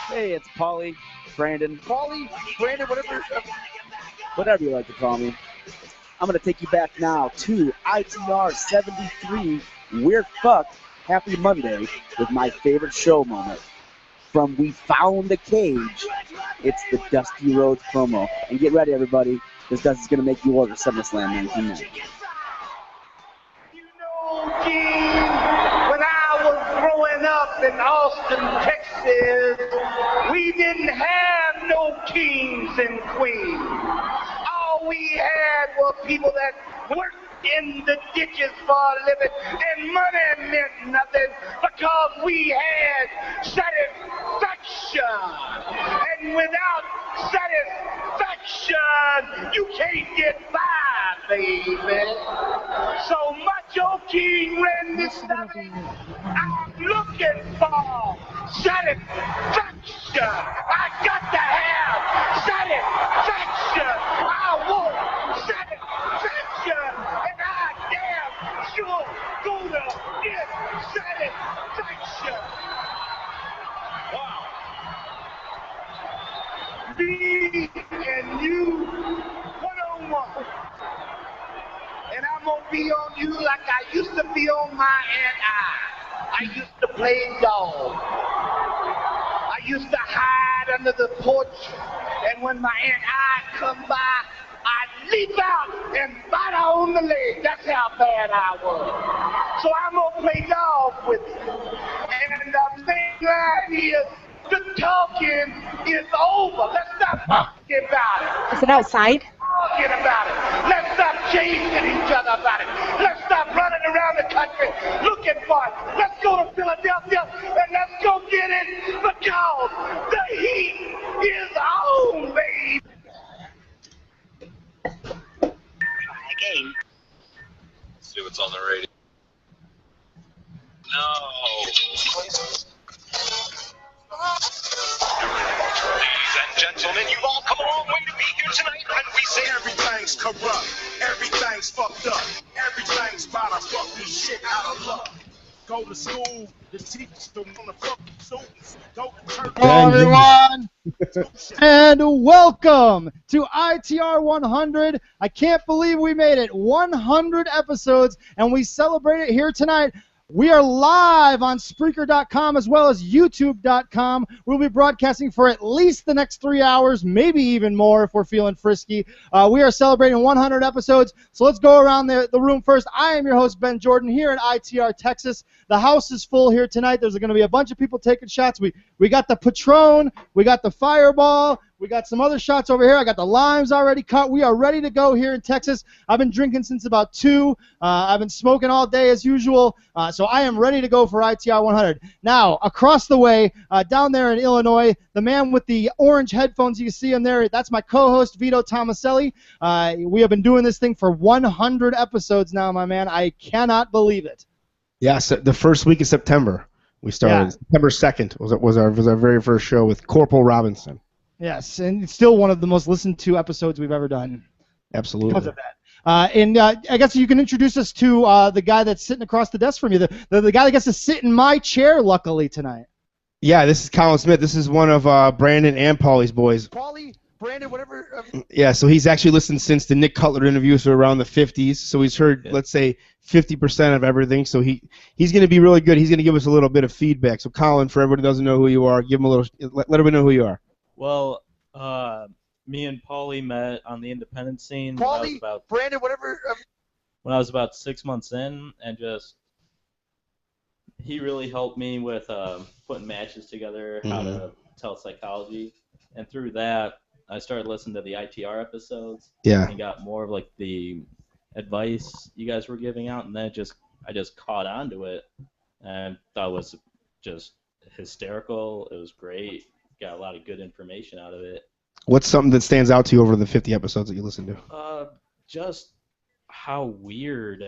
Hey, it's Paulie, Brandon, whatever you like to call me. I'm gonna take you back now to ITR 73. We're fucked. Happy Monday with my favorite show moment. From We Found the Cage, it's the Dusty Rhodes promo. And get ready, everybody, because Dusty's gonna make you order SummerSlam 1990. You know, Gene, when I was growing up in Austin, Texas, we didn't have no kings and queens. All we had were people that worked in the ditches for a living, and money meant nothing because we had satisfaction. And without satisfaction, you can't get by, baby. So Macho King Randy Savage, I'm looking for satisfaction. I got to have satisfaction. I want satisfaction, and I damn sure gonna get satisfaction. Wow. Me and you, one-on-one. And I'm gonna be on you like I used to be on my Aunt I used to play dog. I used to hide under the porch, and when my Aunt I come by, I'd leap out and bite her on the leg. That's how bad I was. So I'm gonna play dog with you. And the thing right here, the talking is over. Let's stop talking about it. Is it outside? Talking about it. Let's stop chasing each other about it. Let's stop running around the country looking for it. Let's go to Philadelphia and let's go get it because the heat is on, baby. Try again. Let's see what's on the radio. No. Ladies and gentlemen, you've all come a long way to be here tonight, and we say Everything's corrupt, everything's fucked up, everything's about to fuck this shit out of luck. Go to school, the teachers don't wanna fuck the students. Go to church. Hello, everyone, and welcome to ITR 100. I can't believe we made it 100 episodes, and we celebrate it here tonight. We are live on Spreaker.com as well as YouTube.com. We'll be broadcasting for at least the next 3 hours, maybe even more if we're feeling frisky. We are celebrating 100 episodes, so let's go around the room first. I am your host, Ben Jordan, here in ITR, Texas. The house is full here tonight. There's going to be a bunch of people taking shots. We got the Patron, we got the Fireball, we got some other shots over here. I got the limes already cut. We are ready to go here in Texas. I've been drinking since about 2. I've been smoking all day as usual, so I am ready to go for ITR 100. Now, across the way, down there in Illinois, the man with the orange headphones, you can see him there, that's my co-host, Vito Tomaselli. We have been doing this thing for 100 episodes now, my man. I cannot believe it. Yes, the first week of September we started. Yeah. September 2nd was our very first show with Corporal Robinson. Yes, and it's still one of the most listened to episodes we've ever done. Absolutely. Because of that. I guess you can introduce us to the guy that's sitting across the desk from you, the guy that gets to sit in my chair, luckily, tonight. Yeah, this is Colin Smith. This is one of Brandon and Paulie's boys. Paulie, Brandon, whatever. Yeah, so he's actually listened since the Nick Cutler interviews were around the 50s. So he's heard, let's say, 50% of everything. So he's going to be really good. He's going to give us a little bit of feedback. So Colin, for everybody who doesn't know who you are, give him a little, let everybody know who you are. Well, me and Paulie met on the independent scene Paulie, Brandon, whatever. when I was about 6 months in, and just he really helped me with putting matches together, how to tell psychology, and through that I started listening to the ITR episodes. Yeah. And got more of like the advice you guys were giving out, and then I just caught on to it and thought it was just hysterical. It was great. Got a lot of good information out of it. What's something that stands out to you over the 50 episodes that you listened to? Just how weird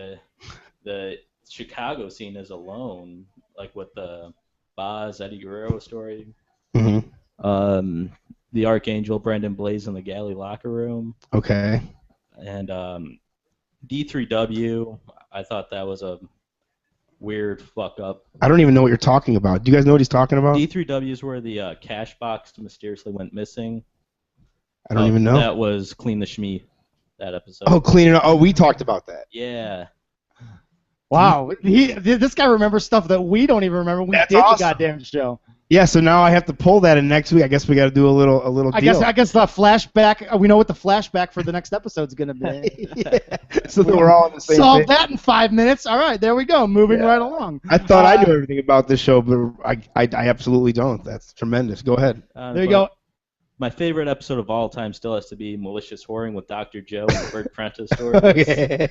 the Chicago scene is alone, like with the Boz Eddie Guerrero story. Mm-hmm. The Archangel Brendan Blaze in the Galley locker room. Okay. And D3W, I thought that was weird fuck up. I don't even know what you're talking about. Do you guys know what he's talking about? D3W is where the cash box mysteriously went missing. I don't even know. That was Clean the Shmee, that episode. Oh, cleaning up. Oh, we talked about that. Yeah. Wow, this guy remembers stuff that we don't even remember. We That's did awesome. the goddamn show. Yeah, so now I have to pull that in next week. I guess we got to do a little deal. I guess the flashback. We know what the flashback for the next episode's gonna be. Yeah. So that we're all on the same Solve page. that in 5 minutes. All right, there we go. Moving right along. I thought I knew everything about this show, but I absolutely don't. That's tremendous. Go ahead. There you go. My favorite episode of all time still has to be Malicious Whoring with Dr. Joe and the Bert Prentice story. Okay.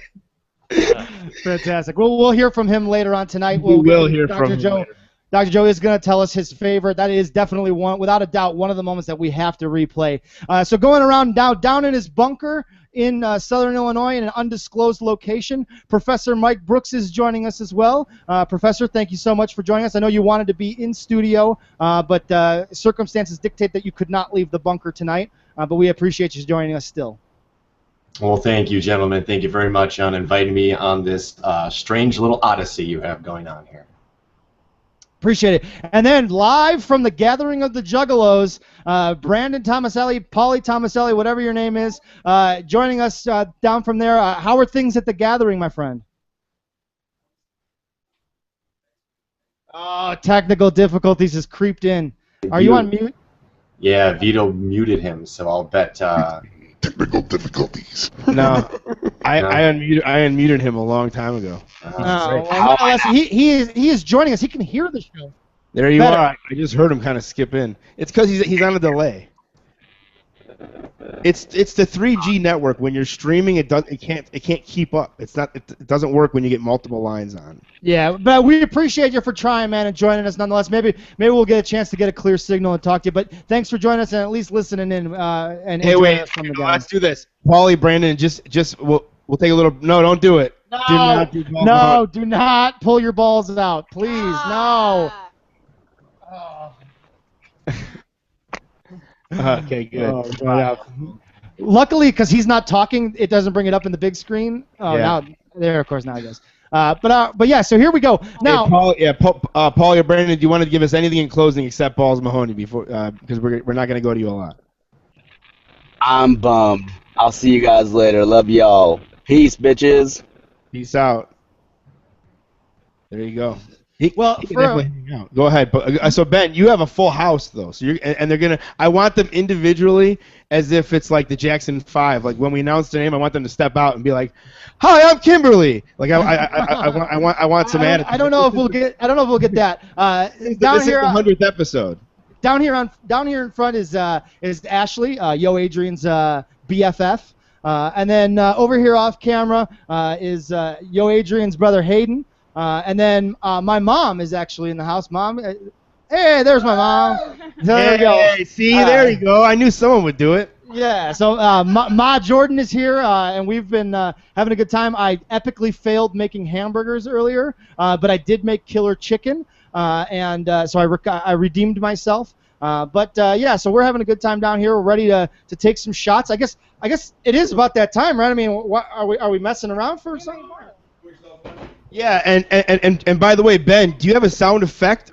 Fantastic. We'll hear from him later on tonight. We will hear from him Joe. later. Dr. Joe is going to tell us his favorite. That is definitely one, without a doubt, one of the moments that we have to replay. So going around now, down in his bunker in Southern Illinois in an undisclosed location, Professor Mike Brooks is joining us as well. Professor, thank you so much for joining us. I know you wanted to be in studio, but circumstances dictate that you could not leave the bunker tonight, but we appreciate you joining us still. Well, thank you, gentlemen. Thank you very much on inviting me on this strange little odyssey you have going on here. Appreciate it. And then live from the Gathering of the Juggalos, Brandon Tomaselli, Paulie Tomaselli, whatever your name is, joining us down from there. How are things at the Gathering, my friend? Oh, technical difficulties has creeped in. Are you on mute? Yeah, Vito muted him, so I'll bet... Technical difficulties. No, I unmuted him a long time ago. He is joining us. He can hear the show. There you are. I just heard him kind of skip in. It's because he's on a delay. It's the 3G network. When you're streaming, it can't keep up. It doesn't work when you get multiple lines on. Yeah, but we appreciate you for trying, man, and joining us nonetheless. Maybe we'll get a chance to get a clear signal and talk to you. But thanks for joining us and at least listening in. And hey, wait, from the let's do this. Paulie, Brandon, just we'll take a little. No, don't do it. No, do not pull your balls out, please. No. Oh. Okay, good. Luckily, because he's not talking, it doesn't bring it up in the big screen. Oh, yeah. Now there, of course, now it does. But yeah, so here we go. Now, hey, Paul or Brandon, do you want to give us anything in closing except Balls Mahoney before? Because we're not going to go to you a lot. I'm bummed. I'll see you guys later. Love y'all. Peace, bitches. Peace out. There you go. He can definitely hang out. Go ahead. But so Ben, you have a full house though. So and they're gonna. I want them individually, as if it's like the Jackson 5. Like when we announce their name, I want them to step out and be like, "Hi, I'm Kimberly." Like I want some attitude. I don't know if we'll get that. This is the 100th episode. Down here in front is Ashley, Yo Adrian's BFF, and then over here off camera is Yo Adrian's brother Hayden. And then my mom is actually in the house. Mom, hey, there's my mom. There we go. Hey, see, there you go. I knew someone would do it. Yeah, so Ma Jordan is here, and we've been having a good time. I epically failed making hamburgers earlier, but I did make killer chicken, and so I redeemed myself. Yeah, so we're having a good time down here. We're ready to take some shots. I guess it is about that time, right? I mean, what are we messing around for something? Yeah, and by the way, Ben, do you have a sound effect,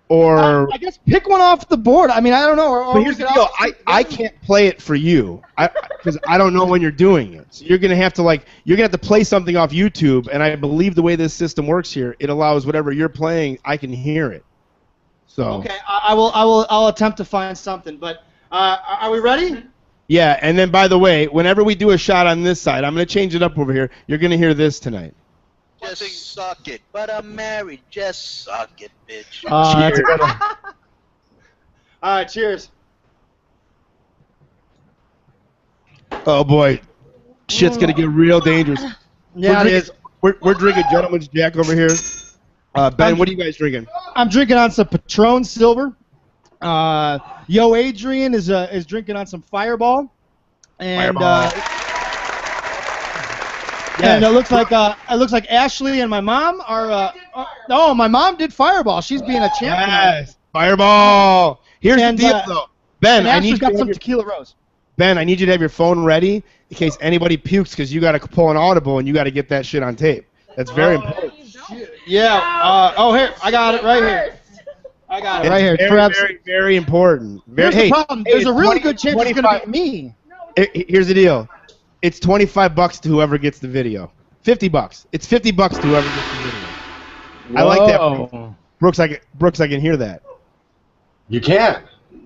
or I guess pick one off the board. I mean, I don't know. But here's the deal: I can't play it for you, because I don't know when you're doing it. So you're gonna have to play something off YouTube, and I believe the way this system works here, it allows whatever you're playing, I can hear it. So okay, I'll attempt to find something. But are we ready? Yeah, and then by the way, whenever we do a shot on this side, I'm gonna change it up over here. You're gonna hear this tonight. Just suck it. But I'm married. Just suck it, bitch. That's a good one. All right, cheers. Oh boy, shit's gonna get real dangerous. Yeah, it is. We're drinking Gentleman's Jack over here. Ben, what are you guys drinking? I'm drinking on some Patron Silver. Yo Adrian is drinking on some Fireball. And yeah, and it looks like Ashley and my mom are. No, my mom did Fireball. She's being a champ. Yes, Fireball. Here's the deal, though. Ben, I need you to got some Tequila Rose. Ben, I need you to have your phone ready in case anybody pukes, because you got to pull an audible and you got to get that shit on tape. That's very important. Yeah. Oh, here. I got it right here. I got it right here. Very, Perhaps, very, very important. Here's the problem. There's it's a really 20 good chance it's going to be me. Here's the deal. It's $25 to whoever gets the video. $50. It's $50 to whoever gets the video. I like that. Brooks, I can hear that. You can.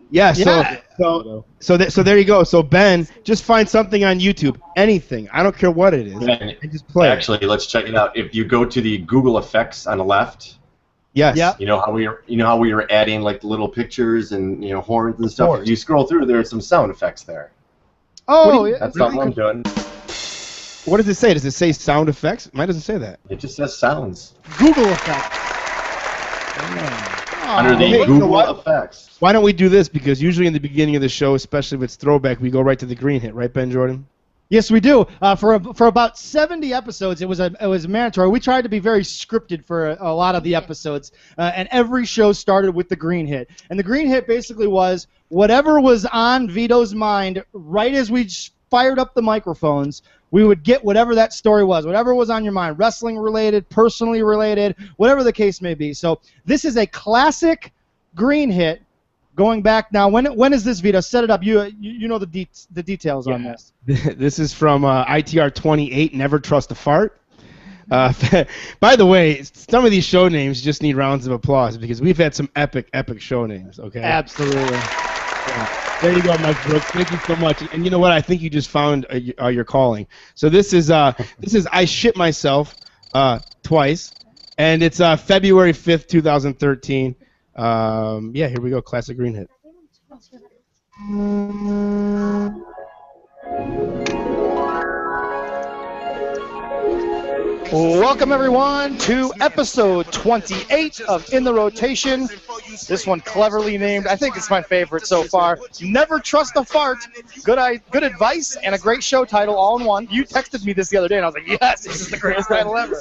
Yeah. So there you go. So Ben, just find something on YouTube, anything. I don't care what it is, and just play. Actually, let's check it out. If you go to the Google effects on the left. Yes. You know how we were adding like little pictures and horns and stuff. If you scroll through, there are some sound effects there. Oh, yeah. That's something I'm doing. What does it say? Does it say sound effects? Mine doesn't say that. It just says sounds. Google effects. Under the Google effects. Why don't we do this? Because usually in the beginning of the show, especially if it's throwback, we go right to the green hit, right, Ben Jordan? Yes, we do. For about 70 episodes, it was mandatory. We tried to be very scripted for a lot of the episodes, and every show started with the green hit. And the green hit basically was whatever was on Vito's mind right as we fired up the microphones. We would get whatever that story was, whatever was on your mind, wrestling related, personally related, whatever the case may be. So this is a classic green hit. Going back now, when is this, Vito? Set it up. You know the details on this. This is from ITR 28. Never trust a fart. By the way, some of these show names just need rounds of applause because we've had some epic show names. Okay. Absolutely. Yeah. There you go, Mike Brooks. Thank you so much. And you know what? I think you just found your calling. So this is I Shit Myself twice, and it's February 5th, 2013. Yeah, here we go. Classic green hit. Welcome, everyone, to episode 28 of In the Rotation. This one cleverly named, I think it's my favorite so far, Never Trust a Fart. Good advice and a great show title all in one. You texted me this the other day, and I was like, yes, this is the greatest title ever.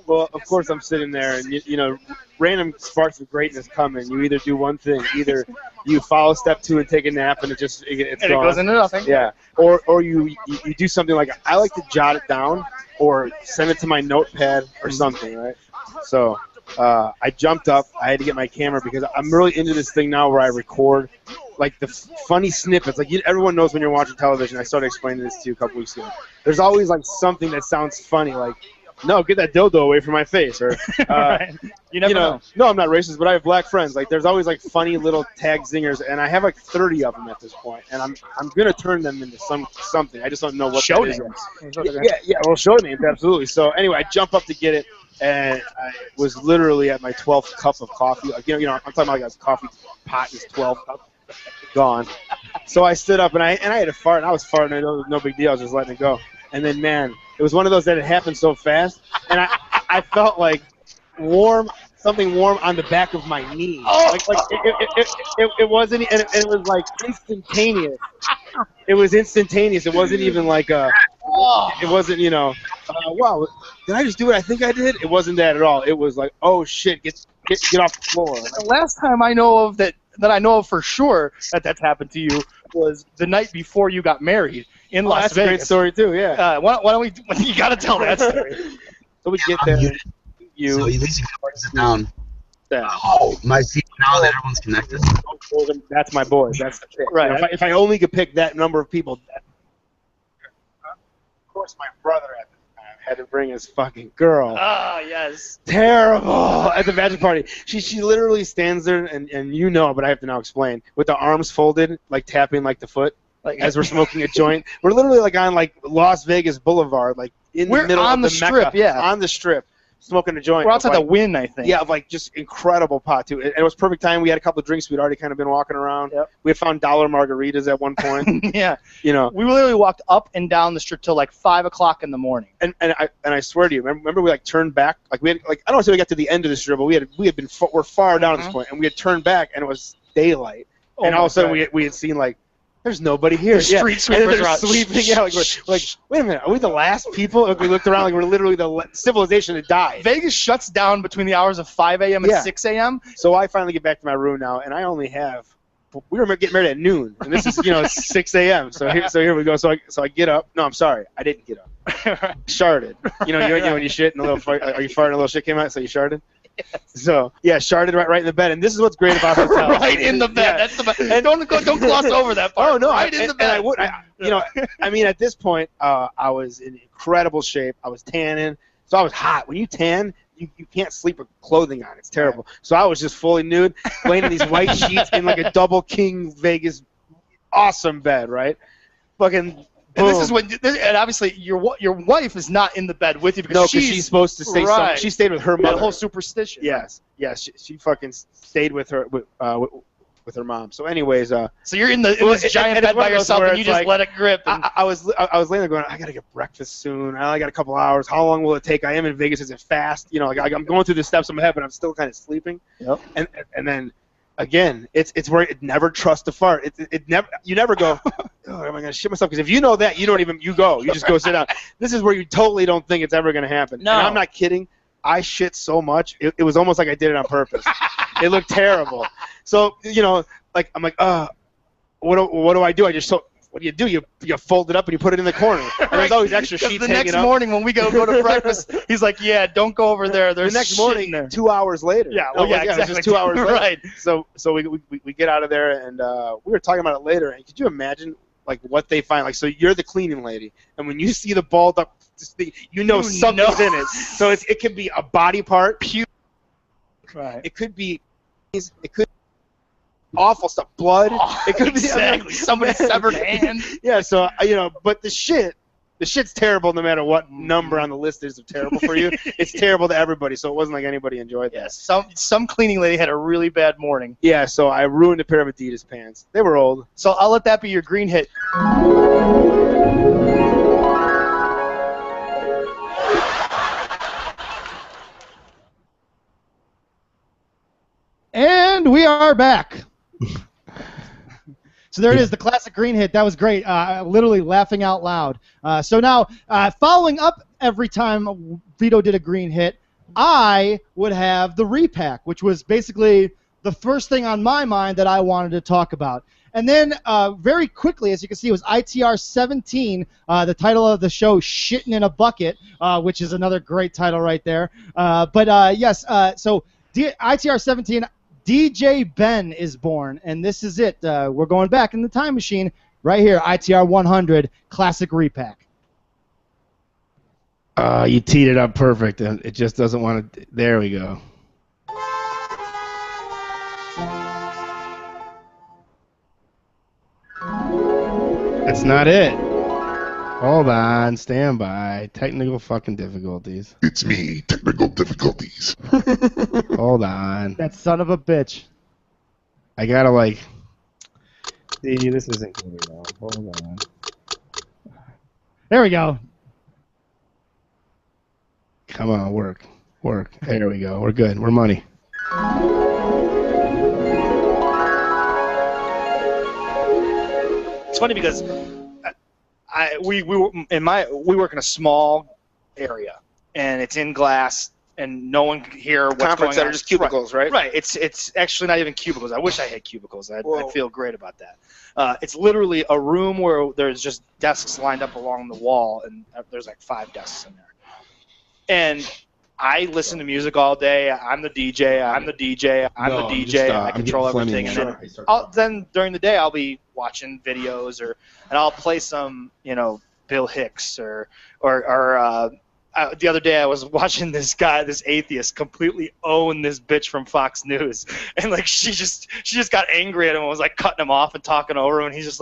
Well, of course I'm sitting there, and, you know, random sparks of greatness come, and you either do one thing. Either you follow step 2 and take a nap, and it's gone. It goes into nothing. Yeah. Or you do something like, I like to jot it down or send it to my notepad or something, right? So I jumped up. I had to get my camera because I'm really into this thing now where I record like the funny snippets. Like everyone knows when you're watching television. I started explaining this to you a couple weeks ago. There's always like something that sounds funny, like, no, get that dildo away from my face, or right. You never know. No, I'm not racist, but I have black friends. Like, there's always like funny little tag zingers, and I have like 30 of them at this point, and I'm gonna turn them into something. I just don't know what show that names. is. Yeah, well, show names, absolutely. So anyway, I jump up to get it, and I was literally at my 12th cup of coffee. Like, you know, I'm talking about like a coffee pot is 12 cups gone. So I stood up and I had a fart, and I was farting. No big deal. I was just letting it go. And then, man, it was one of those that it happened so fast, and I felt like something warm on the back of my knee. Oh! Like it wasn't, and it was like instantaneous. It was instantaneous. It wasn't even like it wasn't, you know, wow, did I just do what I think I did? It wasn't that at all. It was like, oh shit, get off the floor. The last time I know of that I know of for sure that's happened to you was the night before you got married in Las Vegas. That's a great story too, yeah. Why don't we? You got to tell that story. So we get there. So at least you can break it down. Yeah. Oh, my see now that everyone's connected. That's my boys. That's the pick. Right. You know, if I only could pick that number of people. Of course, my brother at the time had to bring his fucking girl. Ah, yes. Terrible at the magic party. She literally stands there, and you know, but I have to now explain, with the arms folded, like tapping like the foot, like as we're smoking a joint. We're literally like on like Las Vegas Boulevard, like in the middle of the strip, Mecca, yeah, on the strip, smoking a joint. We're outside like, the Wynn, I think. Yeah, of like just incredible pot too. And it was perfect time. We had a couple of drinks. We'd already kind of been walking around. Yep. We had found dollar margaritas at one point. Yeah. You know. We literally walked up and down the strip till like 5 o'clock in the morning. And I swear to you, remember we like turned back, like we had, like, I don't want to say we got to the end of the strip, but we're far down at this point, and we had turned back, and it was daylight, and all of a sudden we had seen like, there's nobody here. The street sweepers are sweeping. Yeah, like, we're like, wait a minute, are we the last people? Like, we looked around, like we're literally the civilization that died. Vegas shuts down between the hours of 5 a.m. and 6 a.m. So I finally get back to my room now, and I only have we were getting married at noon, and this is 6 a.m. So here we go. So I get up. No, I'm sorry, I didn't get up. Sharted. You know when you shit and a little fart, are you farting? A little shit came out, so you sharted. So yeah, sharted right in the bed, and this is what's great about hotels. Right in the bed. That's the best. And don't gloss over that part. Oh no, right in the bed. And I mean, at this point, I was in incredible shape. I was tanning, so I was hot. When you tan, you can't sleep with clothing on. It's terrible. So I was just fully nude, laying in these white sheets in like a double king Vegas, awesome bed, right? Fucking. And this is when, and obviously your wife is not in the bed with you because she's supposed to stay. Right. She stayed with her mother. The whole superstition. Yes, yes. She fucking stayed with her with her mom. So anyways, so you're in this giant bed by yourself and you just let it grip. I was laying there going, I gotta get breakfast soon. I only got a couple hours. How long will it take? I am in Vegas. Is it fast? I'm going through the steps in my head, but I'm still kind of sleeping. Yep. And then. Again, it's where it never trusts a fart. You never go, oh, am I gonna shit myself? Because if you know that, you just go sit down. This is where you totally don't think it's ever gonna happen. No. And I'm not kidding. I shit so much, it was almost like I did it on purpose. It looked terrible. So I'm like, what do I do? What do? You fold it up and you put it in the corner. And there's always extra sheets hanging up. The next morning when we go to breakfast, he's like, yeah, don't go over there. There's the next morning, there. 2 hours later. Yeah, exactly. It was just 2 hours later. Right. So we get out of there, and we were talking about it later. And could you imagine what they find? So you're the cleaning lady, and when you see the balled up thing, something's in it. So it could be a body part, puke. Right. It could be. Awful stuff, blood. It could be somebody's severed hand. Yeah, so but the shit's terrible no matter what number on the list is of terrible for you. It's terrible to everybody, so it wasn't like anybody enjoyed that. Yeah, some cleaning lady had a really bad morning. Yeah, so I ruined a pair of Adidas pants. They were old. So I'll let that be your green hit. And we are back. So there it is, the classic green hit. That was great. Literally laughing out loud. So now, following up every time Vito did a green hit, I would have the repack, which was basically the first thing on my mind that I wanted to talk about. And then very quickly, as you can see, it was ITR 17, the title of the show, Shitting in a Bucket, which is another great title right there. Yes, so ITR 17, DJ Ben is born, and this is it. We're going back in the time machine right here, ITR 100, classic repack. You teed it up perfect, and it just doesn't want to. There we go. That's not it. Hold on, stand by. Technical fucking difficulties. It's me, technical difficulties. Hold on. That son of a bitch. I gotta see, this isn't good at all. Hold on. There we go. Come on, work. There we go. We're good. We're money. It's funny because we work in a small area, and it's in glass, and no one can hear what's Conference going on. center, just cubicles, right? Right. It's actually not even cubicles. I wish I had cubicles. I'd feel great about that. It's literally a room where there's just desks lined up along the wall, and there's like 5 desks in there. And I listen to music all day. I'm the DJ. I'm the DJ. I control everything. And then during the day, I'll be watching videos, and I'll play some, Bill Hicks or the other day I was watching this guy, this atheist, completely own this bitch from Fox News, and she just got angry at him and was cutting him off and talking over him, and he's just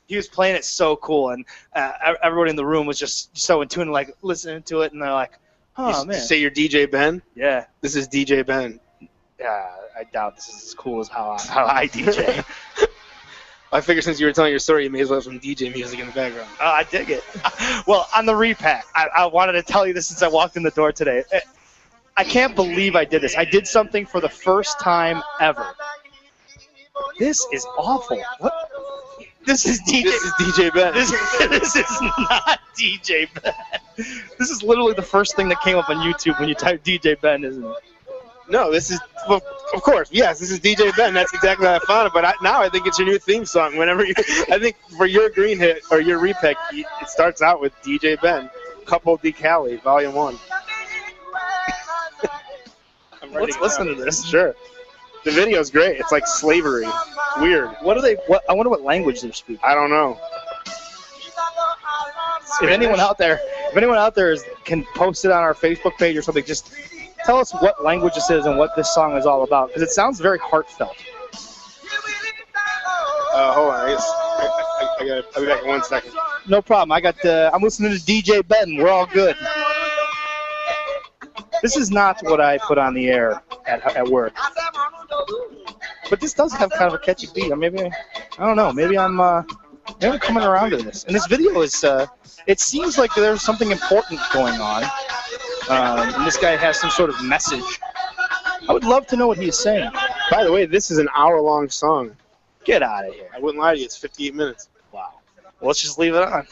he was playing it so cool, and everybody in the room was just so in tune, listening to it, and they're like, oh, man. You say you're DJ Ben? Yeah. This is DJ Ben. Yeah, I doubt this is as cool as how I DJ. I figured since you were telling your story, you may as well have some DJ music in the background. Oh, I dig it. Well, on the repack, I wanted to tell you this since I walked in the door today. I can't believe I did this. I did something for the first time ever. This is awful. What? This is DJ Ben. This is not DJ Ben. This is literally the first thing that came up on YouTube when you type DJ Ben, isn't it? No, this is. Well, Of course, yes. This is DJ Ben. That's exactly how I found it. But now I think it's your new theme song. Whenever I think for your green hit or your repick, it starts out with DJ Ben, Couple D Cali, Volume 1. Let's listen to this. Sure. The video's great. It's like slavery. It's weird. What are they? I wonder what language they're speaking. I don't know. If anyone out there can post it on our Facebook page or something, just tell us what language this is and what this song is all about, because it sounds very heartfelt. Hold on. I'll be back in 1 second. No problem. I'm listening to DJ Ben. We're all good. This is not what I put on the air at work. But this does have kind of a catchy beat. I don't know. Maybe I'm coming around to this. And this video is, it seems like there's something important going on. And this guy has some sort of message. I would love to know what he is saying. By the way, this is an hour-long song. Get out of here. I wouldn't lie to you. It's 58 minutes. Wow. Well, let's just leave it on.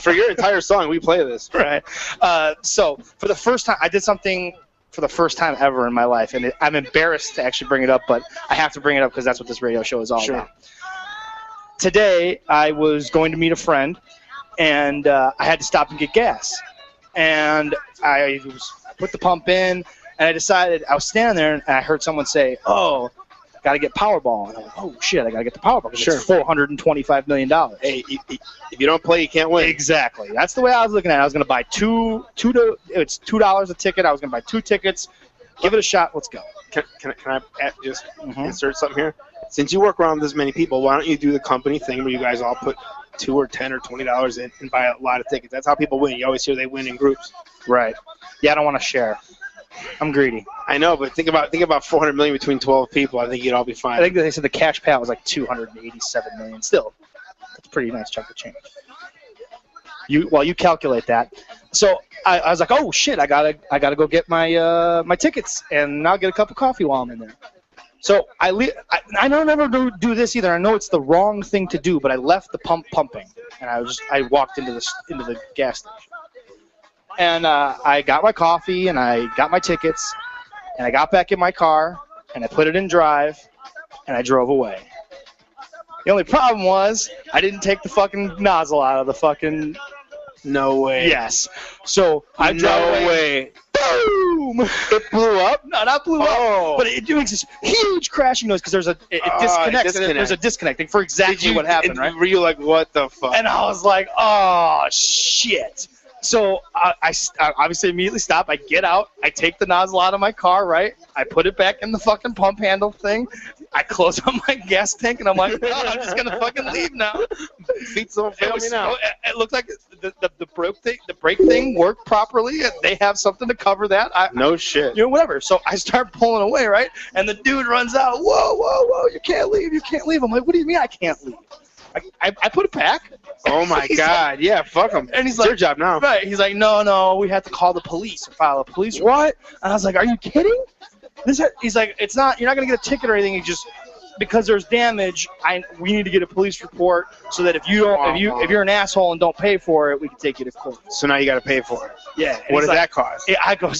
For your entire song, we play this. Right. So, for the first time, I did something for the first time ever in my life, and I'm embarrassed to actually bring it up, but I have to bring it up because that's what this radio show is all about. Today, I was going to meet a friend, and I had to stop and get gas. And I put the pump in, and I decided, I was standing there, and I heard someone say, "Oh, got to get Powerball." And I'm like, "Oh, shit, I got to get the Powerball. Sure. It's $425 million. Hey, if you don't play, you can't win. Exactly. That's the way I was looking at it. I was going to buy it's $2 a ticket. I was going to buy 2 tickets. Give it a shot. Let's go. Can I just insert something here? Since you work around this many people, why don't you do the company thing where you guys all put $2 or $10 or $20 in and buy a lot of tickets? That's how people win. You always hear they win in groups. Right. Yeah, I don't want to share. I'm greedy. I know, but think about $400 million between 12 people. I think you'd all be fine. I think they said the cash payout was like $287 million. Still, that's a pretty nice chunk of change. You calculate that. So I was like, oh shit, I gotta go get my my tickets, and I'll get a cup of coffee while I'm in there. So I don't ever do this either. I know it's the wrong thing to do, but I left the pump pumping, and I walked into the gas station. And I got my coffee, and I got my tickets, and I got back in my car, and I put it in drive, and I drove away. The only problem was I didn't take the fucking nozzle out of the fucking... No way. Yes. So I drove away. No way. Boom! It blew up. No, not blew up, but it makes this huge crashing noise because it disconnects. There's a disconnecting for exactly what happened, right? Were you like, what the fuck? And I was like, oh, shit. So I obviously immediately stop. I get out. I take the nozzle out of my car, right? I put it back in the fucking pump handle thing. I close up my gas tank, and I'm like, oh, I'm just going to fucking leave now. Feet don't fail me now. It looked like the brake thing worked properly. They have something to cover that. No shit. Whatever. So I start pulling away, right? And the dude runs out. Whoa, whoa, whoa. You can't leave. You can't leave. I'm like, what do you mean I can't leave? I put it back. Oh my God! Yeah, fuck him. And he's it's like, your job now. Right? He's like, no, we have to call the police or file a police report. What? And I was like, are you kidding? He's like, it's not. You're not gonna get a ticket or anything. He just because there's damage. We need to get a police report so that if you don't, if you're an asshole and don't pay for it, we can take you to court. So now you got to pay for it. Yeah. What does that cost?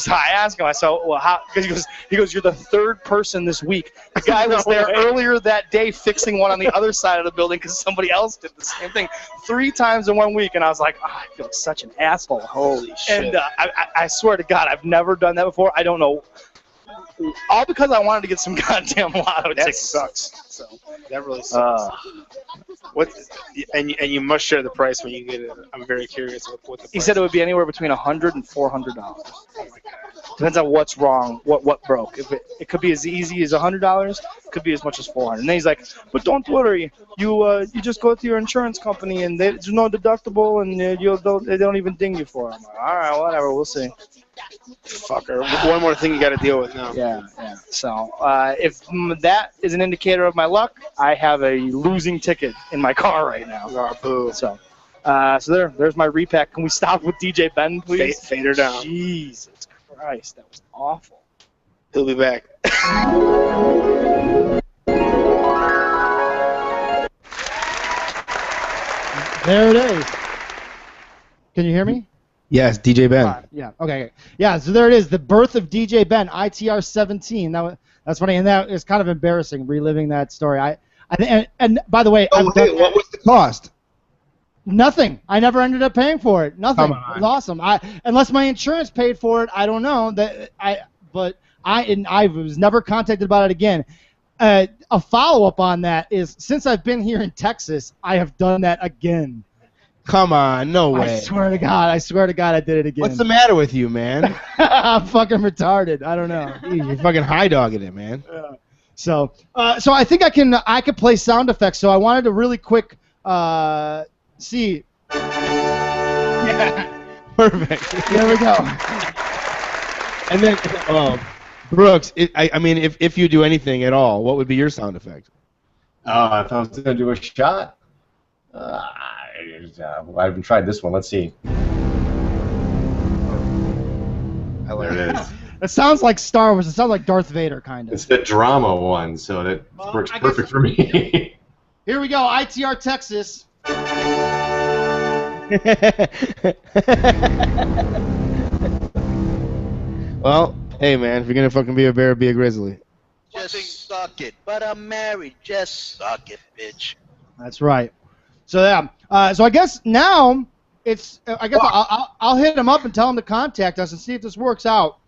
I asked him. I said, well, how? Because he goes, you're the third person this week. The guy was there earlier that day fixing one on the other side of the building because somebody else did the same thing 3 times in 1 week, and I was like, I feel like such an asshole. Holy shit! And I swear to God, I've never done that before. I don't know. All because I wanted to get some goddamn lotto tickets. That sucks. So that really sucks. And you must share the price when you get it. I'm very curious what the price. He said it would be anywhere between $100 and $400. Oh my God. Depends on what's wrong, what broke. If it could be as easy as $100, it could be as much as $400. And then he's like, but don't worry, you just go to your insurance company and there's no deductible and they don't even ding you for it. I'm like, all right, whatever, we'll see. Fucker. One more thing you got to deal with now. Yeah. So if that is an indicator of my luck, I have a losing ticket in my car right now. Oh, boo. So there's my repack. Can we stop with DJ Ben, please? Fade her down. Jesus Christ, that was awful. He'll be back. There it is. Can you hear me? Yes, DJ Ben. Yeah. Okay. Yeah. So there it is. The birth of DJ Ben, ITR 17. That's funny, and that is kind of embarrassing reliving that story. And by the way, what was the cost? Nothing. I never ended up paying for it. Nothing. Come on. It was awesome. Unless my insurance paid for it, I don't know. But I was never contacted about it again. A follow-up on that is, since I've been here in Texas, I have done that again. Come on, no way. I swear to God, I did it again. What's the matter with you, man? I'm fucking retarded. I don't know. You're fucking high dogging it, man. So I think I can play sound effects. So I wanted to really quick see. Yeah. Perfect. There we go. And then, Brooks, I mean, if you do anything at all, what would be your sound effect? If I was going to do a shot, I haven't tried this one. Let's see. There it is. It sounds like Star Wars. It sounds like Darth Vader, kind of. It's the drama one, so that works perfect for me. Here we go, ITR Texas. Well, hey, man, if you're going to fucking be a bear, be a grizzly. Just suck it. But I'm married. Just suck it, bitch. That's right. So yeah. So I guess now it's. I guess I'll hit him up and tell him to contact us and see if this works out.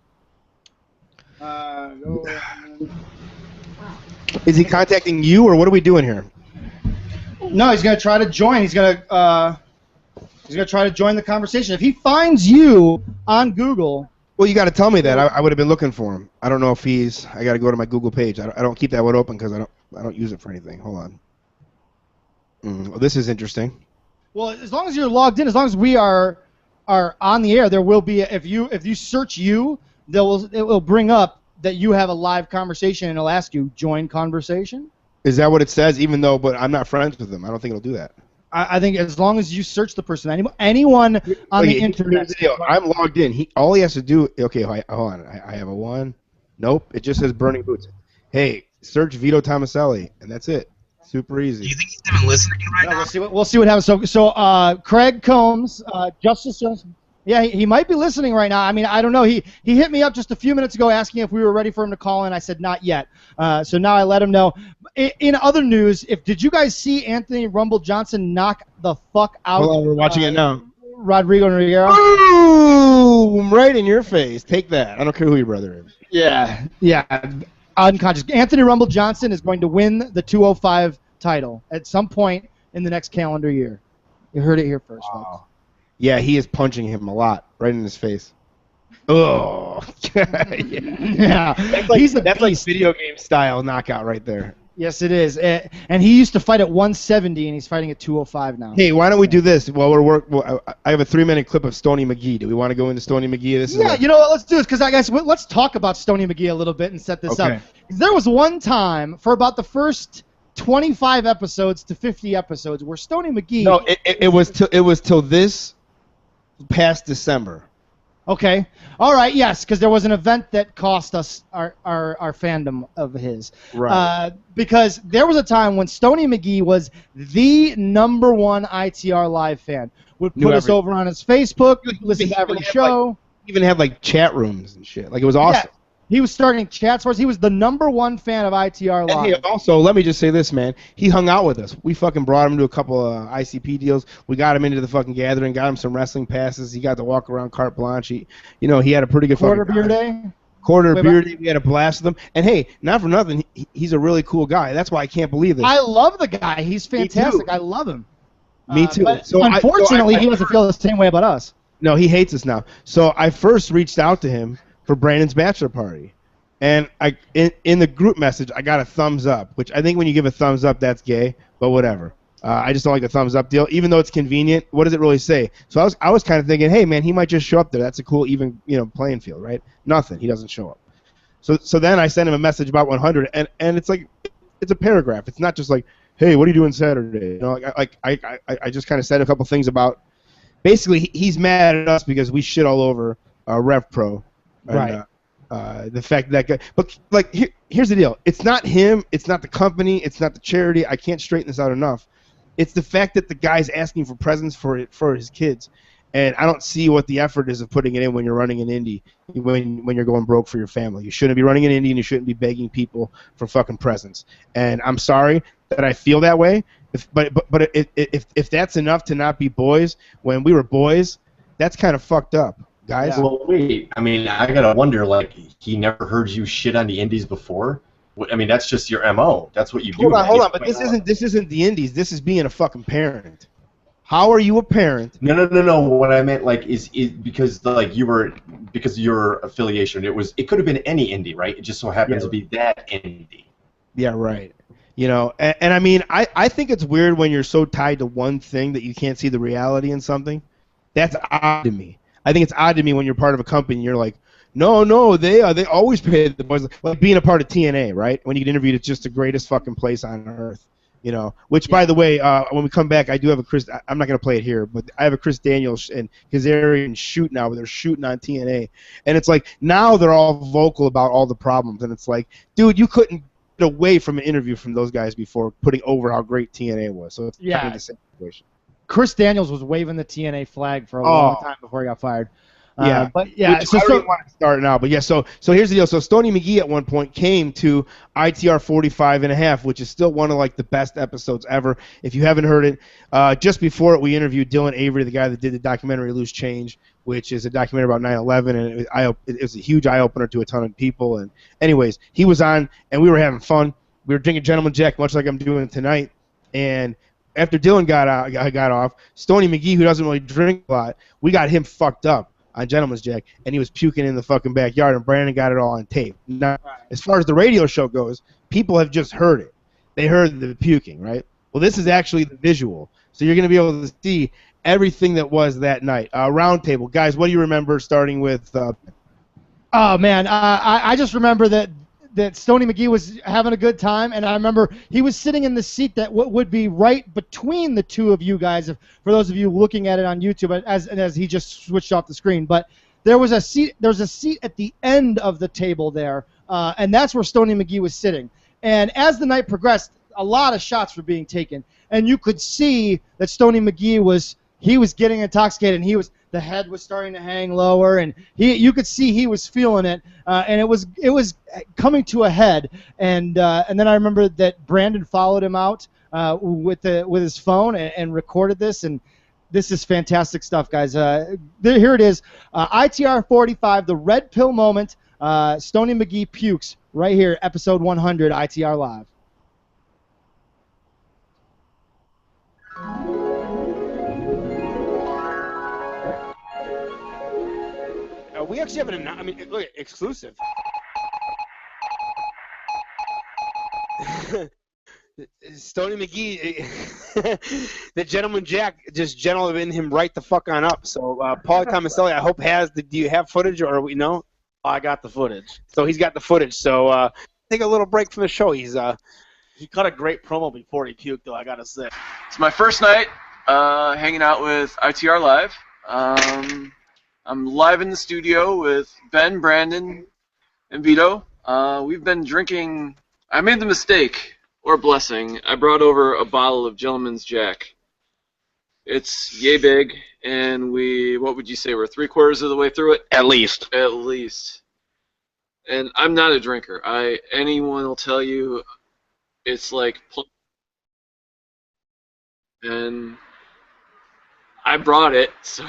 Is he contacting you, or what are we doing here? No, he's gonna try to join. He's gonna try to join the conversation. If he finds you on Google. Well, you got to tell me that. I would have been looking for him. I don't know if he's. I got to go to my Google page. I don't keep that one open because I don't use it for anything. Hold on. Well, this is interesting. Well, as long as you're logged in, as long as we are on the air, there will be. If you search you, it will bring up that you have a live conversation, and it'll ask you join conversation. Is that what it says? Even though, but I'm not friends with them. I don't think it'll do that. I think as long as you search the person, anyone on the internet. I'm logged in. All he has to do. Okay, hold on. I have a one. Nope. It just says Burning Boots. Hey, search Vito Tomaselli, and that's it. Super easy. Do you think he's even listening right now? We'll see what happens. So Craig Combs, Justice Johnson. Yeah, he might be listening right now. I mean, I don't know. He hit me up just a few minutes ago asking if we were ready for him to call in. I said not yet. So now I let him know. In other news, did you guys see Anthony Rumble Johnson knock the fuck out? Hold on, we're watching it now. Rodrigo Nogueira. Boom! Right in your face. Take that. I don't care who your brother is. Yeah. Unconscious. Anthony Rumble Johnson is going to win the 205 title at some point in the next calendar year. You heard it here first, folks. Yeah, he is punching him a lot, right in his face. Oh, yeah. That's like video game style knockout right there. Yes, it is. And he used to fight at 170, and he's fighting at 205 now. Hey, why don't we do this? I have a 3-minute clip of Stony McGee. Do we want to go into Stony McGee? You know what? Let's do this because I guess let's talk about Stony McGee a little bit and set this up. There was one time for about the first 25 episodes to 50 episodes where Stony McGee. No, it was till this past December. Okay. All right. Yes, because there was an event that cost us our fandom of his. Right. Because there was a time when Stony McGee was the #1 ITR live fan. Would put us over on his Facebook, listen to every show. Even have like chat rooms and shit. Like it was awesome. Yeah. He was starting chats for us. He was the #1 fan of ITR Live. And hey, also, let me just say this, man. He hung out with us. We fucking brought him to a couple of ICP deals. We got him into the fucking gathering, got him some wrestling passes. He got to walk around carte blanche. He had a pretty good quarter beer day. Beer day. We had a blast with him. And hey, not for nothing, he's a really cool guy. That's why I can't believe this. I love the guy. He's fantastic. I love him. Me too. But unfortunately, he doesn't feel the same way about us. No, he hates us now. So I first reached out to him for Brandon's bachelor party. And in the group message, I got a thumbs up, which I think when you give a thumbs up, that's gay, but whatever. I just don't like the thumbs up deal, even though it's convenient. What does it really say? So I was kind of thinking, hey man, he might just show up there. That's a cool even playing field, right? Nothing. He doesn't show up. So then I sent him a message about 100, and it's like it's a paragraph. It's not just like, hey, what are you doing Saturday? I just kind of said a couple things about. Basically, he's mad at us because we shit all over Rev Pro. Right. The fact that but here's the deal. It's not him. It's not the company. It's not the charity. I can't straighten this out enough. It's the fact that the guy's asking for presents for his kids, And I don't see what the effort is of putting it in when you're running an indie, when you're going broke for your family. You shouldn't be running an indie, and you shouldn't be begging people for fucking presents. And I'm sorry that I feel that way, but if that's enough to not be boys when we were boys, that's kind of fucked up, guys. Yeah. Well, wait. I mean, I gotta wonder. Like, he never heard you shit on the indies before. I mean, that's just your MO. That's what you do. Hold on. But this isn't the indies. This is being a fucking parent. How are you a parent? No. What I meant, like, is because because of your affiliation, it could have been any indie, right? It just so happens to be that indie. Yeah, right. You know, and I mean, I think it's weird when you're so tied to one thing that you can't see the reality in something. That's odd to me. I think it's odd to me when you're part of a company and you're like, no, they always pay the boys. Like being a part of TNA, right? When you get interviewed, it's just the greatest fucking place on earth. You know, which, by the way, when we come back, I do have a Chris. I'm not going to play it here, but I have a Chris Daniels and Kazarian shoot now, where they're shooting on TNA. And it's like, now they're all vocal about all the problems. And it's like, dude, you couldn't get away from an interview from those guys before putting over how great TNA was. So it's kind of the same situation. Chris Daniels was waving the TNA flag for a long time before he got fired. Yeah, but yeah, so I don't want to start now, but yeah. So here's the deal. So Stony McGee at one point came to ITR 45.5, which is still one of like the best episodes ever. If you haven't heard it, just before it, we interviewed Dylan Avery, the guy that did the documentary Loose Change, which is a documentary about 9/11, and it was a huge eye opener to a ton of people. And anyways, he was on, and we were having fun. We were drinking Gentleman Jack, much like I'm doing tonight, and after Dylan got off, Stony McGee, who doesn't really drink a lot, we got him fucked up on Gentleman's Jack, and he was puking in the fucking backyard, and Brandon got it all on tape. Now, as far as the radio show goes, people have just heard it. They heard the puking, right? Well, this is actually the visual, so you're going to be able to see everything that was that night. Round table. Guys, what do you remember starting with? Oh, man, I just remember that Stony McGee was having a good time, and I remember he was sitting in the seat that would be right between the two of you guys, for those of you looking at it on YouTube, as he just switched off the screen. But there was a seat at the end of the table there, and that's where Stony McGee was sitting. And as the night progressed, a lot of shots were being taken, and you could see that Stony McGee was getting intoxicated, and the head was starting to hang lower, and you could see he was feeling it, and it was coming to a head, and then I remember that Brandon followed him out with his phone and recorded this, and this is fantastic stuff, guys. Here it is, ITR 45, the red pill moment. Stony McGee pukes right here, episode 100, ITR Live. We actually have an, I mean, look, exclusive. Stony McGee, the Gentleman Jack, just gentleman him right the fuck on up. So, Paul Tomaselli, I hope do you have footage, or we know? I got the footage. So he's got the footage. So take a little break from the show. He cut a great promo before he puked, though, I gotta say. It's my first night hanging out with ITR Live. I'm live in the studio with Ben, Brandon, and Vito. We've been drinking. I made the mistake, or blessing. I brought over a bottle of Gentleman's Jack. It's yay big, and what would you say, we're 3/4 of the way through it? At least. At least. And I'm not a drinker. Anyone will tell you it's like, and I brought it, so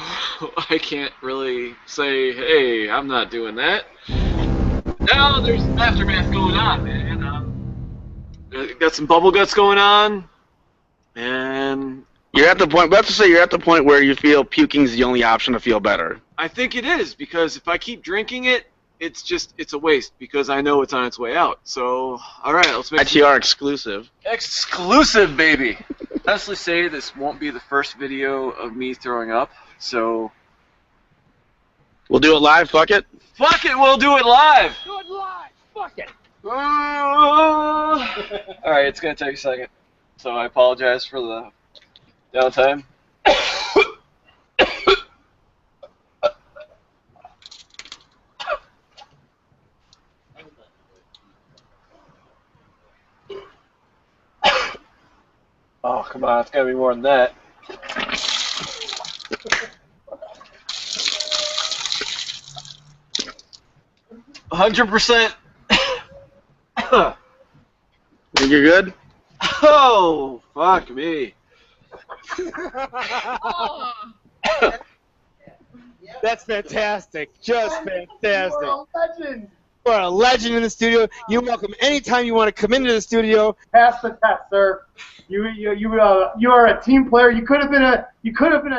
I can't really say, hey, I'm not doing that. Now there's some aftermath going on, man. Got some bubble guts going on, and you're at the point. Let's just say you're at the point where you feel puking's the only option to feel better. I think it is, because if I keep drinking it, it's a waste, because I know it's on its way out. So, all right, let's make ITR exclusive. Exclusive, baby. Honestly, say this won't be the first video of me throwing up, so we'll do it live. Fuck it. Fuck it, we'll do it live. Do it live. Fuck it. All right, it's gonna take a second, so I apologize for the downtime. Oh, come on, it's gotta be more than that. 100%. Think you're good? Oh, fuck me. That's fantastic. Just fantastic. You're a legend. You are a legend in the studio. You're welcome anytime you want to come into the studio. Pass the test, sir. You are a team player. You could have been a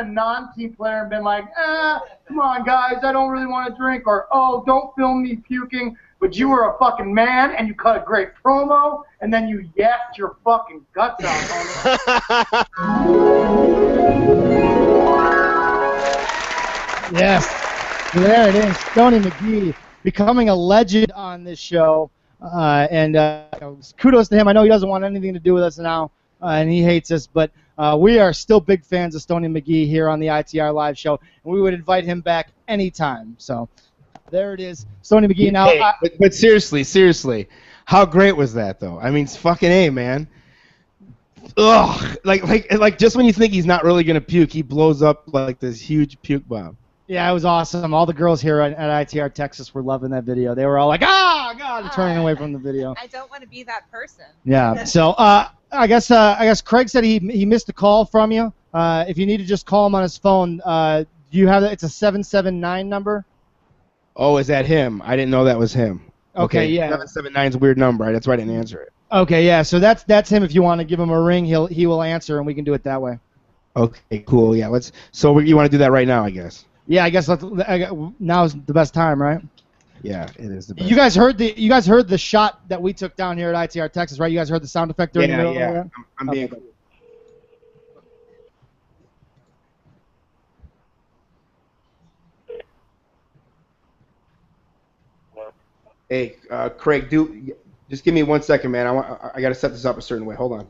non-team player and been like, come on guys, I don't really want to drink, or oh, don't film me puking. But you were a fucking man, and you cut a great promo, and then you yacked your fucking guts out on it. Yes, there it is. Stoney McGee becoming a legend on this show, and kudos to him. I know he doesn't want anything to do with us now, and he hates us, but we are still big fans of Stoney McGee here on the ITR Live show, and we would invite him back anytime. So there it is, Stoney McGee. Now, hey, but seriously, how great was that though? I mean, it's fucking A, man. Ugh, like just when you think he's not really gonna puke, he blows up like this huge puke bomb. Yeah, it was awesome. All the girls here at ITR Texas were loving that video. They were all like, "Ah, God," and turning away from the video. I don't want to be that person. Yeah. So I guess Craig said he missed a call from you. If you need to just call him on his phone, do you have it? It's a 779 number. Oh, is that him? I didn't know that was him. Okay, yeah. 779's a weird number. That's why I didn't answer it. Okay, yeah. So that's him. If you want to give him a ring, he will answer, and we can do it that way. Okay, cool. Yeah, let's. So you want to do that right now, I guess. Yeah, I guess now's the best time, right? Yeah, it is the best. You guys heard the shot that we took down here at ITR Texas, right? You guys heard the sound effect during the middle of that? I'm being cool. Hey, Craig, just give me 1 second, man. I got to set this up a certain way. Hold on.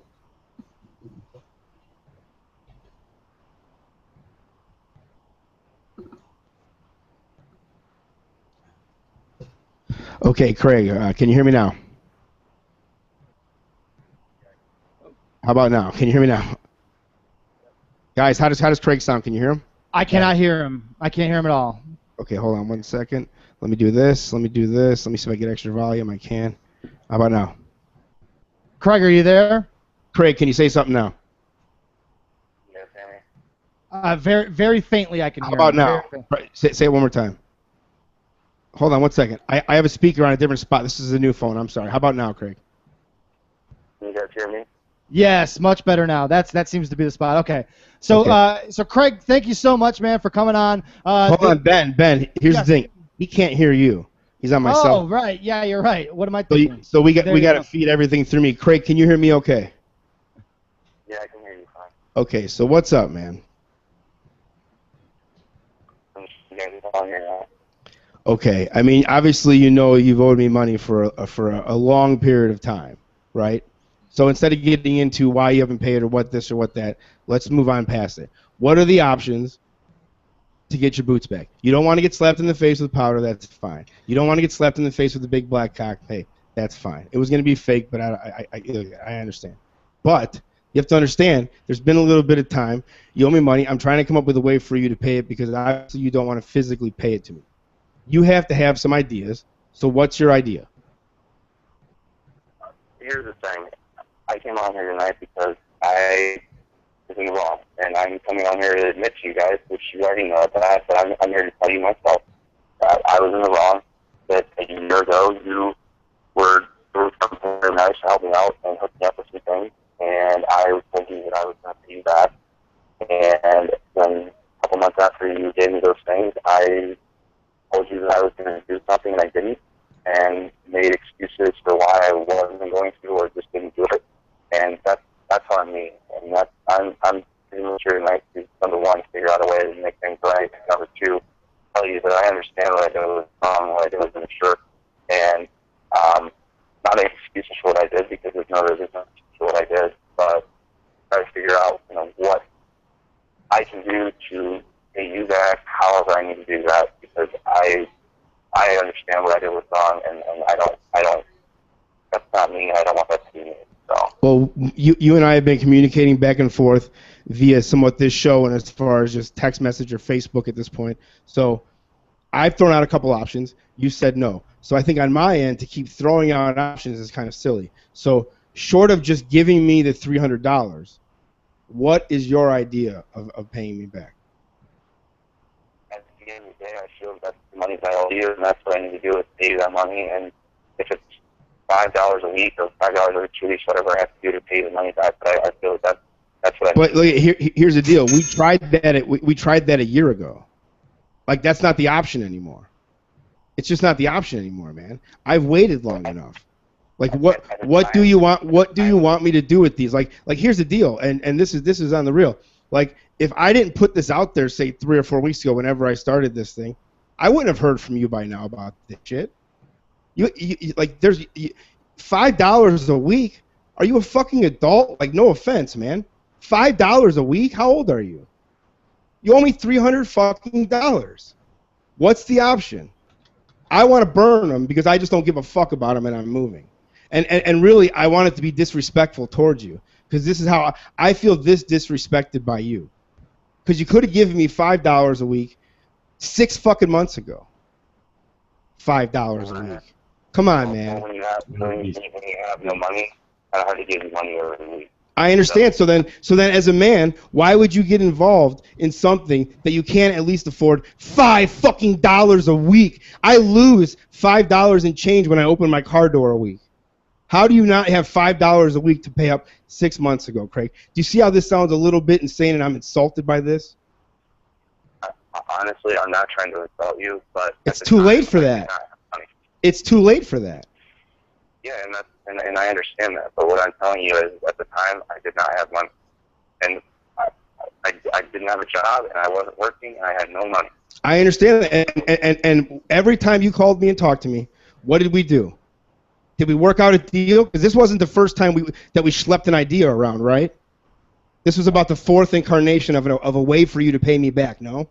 Okay, Craig, can you hear me now? How about now? Can you hear me now? Guys, how does Craig sound? Can you hear him? I cannot hear him. I can't hear him at all. Okay, hold on 1 second. Let me do this. Let me do this. Let me see if I get extra volume. I can. How about now? Craig, are you there? Craig, can you say something now? Very, very faintly I can hear. How about now? Say it one more time. Hold on 1 second. I have a speaker on a different spot. This is a new phone. I'm sorry. How about now, Craig? Can you guys hear me? Yes, much better now. That seems to be the spot. Okay. So so Craig, thank you so much, man, for coming on. Hold on, Ben. Here's the thing. He can't hear you. He's on my cell. Oh, right. Yeah, you're right. What am I thinking? So we got to feed everything through me. Craig, can you hear me okay? Yeah, I can hear you fine. Okay, so what's up, man? You guys are on here now. Okay, I mean, obviously, you know you've owed me money for a long period of time, right? So instead of getting into why you haven't paid or what this or what that, let's move on past it. What are the options to get your boots back? You don't want to get slapped in the face with powder, that's fine. You don't want to get slapped in the face with a big black cock, hey, that's fine. It was going to be fake, but I understand. But you have to understand, there's been a little bit of time. You owe me money. I'm trying to come up with a way for you to pay it because obviously you don't want to physically pay it to me. You have to have some ideas. So what's your idea? Here's the thing. I came on here tonight because I was in the wrong, and I'm coming on here to admit to you guys, which you already know, but I'm here to tell you myself that I was in the wrong, that a year ago you were doing something very nice to help me out and hook me up with some things, and I was thinking that I was going to pay you back, and then a couple months after you gave me those things, I told you that I was going to do something and I didn't, and made excuses for why I wasn't going to or just didn't do it, and that's on me, and I'm pretty much here tonight to, number one, figure out a way to make things right, and number two, tell you that I understand what I did was wrong, what I did was immature, and not make excuses for what I did because there's no excuse for what I did, but try to figure out what I can do to pay you back, however I need to do that, because I understand what I did was wrong, and I don't. That's not me, and I don't want that to be me. So. Well, you and I have been communicating back and forth via somewhat this show, and as far as just text message or Facebook at this point. So, I've thrown out a couple options. You said no. So I think on my end, to keep throwing out options is kind of silly. So short of just giving me the $300, what is your idea of paying me back? At the end of the day, I feel that's the money that I owe you, and that's what I need to do is pay you that money. And if it's $5 a week or $5 every 2 weeks, whatever I have to do to pay the money back, but I feel that's what I. But look, here's the deal. We tried that. We tried that a year ago. Like, that's not the option anymore. It's just not the option anymore, man. I've waited long enough. Like, what do you want? What do you want me to do with these? Like here's the deal, and this is on the real. Like, if I didn't put this out there, say 3 or 4 weeks ago, whenever I started this thing, I wouldn't have heard from you by now about this shit. You like, there's $5 a week. Are you a fucking adult? Like, no offense, man. $5 a week? How old are you? You owe me $300 fucking dollars. What's the option? I want to burn them because I just don't give a fuck about them and I'm moving. And really, I want it to be disrespectful towards you because this is how I feel disrespected by you. Because you could have given me $5 a week 6 fucking months ago. $5 a week. Come on, man. When you have no money, I don't have to give you money every week. I understand. So then, as a man, why would you get involved in something that you can't at least afford $5 fucking a week? I lose $5 in change when I open my car door a week. How do you not have $5 a week to pay up 6 months ago, Craig? Do you see how this sounds a little bit insane and I'm insulted by this? Honestly, I'm not trying to insult you, but it's too late for that. It's too late for that. Yeah, and I understand that. But what I'm telling you is, at the time, I did not have money, and I didn't have a job, and I wasn't working, and I had no money. I understand that, and every time you called me and talked to me, what did we do? Did we work out a deal? Because this wasn't the first time that we schlepped an idea around, right? This was about the 4th incarnation of a way for you to pay me back, no?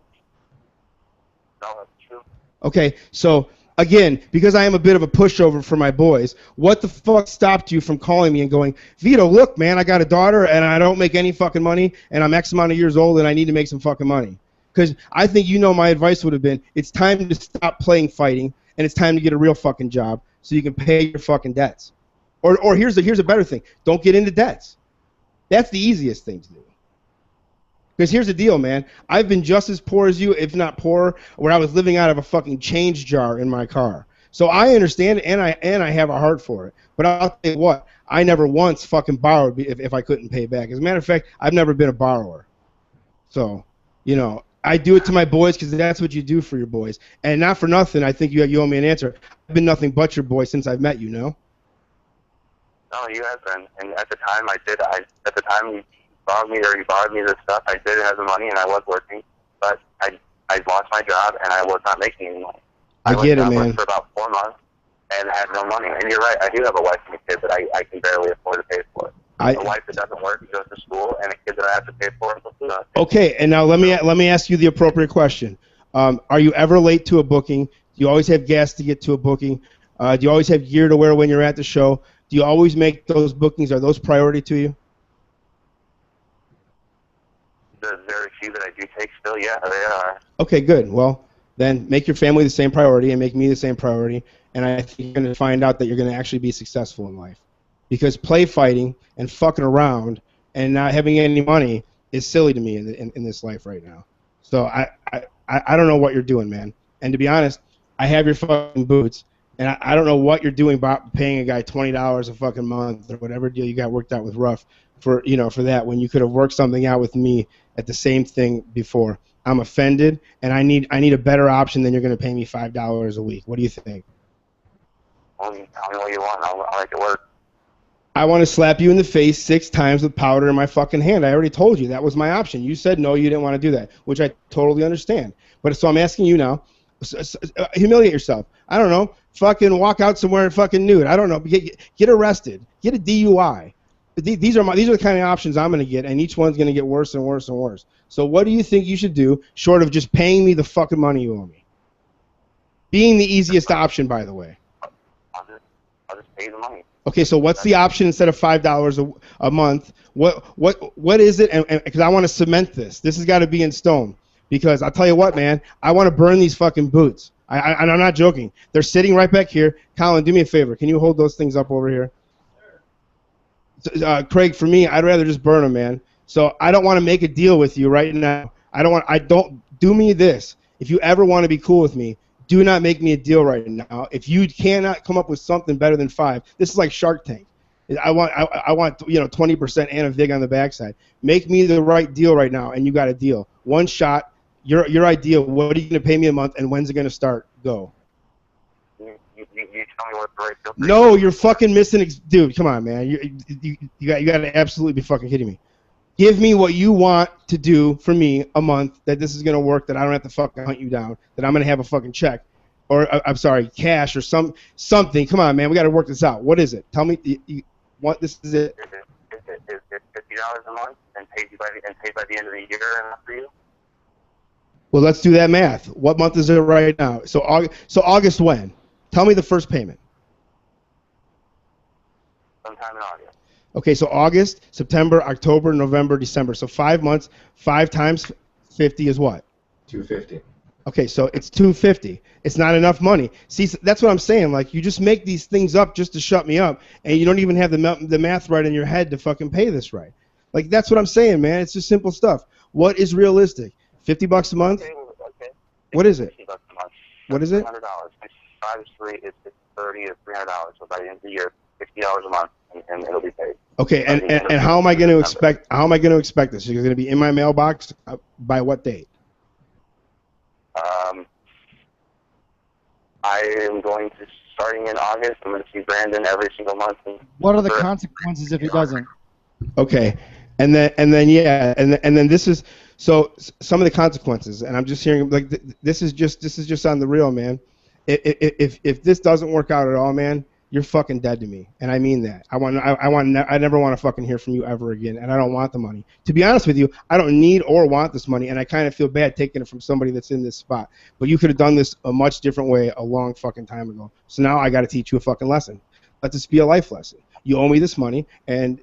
No, that's true. Okay, so again, because I am a bit of a pushover for my boys, what the fuck stopped you from calling me and going, Vito, look, man, I got a daughter and I don't make any fucking money and I'm X amount of years old and I need to make some fucking money? Because I think my advice would have been, it's time to stop playing fighting and it's time to get a real fucking job so you can pay your fucking debts. Or here's a better thing. Don't get into debts. That's the easiest thing to do. Because here's the deal, man. I've been just as poor as you, if not poorer, where I was living out of a fucking change jar in my car. So I understand it, and I have a heart for it. But I'll tell you what, I never once fucking borrowed if I couldn't pay back. As a matter of fact, I've never been a borrower. So, I do it to my boys because that's what you do for your boys. And not for nothing, I think you owe me an answer. I've been nothing but your boy since I've met you, no? No, you have been. And at the time, at the time you borrowed me this stuff, I did have the money and I was working, but I lost my job and I was not making any money. I get it, man. I worked for about 4 months and had no money. And you're right, I do have a wife and a kid that I can barely afford to pay for it. A wife that doesn't work, goes to school, and a kid that I have to pay for. Okay, and now let me ask you the appropriate question. Are you ever late to a booking? Do you always have gas to get to a booking? Do you always have gear to wear when you're at the show? Do you always make those bookings? Are those priority to you? The very few that I do take still, yeah, they are. Okay, good. Well, then make your family the same priority and make me the same priority, and I think you're going to find out that you're going to actually be successful in life. Because play fighting and fucking around and not having any money is silly to me in this life right now. So I don't know what you're doing, man. And to be honest, I have your fucking boots, and I don't know what you're doing about paying a guy $20 a fucking month or whatever deal you got worked out with Ruff for that when you could have worked something out with me at the same thing before. I'm offended, and I need a better option than you're going to pay me $5 a week. What do you think? Well, tell me what you want. I'll make it work. I want to slap you in the face 6 times with powder in my fucking hand. I already told you that was my option. You said no, you didn't want to do that, which I totally understand. But so I'm asking you now, humiliate yourself. I don't know, fucking walk out somewhere fucking nude. I don't know, get arrested, get a DUI. These are the kind of options I'm going to get, and each one's going to get worse and worse and worse. So what do you think you should do, short of just paying me the fucking money you owe me? Being the easiest option, by the way. I'll just pay the money. Okay, so what's the option instead of $5 a month? What is it? And because I want to cement this. This has got to be in stone. Because I'll tell you what, man, I want to burn these fucking boots. And I'm not joking. They're sitting right back here. Colin, do me a favor. Can you hold those things up over here? Craig, for me, I'd rather just burn them, man. So I don't want to make a deal with you right now. Do me this. If you ever want to be cool with me, do not make me a deal right now. If you cannot come up with something better than 5, this is like Shark Tank. I want 20% and a vig on the backside. Make me the right deal right now, and you got a deal. One shot. Your idea. What are you going to pay me a month, and when's it going to start? Go. You tell me what the right deal is. No, you're fucking missing, dude. Come on, man. You got to absolutely be fucking kidding me. Give me what you want to do for me a month. That this is going to work. That I don't have to fucking hunt you down. That I'm going to have a fucking check, or I'm sorry, cash or something. Come on, man. We got to work this out. What is it? Tell me. What this is it? Is it $50 a month and paid by the end of the year enough for you? Well, let's do that math. What month is it right now? So August when? Tell me the first payment. Sometime in August. Okay, so August, September, October, November, December. So 5 months. 5 times 50 is what? $250. Okay, so it's $250. It's not enough money. See, that's what I'm saying. Like, you just make these things up just to shut me up, and you don't even have the math right in your head to fucking pay this right. Like, that's what I'm saying, man. It's just simple stuff. What is realistic? $50 a month? Okay. What is it? $50 a month. What is it? $300. 5 is 3 is $30 is $300. So by the end of the year, $60 a month, and it'll be paid. Okay, and how am I going to expect? How am I going to expect this? Is it going to be in my mailbox by what date? I am going to, starting in August, I'm going to see Brandon every single month. What are the consequences if he doesn't? Okay, and then this is so some of the consequences, and I'm just hearing like this is just on the real, man. If this doesn't work out at all, man, you're fucking dead to me, and I mean that. I never want to fucking hear from you ever again, and I don't want the money. To be honest with you, I don't need or want this money, and I kind of feel bad taking it from somebody that's in this spot. But you could have done this a much different way a long fucking time ago. So now I got to teach you a fucking lesson. Let this be a life lesson. You owe me this money, and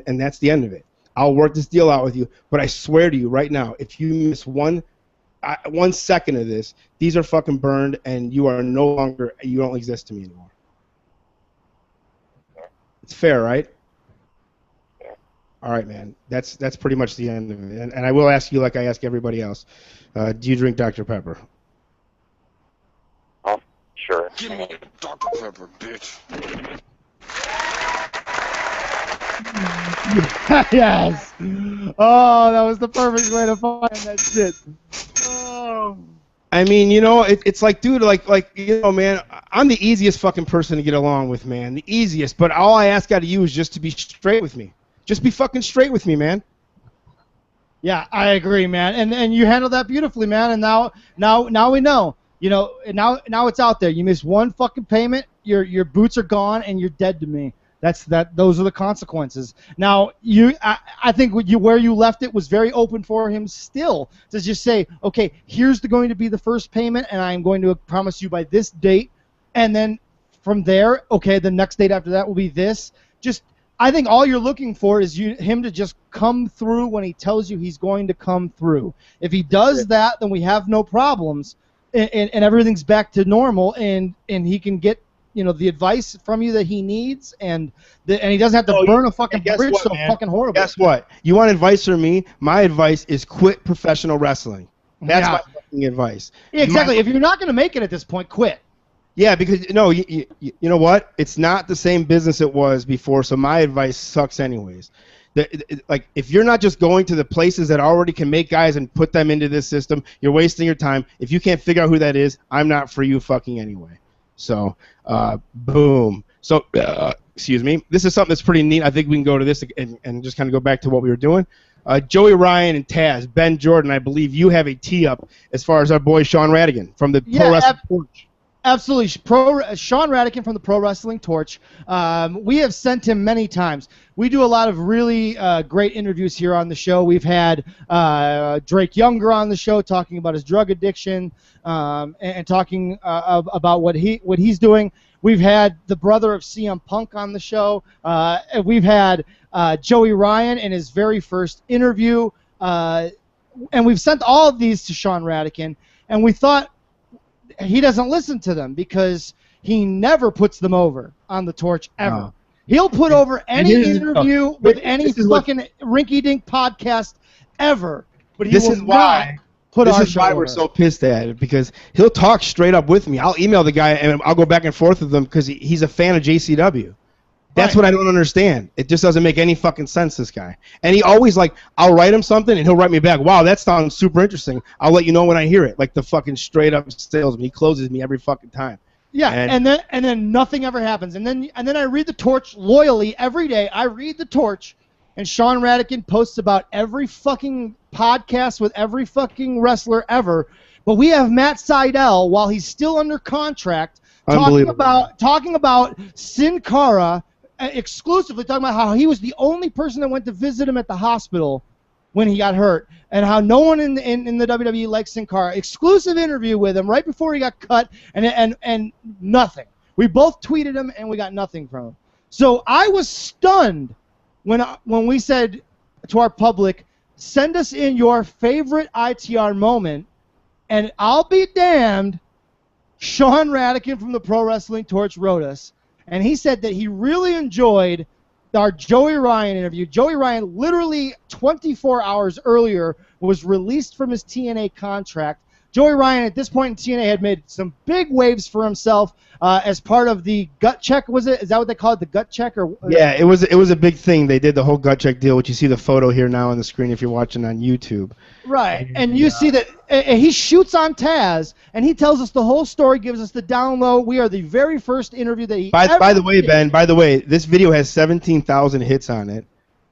that's the end of it. I'll work this deal out with you, but I swear to you right now, if you miss 1 second of this, these are fucking burned, and you don't exist to me anymore. It's fair, right? Yeah. All right, man. That's pretty much the end of it. And I will ask you, like I ask everybody else, do you drink Dr. Pepper? Oh, sure. Give me Dr. Pepper, bitch. Yes. Oh, that was the perfect way to find that shit. Oh. I mean, it's like, dude, like, man, I'm the easiest fucking person to get along with, man. The easiest. But all I ask out of you is just to be straight with me. Just be fucking straight with me, man. Yeah, I agree, man. And you handled that beautifully, man. And now we know. Now it's out there. You miss 1 fucking payment, your boots are gone, and you're dead to me. Those are the consequences. Now, I think where you left it was very open for him still to just say, okay, here's going to be the first payment, and I'm going to promise you by this date, and then from there, okay, the next date after that will be this. I think all you're looking for is him to just come through when he tells you he's going to come through. If he does that, then we have no problems, and everything's back to normal, and he can get the advice from you that he needs, and he doesn't have to burn a fucking bridge so fucking horrible. Guess what? You want advice from me? My advice is quit professional wrestling. That's my fucking advice. Yeah, exactly. If you're not going to make it at this point, quit. Yeah, because you know what? It's not the same business it was before, so my advice sucks anyways. Like, if you're not just going to the places that already can make guys and put them into this system, you're wasting your time. If you can't figure out who that is, I'm not for you fucking anyway. So, boom. So, excuse me. This is something that's pretty neat. I think we can go to this and just kind of go back to what we were doing. Joey Ryan and Taz, Ben Jordan, I believe you have a tee-up as far as our boy Sean Radigan from the Pro Wrestling Torch. Absolutely. Sean Radican from the Pro Wrestling Torch. We have sent him many times. We do a lot of really great interviews here on the show. We've had Drake Younger on the show talking about his drug addiction and talking about what he's doing. We've had the brother of CM Punk on the show. We've had Joey Ryan in his very first interview. And we've sent all of these to Sean Radican. And we thought, he doesn't listen to them because he never puts them over on the Torch ever. No. He'll put over any interview with any this is what- fucking rinky-dink podcast ever, but he This will is why. not put This our is show why over. we're so pissed at it, because he'll talk straight up with me. I'll email the guy and I'll go back and forth with him because he's a fan of JCW. That's what I don't understand. It just doesn't make any fucking sense, this guy. And he always, like, I'll write him something and he'll write me back, wow, that sounds super interesting. I'll let you know when I hear it. Like the fucking straight up salesman. He closes me every fucking time. Yeah, and then nothing ever happens. And then I read the Torch loyally every day. I read the Torch, and Sean Radican posts about every fucking podcast with every fucking wrestler ever. But we have Matt Sydal, while he's still under contract, talking about Sin Cara, exclusively talking about how he was the only person that went to visit him at the hospital when he got hurt, and how no one in the WWE likes Sin Cara. Exclusive interview with him right before he got cut, and nothing. We both tweeted him, and we got nothing from him. So I was stunned when we said to our public, send us in your favorite ITR moment, and I'll be damned, Sean Radican from the Pro Wrestling Torch wrote us, and he said that he really enjoyed our Joey Ryan interview. Joey Ryan, literally 24 hours earlier, was released from his TNA contract. Joey Ryan, at this point in TNA, had made some big waves for himself as part of the gut check. Was it? Is that what they call it, the gut check? Or Yeah, it was a big thing. They did the whole gut check deal, which you see the photo here now on the screen if you're watching on YouTube. Right, and you see that he shoots on Taz, and he tells us the whole story, gives us the down low. We are the very first interview that he By the way, Ben, this video has 17,000 hits on it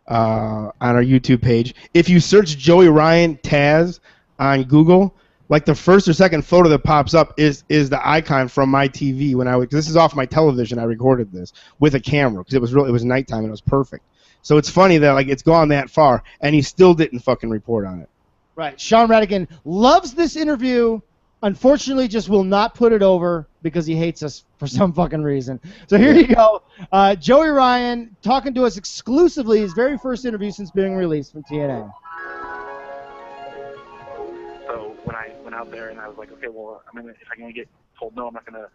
on our YouTube page. If you search Joey Ryan Taz on Google, like the first or second photo that pops up is the icon from my TV when this is off my television. I recorded this with a camera because it was nighttime and it was perfect. So it's funny that like it's gone that far and he still didn't fucking report on it. Right. Sean Radican loves this interview. Unfortunately, just will not put it over because he hates us for some fucking reason. So here you go. Joey Ryan talking to us exclusively, his very first interview since being released from TNA. So when I went out there and I was like, okay, well, if I'm going to get told no, I'm not going to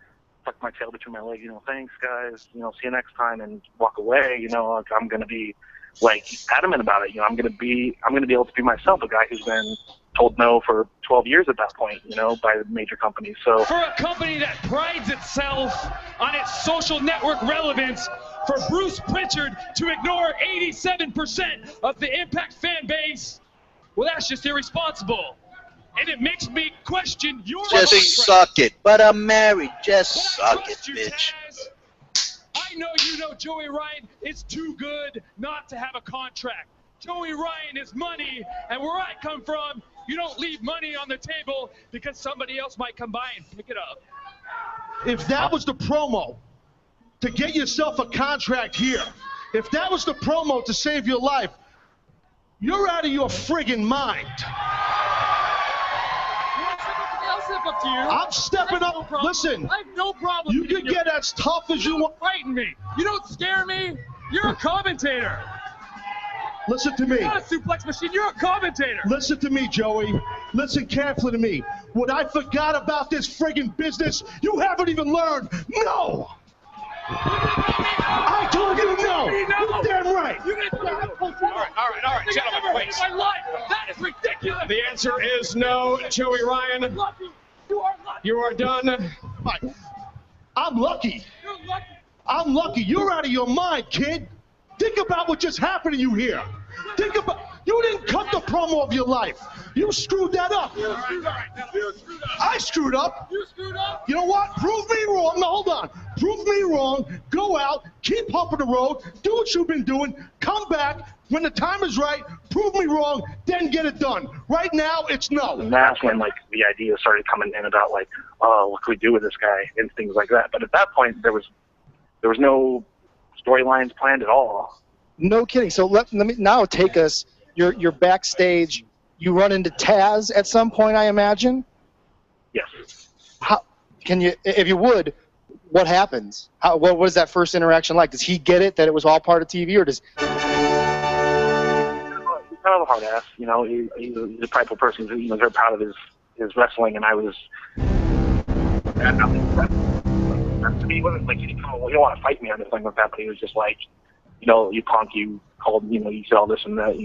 tuck my tail between my legs, thanks, guys, see you next time, and walk away, I'm going to be adamant about it. I'm going to be able to be myself, a guy who's been told no for 12 years at that point, by major companies. So for a company that prides itself on its social network relevance, for Bruce Pritchard to ignore 87% of the Impact fan base, well, that's just irresponsible. And it makes me question your Just suck it. But I'm married. Just suck it, bitch. I know you know Joey Ryan is too good not to have a contract. Joey Ryan is money, and where I come from, you don't leave money on the table because somebody else might come by and pick it up. If that was the promo to get yourself a contract here, if that was the promo to save your life, you're out of your friggin' mind. I'll step up to you. I'm stepping up. Listen, I have no problem. You can get as tough as you want. Fighting me. You don't scare me. You're a commentator. Listen to me. You're not a suplex machine. You're a commentator. Listen to me, Joey. Listen carefully to me. What I forgot about this friggin' business, you haven't even learned. No! I told you no! You're damn right! All right, gentlemen, wait. My life. That is ridiculous. The answer is no, Joey Ryan. You are lucky. You are done. I'm lucky. You're lucky. I'm lucky. You're out of your mind, kid. Think about what just happened to you here. Think about... You didn't cut the promo of your life. You screwed that up. I screwed up. You screwed up. You know what? Prove me wrong. No, hold on. Prove me wrong. Go out. Keep humping the road. Do what you've been doing. Come back. When the time is right, prove me wrong, then get it done. Right now, it's no. And that's when, the ideas started coming in about, oh, what can we do with this guy, and things like that. But at that point, there was no storylines planned at all. No kidding. So let me now take us. You're backstage. You run into Taz at some point, I imagine. Yes. How can you, if you would? What happens? What is that first interaction like? Does he get it that it was all part of TV, or does? He's kind of a hard ass. He's a prideful person. He's very proud of his wrestling, and I was bad mouthing that. To me, he wasn't like, he didn't want to fight me or anything like that, but he was just like, you know, you punk, you called, you know, you said all this and that.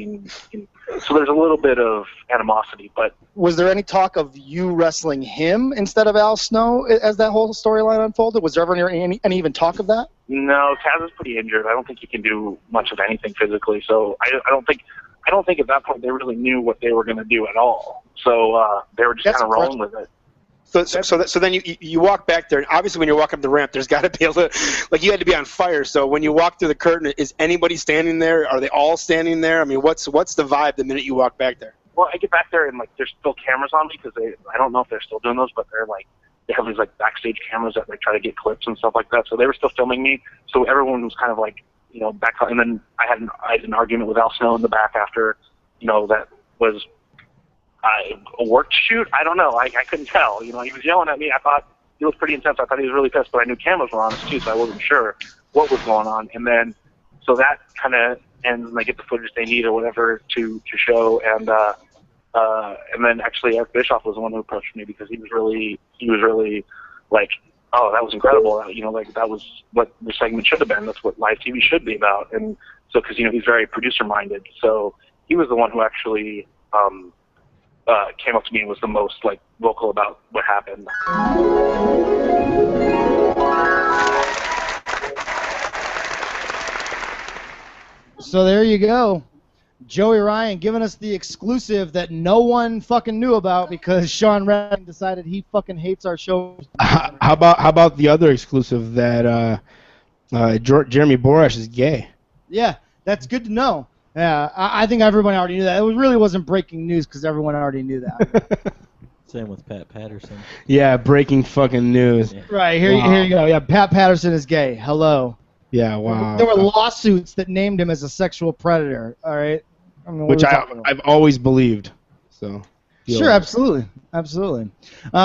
So there's a little bit of animosity, but. Was there any talk of you wrestling him instead of Al Snow as that whole storyline unfolded? Was there ever any even talk of that? No, Taz is pretty injured. I don't think he can do much of anything physically. So I don't think at that point they really knew what they were going to do at all. So they were just kind of rolling with it. So then you walk back there, and obviously when you walk up the ramp, there's got to be a little, like you had to be on fire. So when you walk through the curtain, is anybody standing there? Are they all standing there? I mean, what's the vibe the minute you walk back there? Well, I get back there and like there's still cameras on me because I don't know if they're still doing those, but they're like they have these like backstage cameras that they try to get clips and stuff like that. So they were still filming me. So everyone was kind of like, you know, back. And then I had an argument with Al Snow in the back after, you know, that was. A work shoot? I don't know. I couldn't tell. You know, he was yelling at me. I thought he looked pretty intense. I thought he was really pissed, but I knew cameras were on us too, so I wasn't sure what was going on. And then, so that kind of ends, and they get the footage they need or whatever to show. And then actually Eric Bischoff was the one who approached me because he was really like, oh, that was incredible. You know, like that was what the segment should have been. That's what live TV should be about. And so, because you know he's very producer minded, so he was the one who actually. Came up to me and was the most like vocal about what happened. So there you go. Joey Ryan giving us the exclusive that no one fucking knew about because Sean Redden decided he fucking hates our show. How about the other exclusive that Jeremy Borash is gay? Yeah, that's good to know. Yeah, I think everyone already knew that. It really wasn't breaking news because everyone already knew that. Same with Pat Patterson. Yeah, breaking fucking news. Yeah. Right, here you go. Yeah, Pat Patterson is gay. Hello. Yeah, wow. There were lawsuits that named him as a sexual predator, all right? I mean, which I've always believed. So. Sure, absolutely. Absolutely.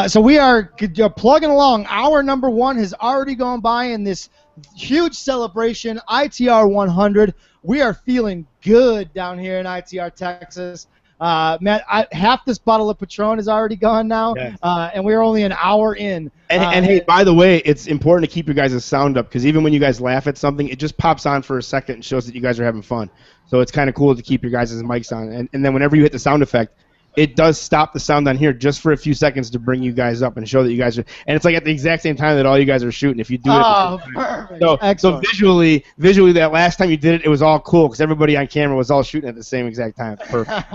So we are plugging along. Hour number 1 has already gone by in this huge celebration, ITR 100. We are feeling good down here in ITR, Texas. Matt, half this bottle of Patron is already gone now, yes. And we're only an hour in. And hey, by the way, it's important to keep your guys' sound up because even when you guys laugh at something, it just pops on for a second and shows that you guys are having fun. So it's kind of cool to keep your guys' mics on. And then whenever you hit the sound effect, it does stop the sound on here just for a few seconds to bring you guys up and show that you guys are. And it's like at the exact same time that all you guys are shooting. If you do it. Perfect. So visually, that last time you did it was all cool because everybody on camera was all shooting at the same exact time. Perfect.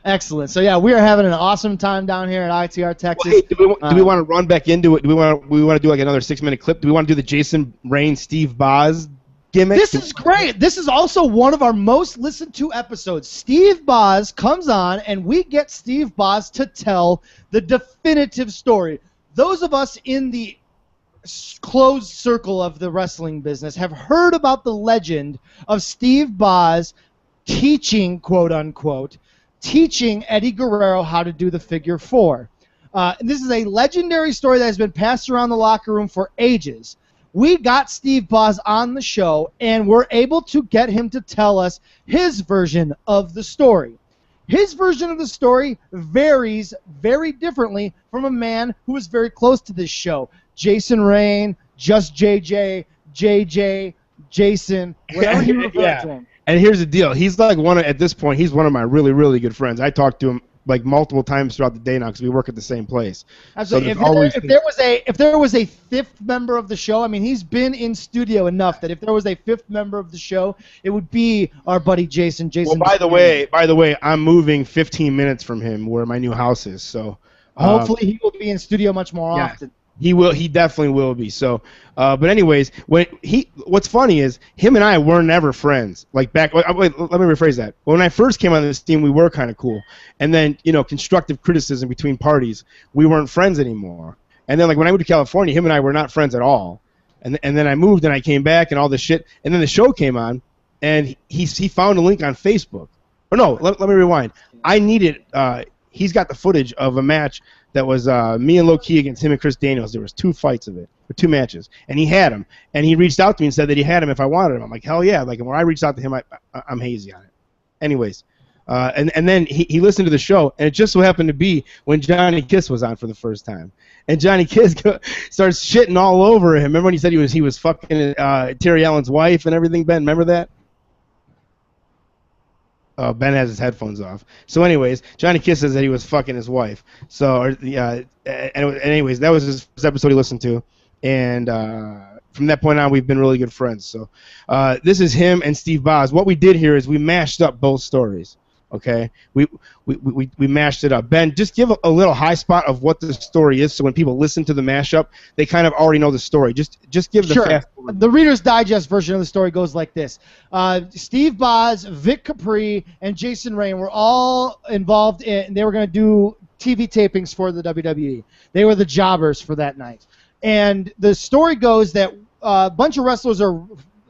Excellent. So yeah, we are having an awesome time down here at ITR Texas. Well, hey, do we want to run back into it? Do we want to do like another 6-minute clip? Do we want to do the Jason Rain, Steve Boz gimmick? This is great. This is also one of our most listened to episodes. Steve Boz comes on, and we get Steve Boz to tell the definitive story. Those of us in the closed circle of the wrestling business have heard about the legend of Steve Boz teaching, quote unquote, teaching Eddie Guerrero how to do the figure 4. This is a legendary story that has been passed around the locker room for ages. We got Steve Boz on the show, and we're able to get him to tell us his version of the story. His version of the story varies very differently from a man who is very close to this show. Jason Rain, Just JJ, JJ, Jason, whatever you refer to him. And here's the deal. He's like at this point, he's one of my really, really good friends. I talk to him like multiple times throughout the day now because we work at the same place. Absolutely. So if there was a 5th member of the show, I mean, he's been in studio enough that if there was a 5th member of the show, it would be our buddy Jason. Well, by the way, I'm moving 15 minutes from him where my new house is. So hopefully he will be in studio much more often. He will. He definitely will be. So, but anyways, what's funny is him and I were never friends. Like back. Wait, let me rephrase that. When I first came on this team, we were kind of cool, and then constructive criticism between parties, we weren't friends anymore. And then like when I moved to California, him and I were not friends at all. And then I moved and I came back and all this shit. And then the show came on, and he found a link on Facebook. Or no, let me rewind. I needed. He's got the footage of a match that was me and Low Key against him and Chris Daniels. There was 2 fights of it, or 2 matches, and he had him. And he reached out to me and said that he had him if I wanted him. I'm like, hell yeah! Like, when I reached out to him, I'm hazy on it. Anyways, And then he listened to the show, and it just so happened to be when Johnny Kiss was on for the first time. And Johnny Kiss starts shitting all over him. Remember when he said he was fucking Terry Allen's wife and everything, Ben? Remember that? Oh, Ben has his headphones off. So anyways, Johnny Kiss says that he was fucking his wife. So anyways, that was his first episode he listened to. And from that point on, we've been really good friends. So this is him and Steve Boz. What we did here is we mashed up both stories. Okay, we mashed it up. Ben, just give a little high spot of what the story is, so when people listen to the mashup, they kind of already know the story. Just give the fast. The Reader's Digest version of the story goes like this: Steve Boz, Vic Capri, and Jason Rain were all involved in. They were going to do TV tapings for the WWE. They were the jobbers for that night, and the story goes that a bunch of wrestlers are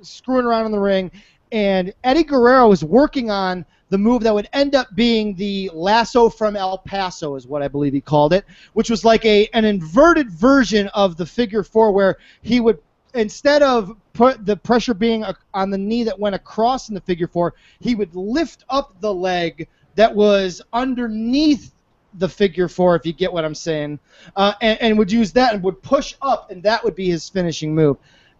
screwing around in the ring, and Eddie Guerrero was working on the move that would end up being the lasso from El Paso is what I believe he called it, which was like an inverted version of the figure four where he would, instead of put the pressure being on the knee that went across in the figure four, he would lift up the leg that was underneath the figure four, if you get what I'm saying, and would use that and would push up, and that would be his finishing move.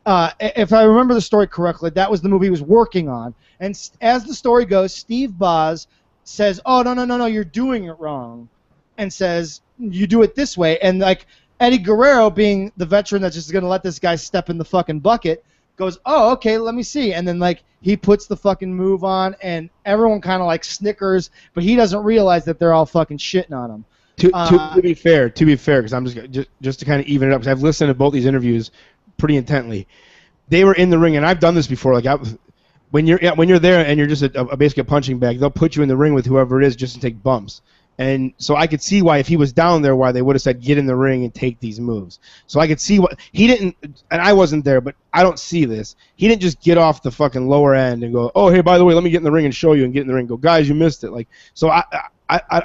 If I remember the story correctly, that was the move he was working on. And as the story goes, Steve Boz says, "Oh, no, you're doing it wrong," and says, "You do it this way." And like Eddie Guerrero, being the veteran that's just going to let this guy step in the fucking bucket, goes, "Oh, okay, let me see." And then like he puts the fucking move on, and everyone kind of like snickers, but he doesn't realize that they're all fucking shitting on him. To be fair, because I'm just to kind of even it up, because I've listened to both these interviews pretty intently. They were in the ring, and I've done this before. Like when you're there and you're just basically a punching bag, they'll put you in the ring with whoever it is just to take bumps. And so I could see why, if he was down there, why they would have said get in the ring and take these moves. So I could see what he didn't, and I wasn't there, but I don't see this. He didn't just get off the fucking lower end and go, "Oh, hey, by the way, let me get in the ring and show you," and get in the ring and go, "Guys, you missed it." Like, so I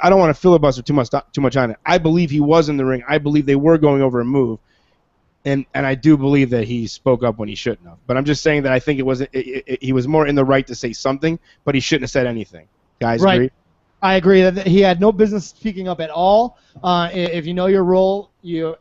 don't want to filibuster too much on it. I believe he was in the ring. I believe they were going over a move. And I do believe that he spoke up when he shouldn't have. But I'm just saying that I think he was more in the right to say something, but he shouldn't have said anything. Guys, right. Agree? I agree that he had no business speaking up at all. If you know your role,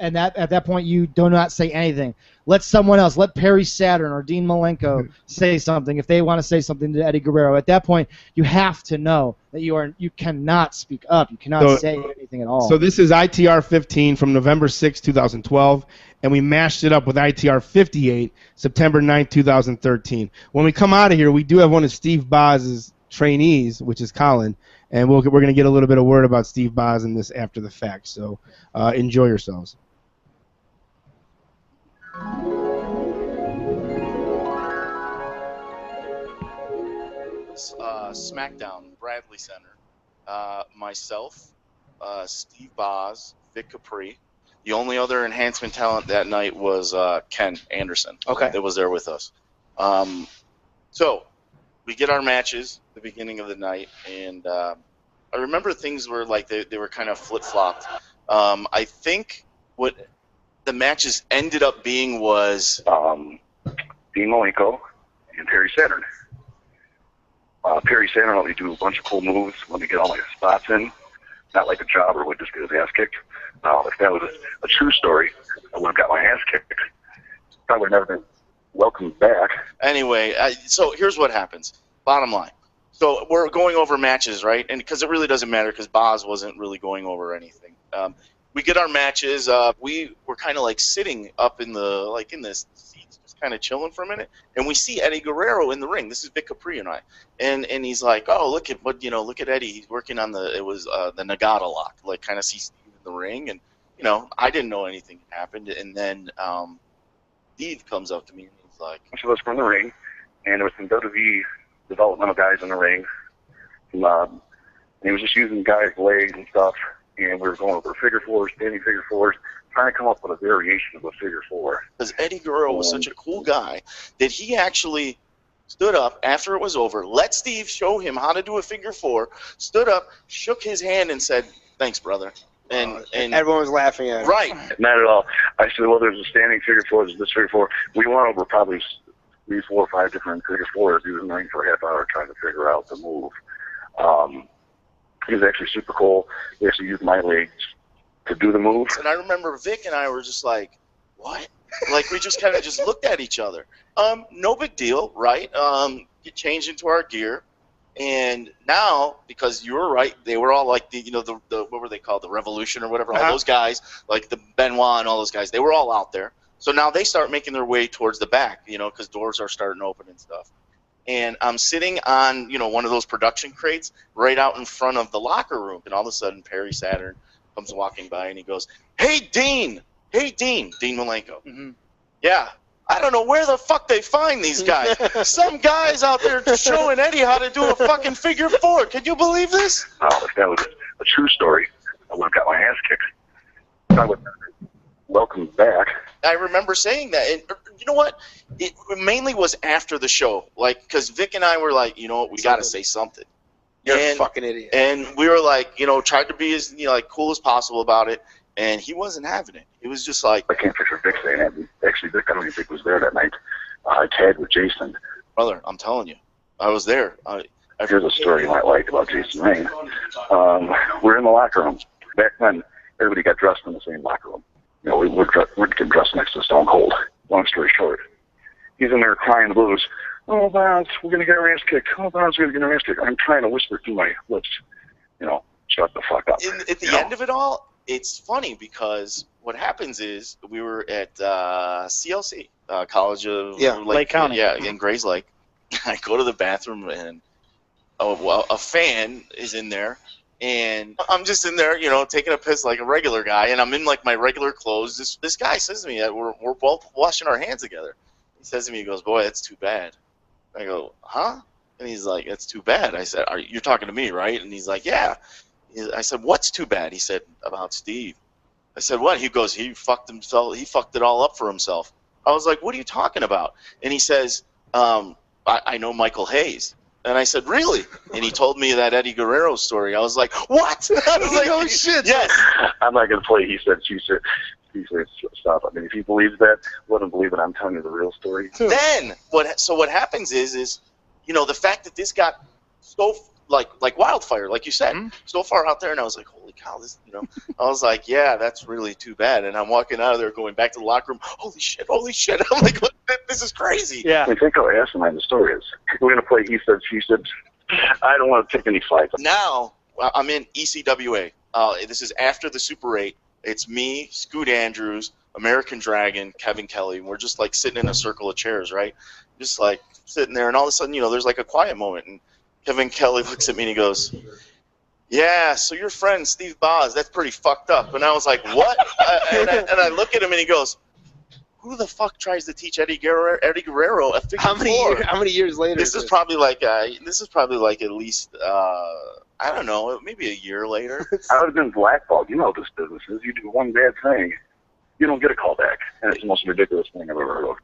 at that point you do not say anything. Let someone else, let Perry Saturn or Dean Malenko say something if they want to say something to Eddie Guerrero. At that point, you have to know that you cannot speak up. You cannot say anything at all. So this is ITR 15 from November 6, 2012, and we mashed it up with ITR 58, September 9, 2013. When we come out of here, we do have one of Steve Boz's trainees, which is Colin, and we're going to get a little bit of word about Steve Boz in this after the fact. So enjoy yourselves. SmackDown, Bradley Center. Myself, Steve Boz, Vic Capri. The only other enhancement talent that night was Ken Anderson. Okay. That was there with us. So we get our matches at the beginning of the night, and I remember things were like they were kind of flip-flopped. I think what the matches ended up being was Dean Malenko and Perry Saturn. Perry Saturn let me do a bunch of cool moves, let me get all my spots in. Not like a jobber would just get his ass kicked. If that was a true story, I would have got my ass kicked. Probably never been welcomed back. Anyway, so here's what happens. Bottom line. So we're going over matches, right? And because it really doesn't matter, because Boz wasn't really going over anything. We get our matches. We were kind of like sitting up in this seats, just kind of chilling for a minute, and we see Eddie Guerrero in the ring. This is Vic Capri and I, and he's like, "Oh, look at Eddie. He's working on the Nagata lock." Like, kind of see Steve in the ring, and I didn't know anything happened, and then Steve comes up to me and he's like, "Bunch of us were in the ring, and there was some WWE developmental guys in the ring. And he was just using guys' legs and stuff, and we were going over figure fours, standing figure fours, trying to come up with a variation of a figure four." Because Eddie Guerrero was such a cool guy that he actually stood up after it was over, let Steve show him how to do a figure four, stood up, shook his hand, and said, "Thanks, brother." And everyone was laughing at him. Right. Not at all. I said, "Well, there's a standing figure four, there's this figure four." We went over probably 3, 4, 5 different figure fours. He was in the ring for a half hour trying to figure out the move. He was actually super cool. He actually used my legs to do the move. And I remember Vic and I were just like, what? Like, we just kind of just looked at each other. No big deal, right? Get changed into our gear. And now, because you were right, they were all like the what were they called? The Revolution or whatever. All those guys, like the Benoit and all those guys, they were all out there. So now they start making their way towards the back, because doors are starting to open and stuff. And I'm sitting on, one of those production crates right out in front of the locker room. And all of a sudden, Perry Saturn comes walking by and he goes, "Hey, Dean! Hey, Dean Malenko. Mm-hmm. Yeah, I don't know where the fuck they find these guys. Some guys out there showing Eddie how to do a fucking figure four. Can you believe this?" Oh, if that was a true story, I would have got my ass kicked. I would welcome back. I remember saying that. And you know what? It mainly was after the show. Like, because Vic and I were like, you know what? We got to say something. You're a fucking idiot. And we were like, tried to be as cool as possible about it. And he wasn't having it. He was just like, I can't picture Vic saying that. Actually, Vic, I don't even think was there that night. I tagged with Jason. Brother, I'm telling you, I was there. Here's a story you might like about Jason Rain. We're in the locker room. Back then, everybody got dressed in the same locker room. We'd get dressed next to Stone Cold. Long story short, he's in there crying the blues. "Oh, Bonds, we're going to get our ass kicked. Oh, Bonds, we're going to get our ass kicked." I'm trying to whisper through my lips, shut the fuck up. At the end of it all, it's funny because what happens is we were at CLC, College of Lake County. Yeah, in Grays Lake. I go to the bathroom and a fan is in there. And I'm just in there, taking a piss like a regular guy, and I'm in like my regular clothes. This guy says to me, we're both washing our hands together. He says to me, he goes, "Boy, that's too bad." I go, "Huh?" And he's like, "That's too bad." I said, "You're talking to me, right?" And he's like, "Yeah." I said, "What's too bad?" He said, "About Steve." I said, "What?" He goes, "He fucked himself. He fucked it all up for himself." I was like, "What are you talking about?" And he says, I know Michael Hayes." And I said, "Really?" And he told me that Eddie Guerrero story. I was like, "What?" I was like, "Oh shit!" Yes. I'm not going to play he said, she said. He said, stop. I mean, if he believes that, let him believe it. I'm telling you the real story. Then what happens is the fact that this got so like wildfire, like you said, so far out there, and I was like, holy cow, this, I was like, yeah, that's really too bad. And I'm walking out of there, going back to the locker room. Holy shit! I'm like, this is crazy. Yeah. I mean, think how asinine the story is. We're going to play he said, she said. I don't want to take any fights. Now I'm in ECWA. This is after the Super 8. It's me, Scoot Andrews, American Dragon, Kevin Kelly. And we're just like sitting in a circle of chairs, right? Just like sitting there, and all of a sudden, there's like a quiet moment, and Kevin Kelly looks at me and he goes, "Yeah, so your friend Steve Boz, that's pretty fucked up." And I was like, "What?" and I look at him and he goes, "Who the fuck tries to teach Eddie Guerrero a figure four?" How many years later? This is probably like at least I don't know, maybe a year later. I would have been blackballed. You know how this business is. You do one bad thing, you don't get a call back, and it's the most ridiculous thing I've ever heard of.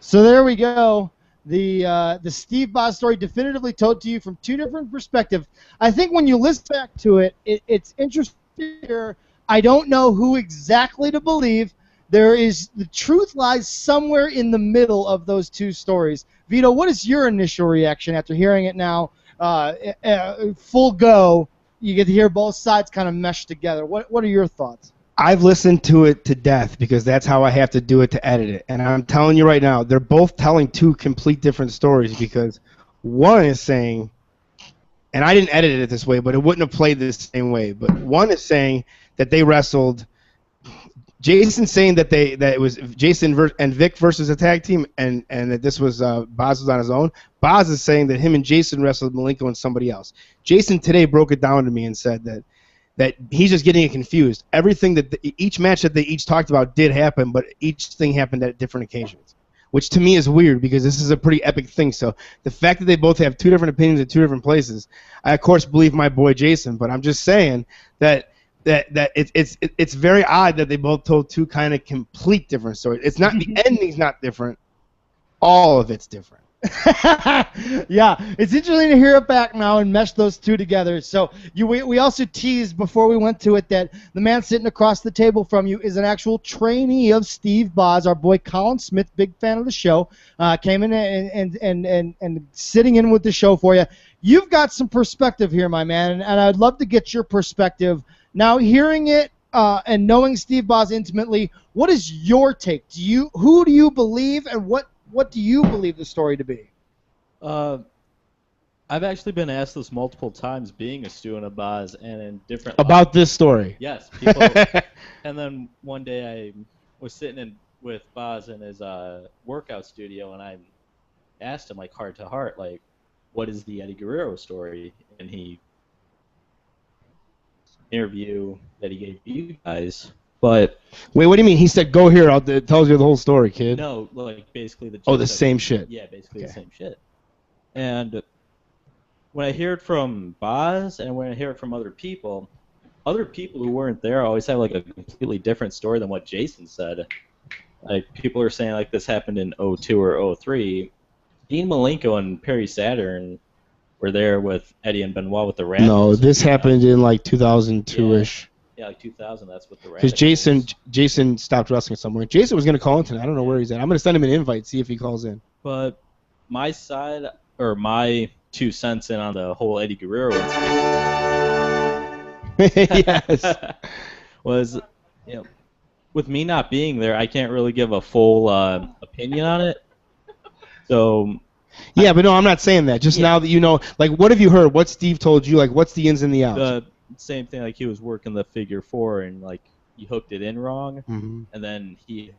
So there we go. The Steve Boz story definitively told to you from two different perspectives. I think when you listen back to it, it's interesting here. I don't know who exactly to believe. The truth lies somewhere in the middle of those two stories. Vito, what is your initial reaction after hearing it now? Full go, you get to hear both sides kind of mesh together. What are your thoughts? I've listened to it to death because that's how I have to do it to edit it. And I'm telling you right now, they're both telling two complete different stories because one is saying, and I didn't edit it this way, but it wouldn't have played the same way, but one is saying that they wrestled, Jason saying that it was Jason and Vic versus a tag team, and that this was Boz was on his own. Boz is saying that him and Jason wrestled Malenko and somebody else. Jason today broke it down to me and said that he's just getting it confused. Everything each match that they each talked about did happen, but each thing happened at different occasions, which to me is weird because this is a pretty epic thing. So the fact that they both have two different opinions in two different places, I of course believe my boy Jason, but I'm just saying that it's very odd that they both told two kind of complete different stories. It's not the ending's not different, all of it's different. Yeah, it's interesting to hear it back now and mesh those two together. So we also teased before we went to it that the man sitting across the table from you is an actual trainee of Steve Boz. Our boy Colin Smith, big fan of the show, came in and sitting in with the show for you. You've got some perspective here, my man, and I'd love to get your perspective. Now, hearing it and knowing Steve Boz intimately, what is your take? Who do you believe, and what do you believe the story to be? I've actually been asked this multiple times, being a student of Boz, and in different About this story. Yes, people. And then one day I was sitting with Boz in his workout studio, and I asked him, like, heart to heart, like, what is the Eddie Guerrero story? And he interview that he gave you guys. But wait, what do you mean? He said, "Go here. It tells you the whole story, kid." No, like basically the. Oh, the same shit. Yeah, basically the same shit. And when I hear it from Boz and when I hear it from other people who weren't there always have like a completely different story than what Jason said. Like people are saying like this happened in 02 or 03. Dean Malenko and Perry Saturn were there with Eddie and Benoit with the Radicals. No, this happened in like 2002-ish. Yeah, like 2000. That's what the Because Jason stopped wrestling somewhere. Jason was going to call in tonight. I don't know where he's at. I'm going to send him an invite, see if he calls in. But my side, or my 2 cents in on the whole Eddie Guerrero yes. was, with me not being there, I can't really give a full opinion on it. So. Yeah, but no, I'm not saying that. Just now that you know, like, what have you heard? What Steve told you? Like, what's the ins and the outs? The same thing, like he was working the figure 4 and like he hooked it in wrong, and then he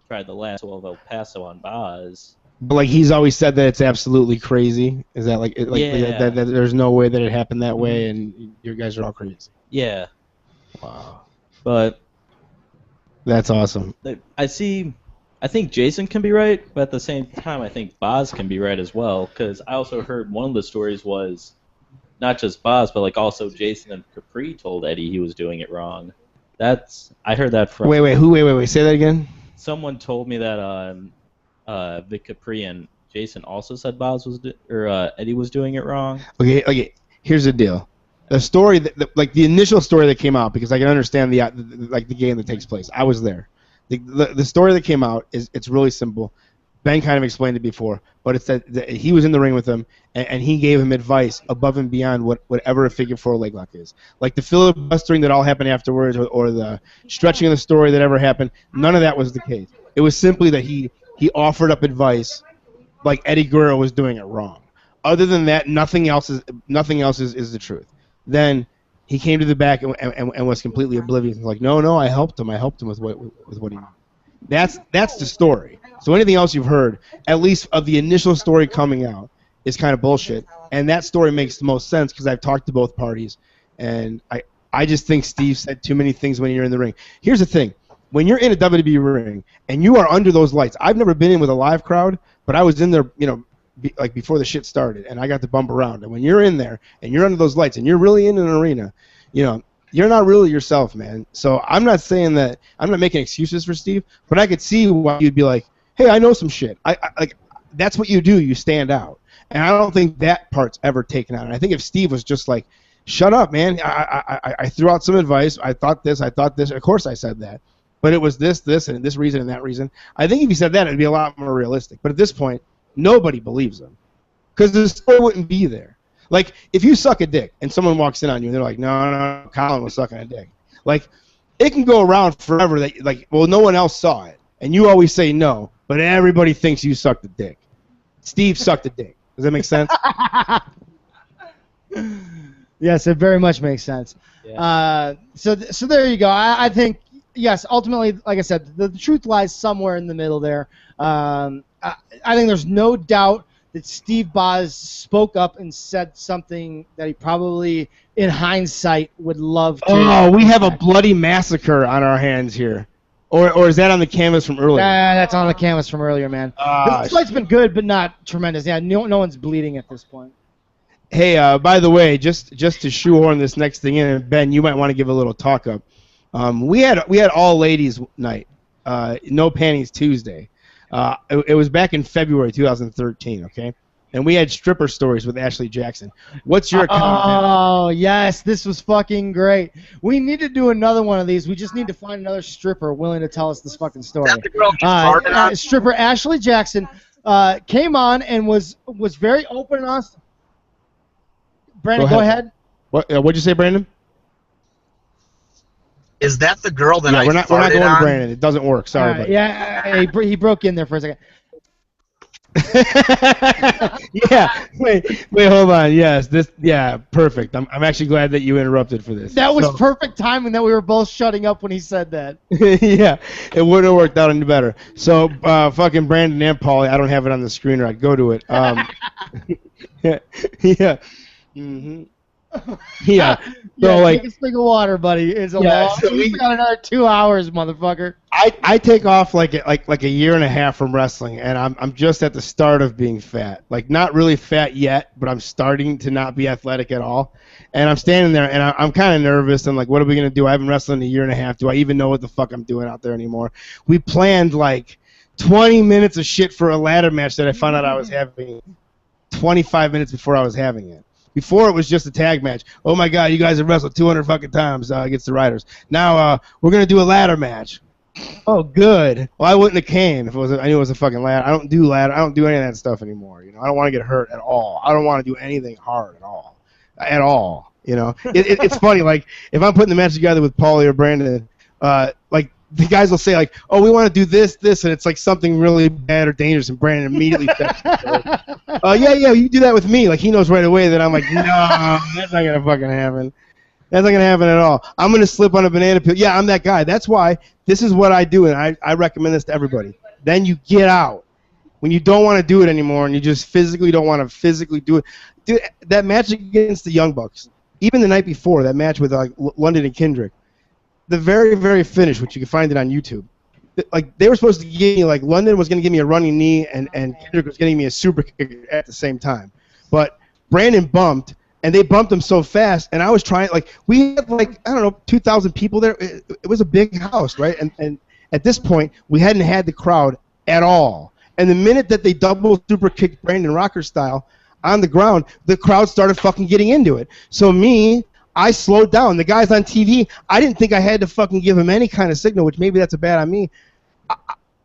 tried the lasso of El Paso on Boz. But like he's always said that it's absolutely crazy. Is that like that there's no way that it happened that way, and you guys are all crazy? Yeah. Wow. But that's awesome. I think Jason can be right, but at the same time, I think Boz can be right as well. Because I also heard one of the stories was not just Boz, but like also Jason and Capri told Eddie he was doing it wrong. I heard that from. Wait. Say that again. Someone told me that Vic Capri and Jason also said Eddie was doing it wrong. Okay. Here's the deal. The story like the initial story that came out, because I can understand the game that takes place. I was there. The story that came out it's really simple. Ben kind of explained it before, but it's that he was in the ring with him, and he gave him advice above and beyond whatever a figure 4 leg lock is. Like the filibustering that all happened afterwards, or the stretching of the story that ever happened, none of that was the case. It was simply that he offered up advice like Eddie Guerrero was doing it wrong. Other than that, nothing else is the truth. Then he came to the back and was completely oblivious. Like, no, I helped him with what he did. That's the story. So anything else you've heard, at least of the initial story coming out, is kind of bullshit. And that story makes the most sense because I've talked to both parties, and I just think Steve said too many things when you're in the ring. Here's the thing. When you're in a WWE ring and you are under those lights, I've never been in with a live crowd, but I was in there, like before the shit started, and I got to bump around. And when you're in there and you're under those lights and you're really in an arena, you're not really yourself, man. So I'm not saying that I'm not making excuses for Steve, but I could see why you'd be like, hey, I know some shit. I like that's what you do. You stand out, and I don't think that part's ever taken out. And I think if Steve was just like, shut up, man. I threw out some advice. I thought this. Of course I said that, but it was this, and this reason, and that reason. I think if he said that, it'd be a lot more realistic. But at this point, nobody believes him because the story wouldn't be there. Like, if you suck a dick and someone walks in on you and they're like, no, Colin was sucking a dick. Like, it can go around forever that, like, well, no one else saw it. And you always say no, but everybody thinks you sucked a dick. Steve sucked a dick. Does that make sense? Yes, it very much makes sense. Yeah. So there you go. I think, yes, ultimately, like I said, the truth lies somewhere in the middle there. I think there's no doubt that Steve Boz spoke up and said something that he probably, in hindsight, would love to. Oh, we have a bloody massacre on our hands here. Or is that on the canvas from earlier? That's on the canvas from earlier, man. This fight's been good, but not tremendous. Yeah, no one's bleeding at this point. Hey, by the way, just to shoehorn this next thing in, Ben, you might want to give a little talk up. We had all ladies night, no panties Tuesday. It was back in February 2013, okay? And we had stripper stories with Ashley Jackson. What's your account? Oh, yes, this was fucking great. We need to do another one of these. We just need to find another stripper willing to tell us this fucking story. Stripper Ashley Jackson came on and was very open and honest. Brandon, go ahead. What'd you say, Brandon? Is that the girl that I we're not farted going on? to Brandon. It doesn't work. Sorry, buddy. Yeah, he broke in there for a second. Yeah. Wait, hold on. Yes, perfect. I'm actually glad that you interrupted for this. That was perfect timing that we were both shutting up when he said that. Yeah, it would have worked out any better. So, fucking Brandon and Paulie, I don't have it on the screen right. Go to it. Yeah. Mm-hmm. Yeah. So take a swig of water, buddy. It's a long. So we got another 2 hours, motherfucker. I take off like a year and a half from wrestling, and I'm just at the start of being fat. Like, not really fat yet, but I'm starting to not be athletic at all. And I'm standing there, and I'm kind of nervous. I'm like, what are we gonna do? I haven't wrestled in a year and a half. Do I even know what the fuck I'm doing out there anymore? We planned like 20 minutes of shit for a ladder match that I found out I was having 25 minutes before I was having it. Before it was just a tag match. Oh my God, you guys have wrestled 200 fucking times against the Riders. Now we're gonna do a ladder match. Oh, good. Well, I wouldn't have came if I knew it was a fucking ladder. I don't do ladder. I don't do any of that stuff anymore. You know, I don't want to get hurt at all. I don't want to do anything hard at all. At all. You know, it's funny. Like if I'm putting the match together with Paulie or Brandon, like the guys will say like, "Oh, we want to do this," and it's like something really bad or dangerous, and Brandon immediately steps yeah, you do that with me. Like he knows right away that I'm like, no, that's not gonna fucking happen. That's not gonna happen at all. I'm gonna slip on a banana peel. Yeah, I'm that guy. That's why this is what I do, and I recommend this to everybody. Then you get out when you don't want to do it anymore, and you just physically don't want to physically do it. Dude, that match against the Young Bucks, even the night before, that match with London and Kendrick. The very, very finish, which you can find it on YouTube. Like they were supposed to give me, like London was going to give me a running knee, and Kendrick was getting me a super kick at the same time. But Brandon bumped, and they bumped him so fast, and I was trying. Like we had like I don't know 2,000 people there. It was a big house, right? And at this point, we hadn't had the crowd at all. And the minute that they double super kicked Brandon Rocker style on the ground, the crowd started fucking getting into it. So I slowed down. The guys on TV, I didn't think I had to fucking give him any kind of signal, which maybe that's a bad on me.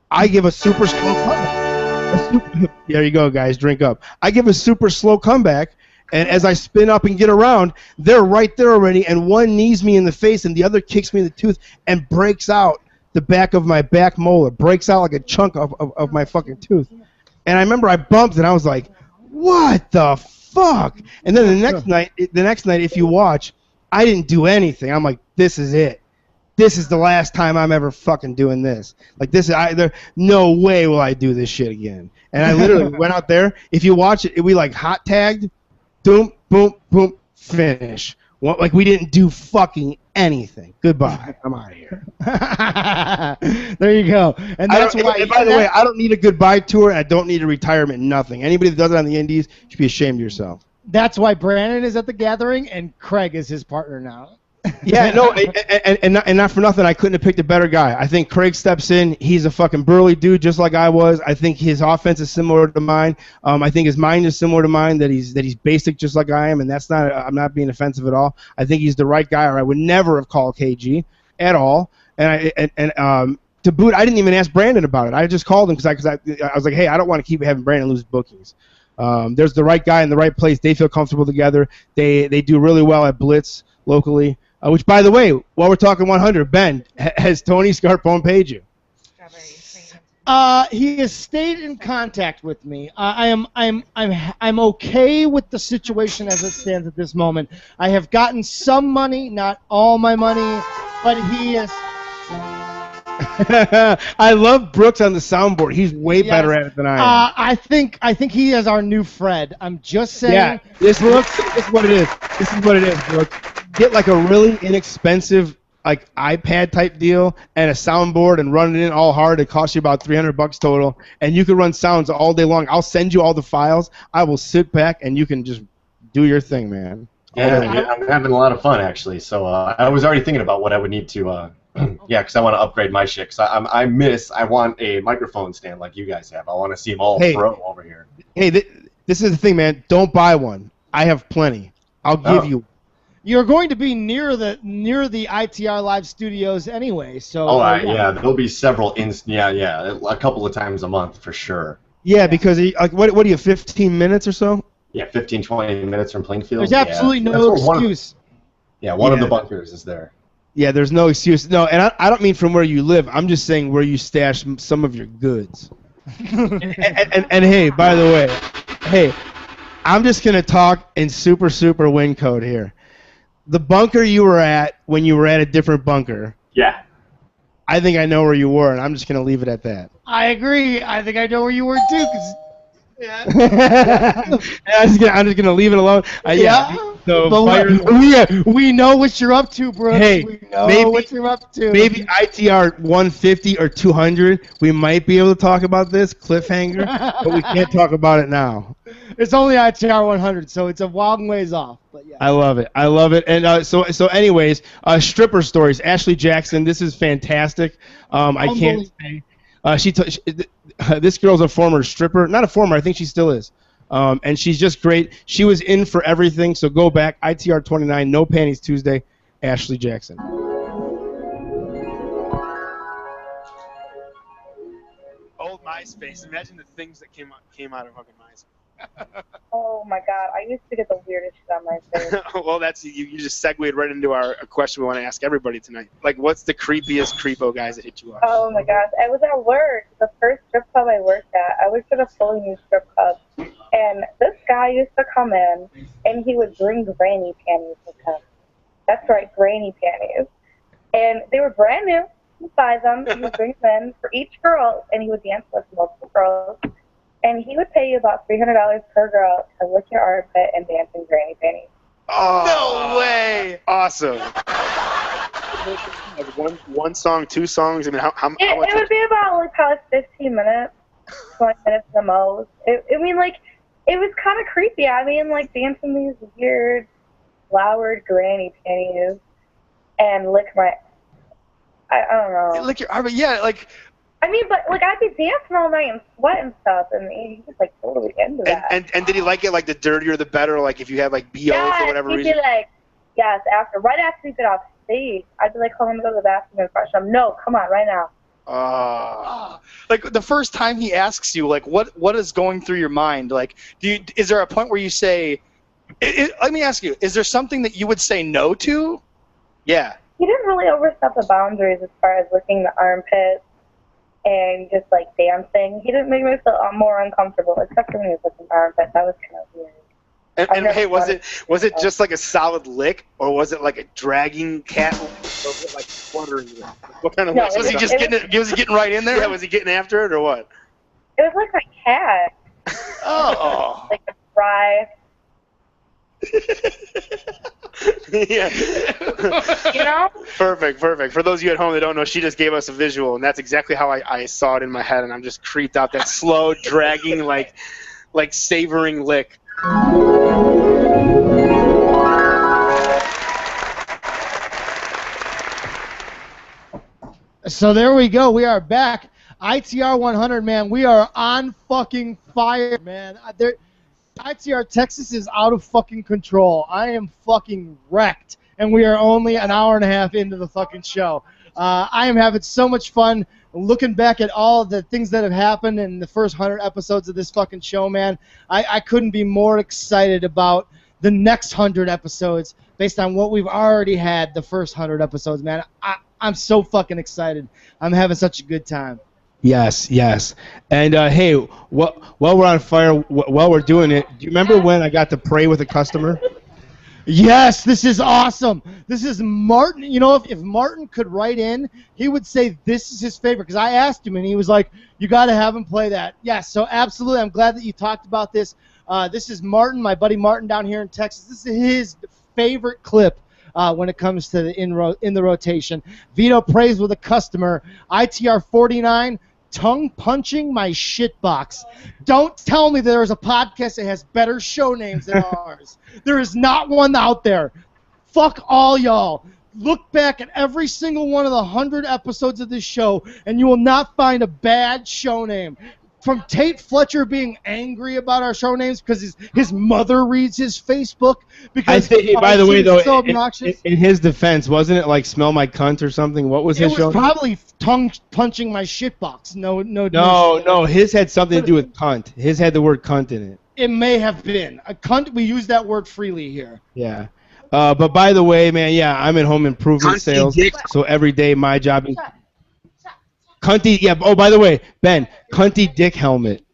I give a super slow comeback. There you go, guys. Drink up. I give a super slow comeback, and as I spin up and get around, they're right there already, and one knees me in the face, and the other kicks me in the tooth and breaks out the back of my back molar. Breaks out like a chunk of my fucking tooth. And I remember I bumped, and I was like, what the fuck? And then the next night, if you watch, I didn't do anything. I'm like, this is it. This is the last time I'm ever fucking doing this. Like this is no way will I do this shit again. And I literally went out there. If you watch it, we like hot tagged, boom, boom, boom, finish. Like we didn't do fucking anything. Goodbye. I'm out of here. There you go. And that's why. And by the way, I don't need a goodbye tour. I don't need a retirement. Nothing. Anybody that does it on the Indies should be ashamed of yourself. That's why Brandon is at the gathering and Craig is his partner now. Yeah, no, and not for nothing, I couldn't have picked a better guy. I think Craig steps in. He's a fucking burly dude, just like I was. I think his offense is similar to mine. I think his mind is similar to mine. That he's basic, just like I am, and that's not. I'm not being offensive at all. I think he's the right guy, or I would never have called KG at all. And to boot, I didn't even ask Brandon about it. I just called him because I was like, hey, I don't want to keep having Brandon lose bookings. There's the right guy in the right place. They feel comfortable together. They do really well at Blitz locally. Which, by the way, while we're talking 100, Ben, has Tony Scarpone paid you? He has stayed in contact with me. I'm okay with the situation as it stands at this moment. I have gotten some money, not all my money, but he is. I love Brooks on the soundboard. He's way better at it than I am. I think he is our new Fred. I'm just saying. Yeah, this is what it is. This is what it is, Brooks. Get like a really inexpensive like iPad type deal and a soundboard and run it in all hard. It costs you about $300 total, and you can run sounds all day long. I'll send you all the files. I will sit back and you can just do your thing, man. Yeah, I'm having a lot of fun actually. So I was already thinking about what I would need to Yeah, because I want to upgrade my shit. Cause I want a microphone stand like you guys have. I want to see them all pro over here. Hey, this is the thing, man. Don't buy one. I have plenty. I'll give you. You're going to be near the ITR Live studios anyway, so. Oh, yeah. There'll be several. A couple of times a month for sure. Yeah, because like what are you, 15 minutes or so? Yeah, 15, 20 minutes from Plainfield. There's absolutely no excuse. One of the bunkers is there. Yeah, there's no excuse. No, and I don't mean from where you live. I'm just saying where you stash some of your goods. and hey, by the way, I'm just going to talk in super win code here. The bunker you were at when you were at a different bunker. Yeah. I think I know where you were, and I'm just going to leave it at that. I agree. I think I know where you were too. I'm just gonna leave it alone. So we know what you're up to, bro. Hey, we know what you're up to. Maybe ITR 150 or 200, we might be able to talk about this cliffhanger, but we can't talk about it now. It's only ITR 100, so it's a wild ways off. But yeah. I love it. And so anyways, stripper stories. Ashley Jackson, this is fantastic. I can't say. This girl's a former stripper. Not a former, I think she still is. And she's just great. She was in for everything, so go back. ITR 29, No Panties Tuesday, Ashley Jackson. Old MySpace. Imagine the things that came out of fucking MySpace. Oh my god, I used to get the weirdest shit on my face. Well, that's you just segued right into a question we want to ask everybody tonight. Like, what's the creepiest creepo guys that hit you up? Oh my gosh, I was at work. The first strip club I worked at, I worked at a fully new strip club, and this guy used to come in, and he would bring granny panties with him. That's right, granny panties. And they were brand new. He'd buy them, he would bring them in for each girl, and he would dance with multiple girls. And he would pay you about $300 per girl to lick your armpit and dance in granny panties. Oh, no way! Awesome. Like one song, 2 songs. I mean, how much? It would be about like probably 15 minutes, 20 minutes the most. It was kind of creepy. I mean, like dancing these weird, flowered granny panties and lick my. I don't know. Lick your armpit, yeah, like. I mean, but like I'd be dancing all night and sweat and stuff, and he was like totally into that. And did he like it like the dirtier the better? Like if you had like BO for whatever reason. He'd be like, yes, right after we get off stage, I'd be like, hold on, go to the bathroom and fresh up. No, come on, right now. Like the first time he asks you, like what is going through your mind? Like, is there a point where you say, let me ask you, is there something that you would say no to? Yeah. He didn't really overstep the boundaries as far as licking the armpits. And just like dancing, he didn't make me feel more uncomfortable, except for when he was looking armpit. That was kind of weird. And hey, was it just like a solid lick, or was it like a dragging cat, or was it like fluttering? What kind of? No, was he just getting right in there? Yeah, was he getting after it or what? It was like a cat. Oh. Like a fry. Yeah. You know? Perfect. For those of you at home that don't know, she just gave us a visual, and that's exactly how I saw it in my head, and I'm just creeped out. That slow, dragging, like savoring lick. So there we go. We are back. ITR 100, man. We are on fucking fire, man. ITR Texas is out of fucking control. I am fucking wrecked, and we are only an hour and a half into the fucking show. I am having so much fun looking back at all the things that have happened in the first 100 episodes of this fucking show, man. I couldn't be more excited about the next 100 episodes based on what we've already had the first 100 episodes, man. I'm so fucking excited. I'm having such a good time. Yes. And hey, while we're on fire, while we're doing it, do you remember when I got to pray with a customer? Yes, this is awesome. This is Martin. You know, if Martin could write in, he would say this is his favorite, because I asked him, and he was like, you got to have him play that. Yes, so absolutely. I'm glad that you talked about this. This is Martin, my buddy Martin down here in Texas. This is his favorite clip when it comes to the in the rotation. Vito prays with a customer. ITR 49, tongue punching my shitbox. Don't tell me there is a podcast that has better show names than ours. There is not one out there. Fuck all y'all. look back at every single one of the 100 episodes of this show, and you will not find a bad show name. From Tate Fletcher being angry about our show names because his mother reads his Facebook because by the way, though, so obnoxious. in his defense, wasn't it like "smell my cunt" or something? What was his It show? was probably tongue punching my shitbox. No, his had something to do with cunt. His had the word cunt in it. It may have been a cunt. We use that word freely here. Yeah. But by the way, man, yeah, I'm in home improvement sales, so every day my job is Cunty. Yeah. Oh, by the way, Ben, Cunty Dick Helmet.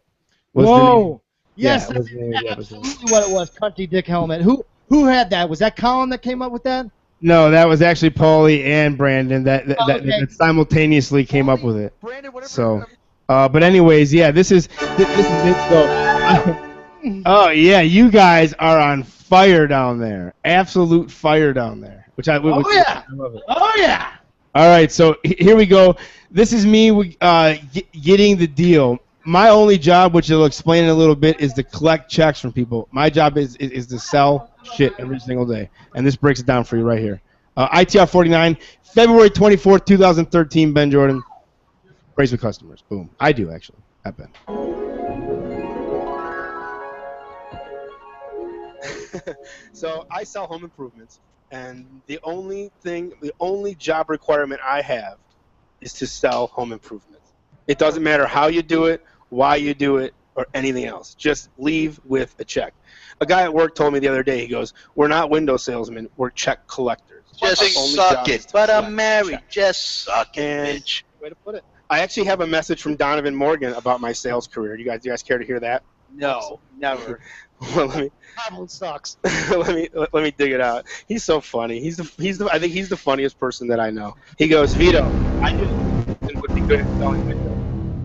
Was Whoa. The Yes, yeah, that's absolutely what it was. Cunty Dick Helmet. Who had that? Was that Colin that came up with that? No, that was actually Paulie and Brandon that simultaneously came up with it. So, but anyways, yeah, this is it. So, oh yeah, you guys are on fire down there. Absolute fire down there. I love it. Oh yeah. All right, so here we go. This is me getting the deal. My only job, which I'll explain in a little bit, is to collect checks from people. My job is to sell shit every single day, and this breaks it down for you right here. ITR 49, February 24th, 2013, Ben Jordan. Praise with customers. Boom. I do, actually. At Ben. So I sell home improvements, and the only job requirement I have is to sell home improvements. It doesn't matter how you do it, why you do it, or anything else. Just leave with a check. A guy at work told me the other day, he goes, "We're not window salesmen, we're check collectors." Just suck it. But I'm married. Just suck it, bitch. Way to put it. I actually have a message from Donovan Morgan about my sales career. Do you guys care to hear that? No, never. Well, Pablo sucks. let me dig it out. He's so funny. I think he's the funniest person that I know. He goes, "Vito, I knew you would be good at selling windows.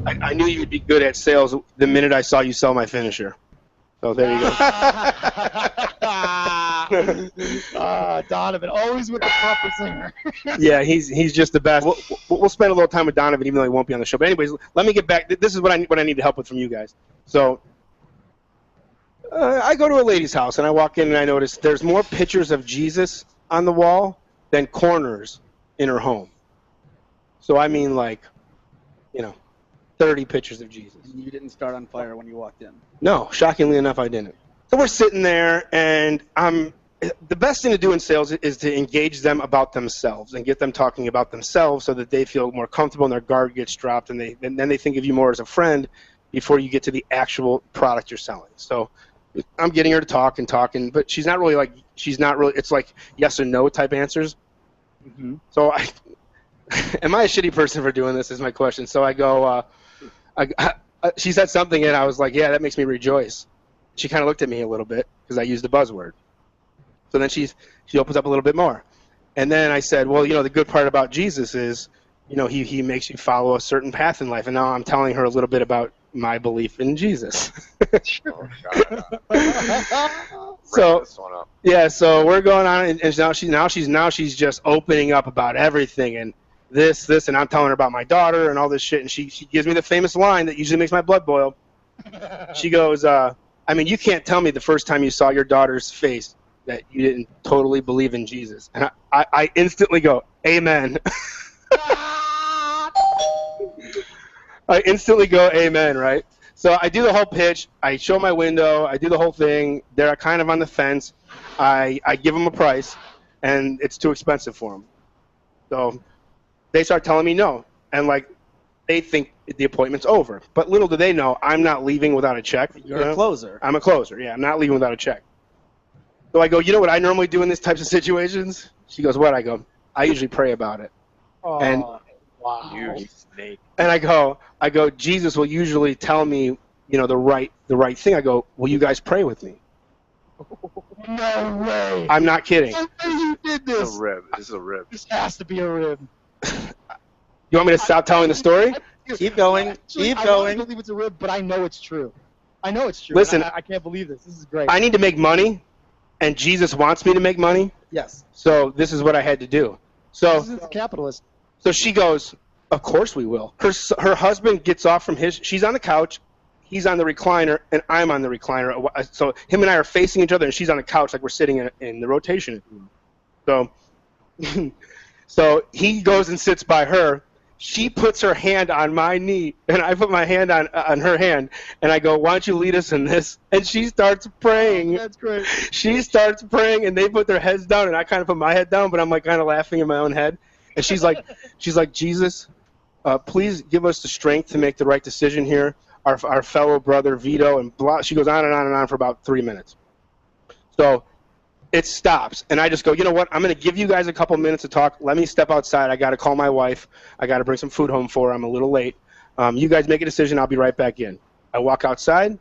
I knew you would be good at sales the minute I saw you sell my finisher." So there you go. Donovan, always with the proper singer. Yeah, he's just the best. We'll spend a little time with Donovan, even though he won't be on the show. But anyways, let me get back. This is what I need help with from you guys. So I go to a lady's house, and I walk in, and I notice there's more pictures of Jesus on the wall than corners in her home. So I mean, 30 pictures of Jesus. You didn't start on fire when you walked in. No, shockingly enough, I didn't. So we're sitting there, and the best thing to do in sales is to engage them about themselves and get them talking about themselves so that they feel more comfortable and their guard gets dropped, and then they think of you more as a friend before you get to the actual product you're selling. So I'm getting her to talk, but she's not really it's like yes or no type answers. Mm-hmm. So am I a shitty person for doing this is my question. So I go, she said something, and I was like, yeah, that makes me rejoice. She kind of looked at me a little bit because I used a buzzword. So then she opens up a little bit more. And then I said, well, the good part about Jesus is, he makes you follow a certain path in life. And now I'm telling her a little bit about my belief in Jesus. So yeah, so we're going on, and now she's just opening up about everything and this, and I'm telling her about my daughter and all this shit, and she gives me the famous line that usually makes my blood boil. She goes, you can't tell me the first time you saw your daughter's face that you didn't totally believe in Jesus. And I instantly go, amen. I instantly go, amen, right? So I do the whole pitch. I show my window. I do the whole thing. They're kind of on the fence. I give them a price, and it's too expensive for them. So they start telling me no. And, they think the appointment's over. But little do they know, I'm not leaving without a check. You're a closer. I'm a closer, yeah. I'm not leaving without a check. So I go, you know what I normally do in these types of situations? She goes, what? I go, I usually pray about it. Oh, and wow. You snake. And I go, Jesus will usually tell me, the right thing. I go, will you guys pray with me? No way. I'm not kidding. No way you did this. This is a rib. This is a rib. This has to be a rib. You want me to stop telling the story? Keep going. Keep I going. don't believe it's a rib, but I know it's true. I know it's true. Listen, I can't believe this. This is great. I need to make money, and Jesus wants me to make money. Yes. So this is what I had to do. So this is a capitalist. So she goes, of course we will. Her husband gets off from she's on the couch, he's on the recliner, and I'm on the recliner. So him and I are facing each other, and she's on the couch like we're sitting in the rotation room. So So he goes and sits by her. She puts her hand on my knee, and I put my hand on her hand, and I go, "Why don't you lead us in this?" And she starts praying. That's great. She starts praying, and they put their heads down, and I kind of put my head down, but I'm like kind of laughing in my own head. And she's like, Jesus, please give us the strength to make the right decision here. Our fellow brother Vito, and blah. She goes on and on and on for about 3 minutes. So it stops, and I just go, you know what? I'm going to give you guys a couple minutes to talk. Let me step outside. I got to call my wife. I got to bring some food home for her. I'm a little late. You guys make a decision. I'll be right back in. I walk outside.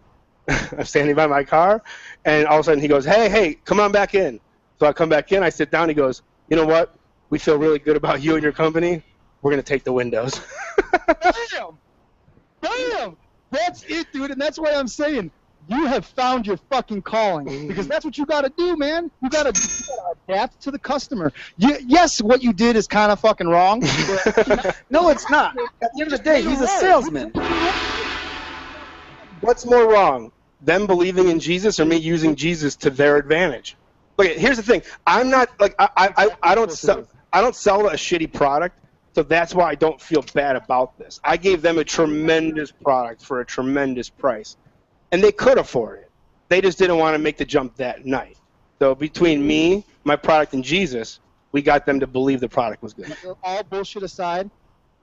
I'm standing by my car, and all of a sudden he goes, hey, come on back in. So I come back in. I sit down. He goes, you know what? We feel really good about you and your company. We're going to take the windows. Damn! That's it, dude, and that's why I'm saying you have found your fucking calling, because that's what you got to do, man. You got to adapt to the customer. Yes, what you did is kind of fucking wrong. No, it's not. At the end of the day, he's a salesman. What's more wrong, them believing in Jesus or me using Jesus to their advantage? Look, here's the thing. I'm not like I don't sell a shitty product, so that's why I don't feel bad about this. I gave them a tremendous product for a tremendous price. And they could afford it. They just didn't want to make the jump that night. So between me, my product, and Jesus, we got them to believe the product was good. All bullshit aside,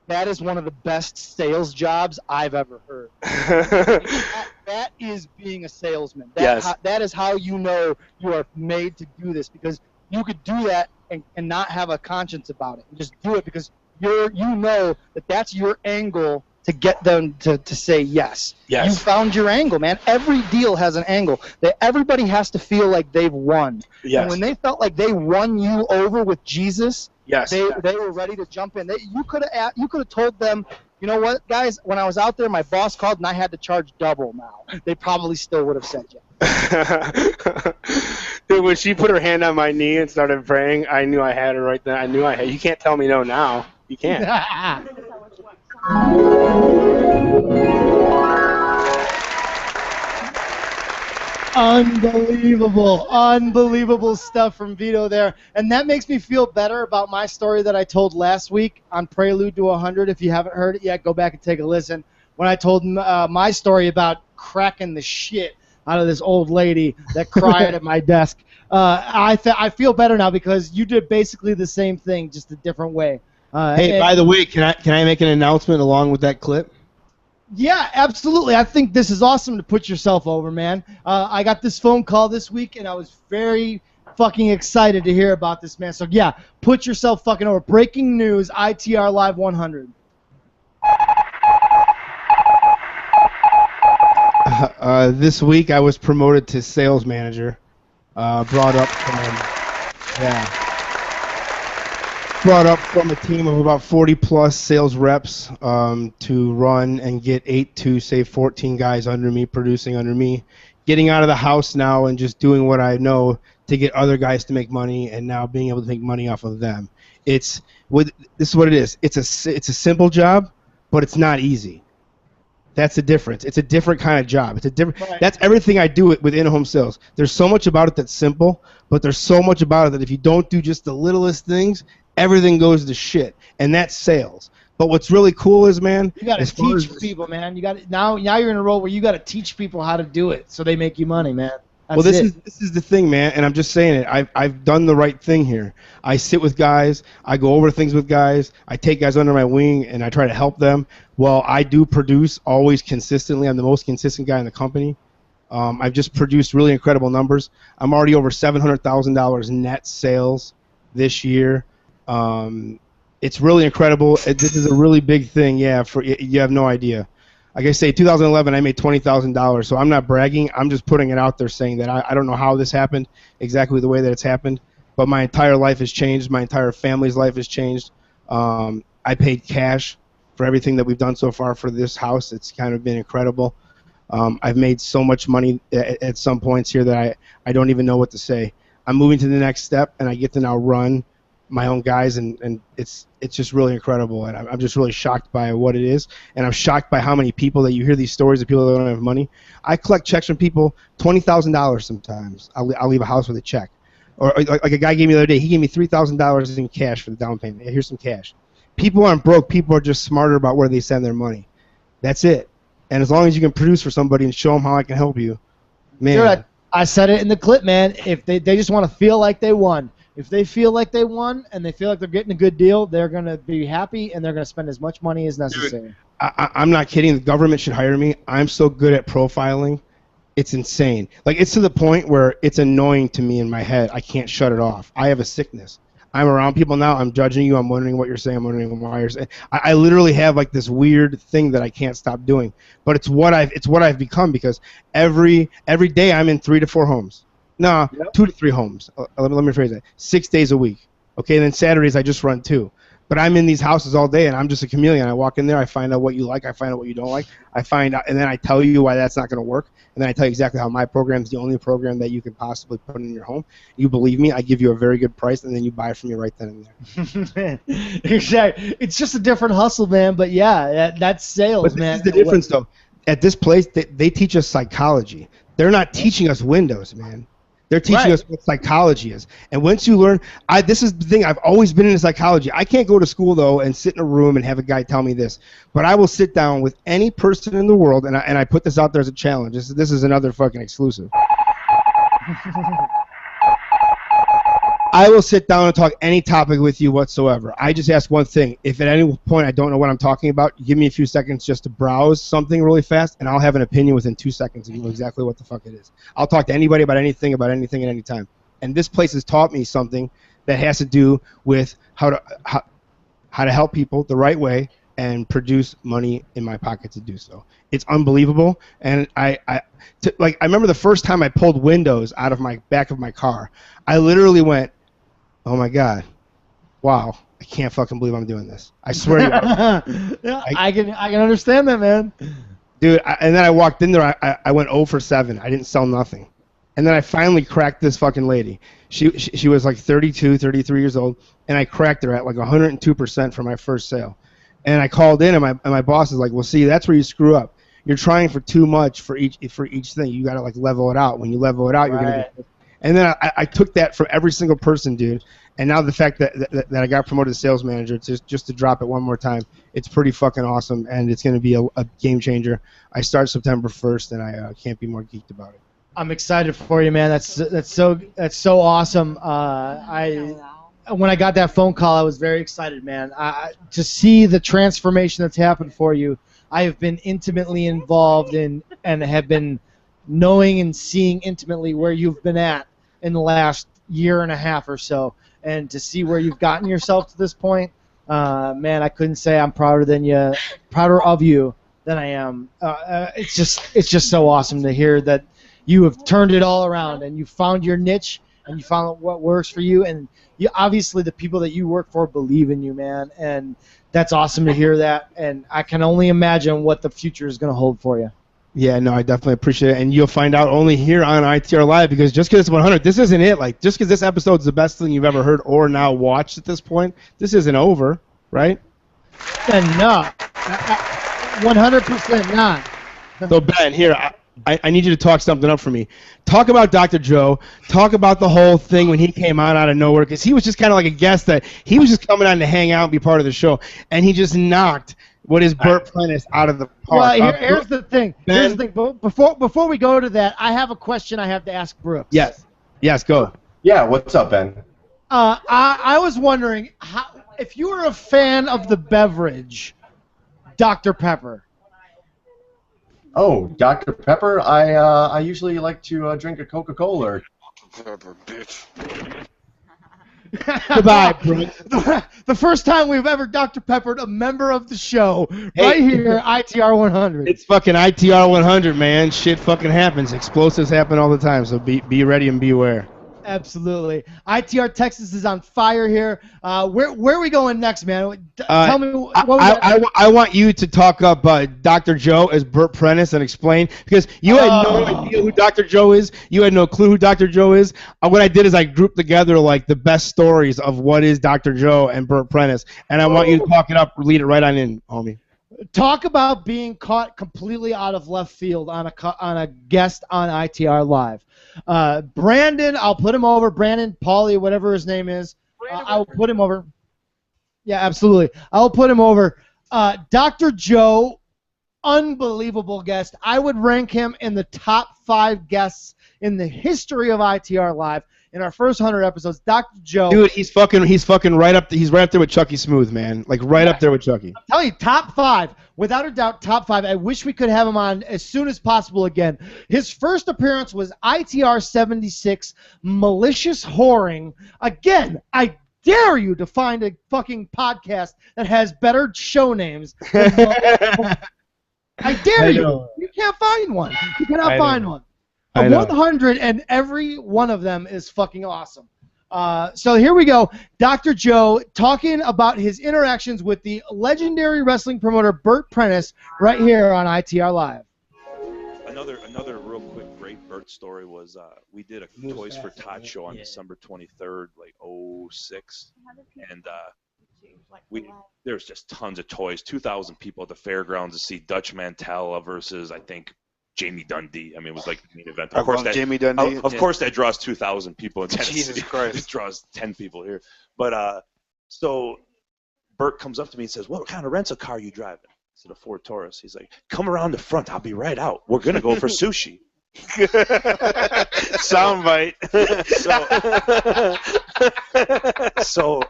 that is one of the best sales jobs I've ever heard. That is being a salesman. That is how you know you are made to do this, because you could do that and not have a conscience about it. You just do it because you know that that's your angle to get them to say yes. Yes. You found your angle, man. Every deal has an angle. Everybody has to feel like they've won. Yes. And when they felt like they won you over with Jesus, yes, they were ready to jump in. You could have told them, you know what, guys, when I was out there, my boss called and I had to charge double now. They probably still would have said yes. Dude, when she put her hand on my knee and started praying, I knew I had her right then. I knew I had. You can't tell me no now. You can't. Unbelievable stuff from Vito there. And that makes me feel better about my story that I told last week on Prelude to 100. If you haven't heard it yet, go back and take a listen. When I told my story about cracking the shit out of this old lady that cried at my desk. I feel better now because you did basically the same thing, just a different way. Hey, by the way, can I make an announcement along with that clip? Yeah, absolutely. I think this is awesome to put yourself over, man. I got this phone call this week, and I was very fucking excited to hear about this, man. So, yeah, put yourself fucking over. Breaking news, ITR Live 100. This week I was promoted to sales manager. Brought up from a team of about 40 plus sales reps to run and get 8 to say 14 guys under me, producing under me, getting out of the house now and just doing what I know to get other guys to make money, and now being able to make money off of them. This is what it is. It's a simple job, but it's not easy. That's the difference. It's a different kind of job. It's a different. Right. That's everything I do with in-home sales. There's so much about it that's simple, but there's so much about it that if you don't do just the littlest things, everything goes to shit, and that's sales. But what's really cool is, man, you got to teach people, man. You got now you're in a role where you got to teach people how to do it so they make you money, man. That's this is the thing, man, and I'm just saying it. I've done the right thing here. I sit with guys, I go over things with guys, I take guys under my wing, and I try to help them. Well, I do produce always consistently. I'm the most consistent guy in the company. I've just produced really incredible numbers. I'm already over $700,000 net sales this year. It's really incredible. This is a really big thing. Yeah, you have no idea. Like I say, 2011, I made $20,000. So I'm not bragging. I'm just putting it out there, saying that I don't know how this happened exactly the way that it's happened, but my entire life has changed. My entire family's life has changed. I paid cash for everything that we've done so far for this house. It's kind of been incredible. I've made so much money at some points here that I don't even know what to say. I'm moving to the next step, and I get to now run my own guys, and it's just really incredible, and I'm just really shocked by what it is, and I'm shocked by how many people that you hear these stories of people that don't have money. I collect checks from people, $20,000 sometimes. I'll leave a house with a check. Or like a guy gave me the other day, he gave me $3,000 in cash for the down payment. Here's some cash. People aren't broke. People are just smarter about where they send their money. That's it. And as long as you can produce for somebody and show them how I can help you, man. Dude, I said it in the clip, man. If they just want to feel like they won. If they feel like they won and they feel like they're getting a good deal, they're going to be happy and they're going to spend as much money as necessary. Dude, I'm not kidding. The government should hire me. I'm so good at profiling. It's insane. Like, it's to the point where it's annoying to me in my head. I can't shut it off. I have a sickness. I'm around people now. I'm judging you. I'm wondering what you're saying. I'm wondering why you're saying. I literally have like this weird thing that I can't stop doing. But it's what I've become, because every day I'm in 3 to 4 homes. No, 2 to 3 homes. Let me rephrase that. 6 days a week. Okay, and then Saturdays I just run 2. But I'm in these houses all day, and I'm just a chameleon. I walk in there, I find out what you like, I find out what you don't like, I find out, and then I tell you why that's not going to work, and then I tell you exactly how my program is the only program that you can possibly put in your home. You believe me, I give you a very good price, and then you buy it from me right then and there. Exactly. It's just a different hustle, man. But yeah, that's sales, but man. This is the difference, though. At this place, they teach us psychology. They're not teaching us Windows, man. They're teaching us what psychology is. And once you learn, this is the thing, I've always been into psychology. I can't go to school, though, and sit in a room and have a guy tell me this. But I will sit down with any person in the world, and I put this out there as a challenge. This is another fucking exclusive. I will sit down and talk any topic with you whatsoever. I just ask one thing. If at any point I don't know what I'm talking about, give me a few seconds just to browse something really fast, and I'll have an opinion within 2 seconds and know exactly what the fuck it is. I'll talk to anybody about anything at any time. And this place has taught me something that has to do with how to help people the right way and produce money in my pocket to do so. It's unbelievable. And I remember the first time I pulled windows out of my back of my car, I literally went, oh my God, wow, I can't fucking believe I'm doing this. I swear to you. Yeah, I can understand that, man. Dude, and then I walked in there, I went 0 for 7. I didn't sell nothing. And then I finally cracked this fucking lady. She was like 32, 33 years old, and I cracked her at like 102% for my first sale. And I called in, and my boss is like, well, see, that's where you screw up. You're trying for too much for each thing. You got to like level it out. When you level it out, you're going to get. And then I took that from every single person, dude. And now the fact that I got promoted to sales manager, just to drop it one more time, it's pretty fucking awesome, and it's going to be a game changer. I start September 1st, and I can't be more geeked about it. I'm excited for you, man. That's so awesome. When I got that phone call, I was very excited, man. To see the transformation that's happened for you. I have been intimately involved in and have been knowing and seeing intimately where you've been at in the last year and a half or so, and to see where you've gotten yourself to this point, man, I couldn't say I'm prouder of you than I am. It's just so awesome to hear that you have turned it all around and you found your niche and you found what works for you, and obviously the people that you work for believe in you, man, and that's awesome to hear that, and I can only imagine what the future is going to hold for you. Yeah, no, I definitely appreciate it, and you'll find out only here on ITR Live, because just because it's 100, this isn't it. Like, just because this episode's the best thing you've ever heard or now watched at this point, this isn't over, right? And no, 100% not. So Ben, here, I need you to talk something up for me. Talk about Dr. Joe. Talk about the whole thing when he came on out of nowhere, because he was just kind of like a guest that he was just coming on to hang out and be part of the show, and he just knocked what is Burt Prentice out of the park. Well, here's the thing. Here's the thing. Before we go to that, I have a question I have to ask Brooks. Yes, go. Yeah, what's up, Ben? I was wondering if you were a fan of the beverage Dr. Pepper. Oh, Dr. Pepper? I usually like to drink a Coca-Cola. Pepper, bitch. Goodbye, Brooks. The first time we've ever Dr. Peppered a member of the show, right here, ITR 100. It's fucking ITR 100, man. Shit fucking happens. Explosives happen all the time, so be ready and beware. Absolutely. ITR Texas is on fire here. Where are we going next, man? Tell me what I want you to talk up Dr. Joe as Burt Prentice and explain, because you had no idea who Dr. Joe is. You had no clue who Dr. Joe is. What I did is I grouped together like the best stories of what is Dr. Joe and Burt Prentice, and I want you to talk it up, lead it right on in, homie. Talk about being caught completely out of left field on a guest on ITR Live. Brandon, I'll put him over. Brandon, Paulie, whatever his name is. I'll put him over. Yeah, absolutely. I'll put him over. Dr. Joe, unbelievable guest. I would rank him in the top 5 guests in the history of ITR Live. In our first 100 episodes, Dr. Joe. Dude, he's fucking right up. He's right up there with Chucky Smooth, man. Like right up there with Chucky. I'm telling you, top 5, without a doubt, top 5. I wish we could have him on as soon as possible again. His first appearance was ITR 76, Malicious Whoring. Again, I dare you to find a fucking podcast that has better show names. I dare you. You can't find one. You cannot find one. 100, and every one of them is fucking awesome. So here we go. Dr. Joe talking about his interactions with the legendary wrestling promoter Bert Prentice right here on ITR Live. Another real quick great Bert story was we did a Toys for Tots show on December 23rd, like 06, and there's just tons of toys. 2,000 people at the fairgrounds to see Dutch Mantella versus, I think, Jamie Dundee. I mean, it was like the main event. Of course, Jamie Dundee. Of course, that draws 2,000 people in Tennessee. Jesus Christ. It draws 10 people here. But so Bert comes up to me and says, "What kind of rental car are you driving?" I said, "A Ford Taurus." He's like, "Come around the front. I'll be right out. We're gonna go for sushi." Soundbite. So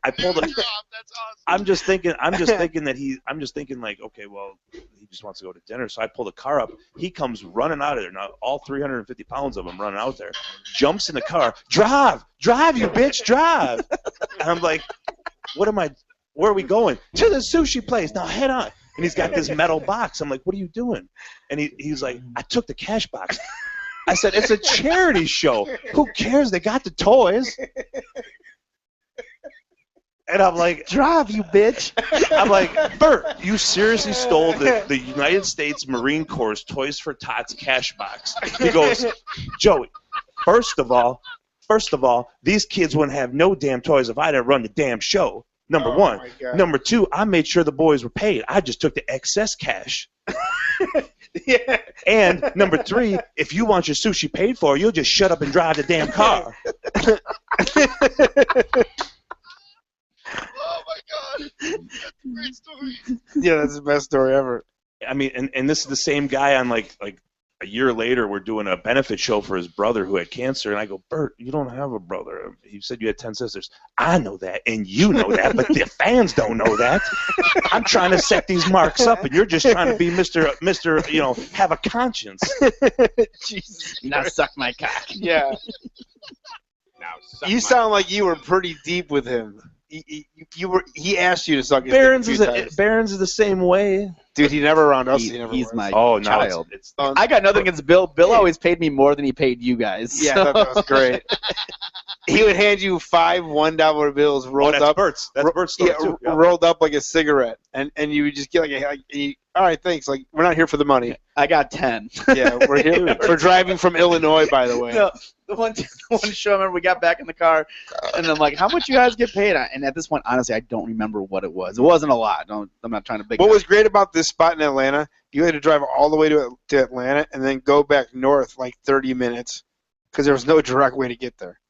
I pulled a. I'm just thinking like, okay, well, he just wants to go to dinner. So I pull the car up. He comes running out of there. Now all 350 pounds of him running out there. Jumps in the car. Drive, you bitch, drive. And I'm like, where are we going? To the sushi place. Now head on. And he's got this metal box. I'm like, what are you doing? And he's like, I took the cash box. I said, it's a charity show. Who cares? They got the toys. And I'm like, drive, you bitch. I'm like, Bert, you seriously stole the United States Marine Corps Toys for Tots cash box. He goes, Joey, first of all, these kids wouldn't have no damn toys if I didn't run the damn show. Number one. Number two, I made sure the boys were paid. I just took the excess cash. Yeah. And number three, if you want your sushi paid for, you'll just shut up and drive the damn car. Oh my God! That's a great story. Yeah, that's the best story ever. I mean, and this is the same guy on like a year later. We're doing a benefit show for his brother who had cancer, and I go, Bert, you don't have a brother. He said you had 10 sisters. I know that, and you know that, but the fans don't know that. I'm trying to set these marks up, and you're just trying to be Mr. You know, have a conscience. Jesus. Now suck my cock. Yeah. Now suck You my sound like you were pretty deep with him. He asked you to suck his Barron's dick a few times. Barron's is the same way. Dude, he never around us. He's my child. I got nothing against Bill. Bill always paid me more than he paid you guys. Yeah, so. that was great. He would hand you 5 $1 bills rolled up. Bert's. That's Bert's story too. Yeah. Rolled up like a cigarette, and you would just get all right, thanks. Like, we're not here for the money. I got 10. Yeah, we're here. We're driving from Illinois, by the way. No, the one show, I remember we got back in the car, and I'm like, how much you guys get paid? And at this point, honestly, I don't remember what it was. It wasn't a lot. I'm not trying to big. What was great about this spot in Atlanta, you had to drive all the way to Atlanta and then go back north like 30 minutes because there was no direct way to get there.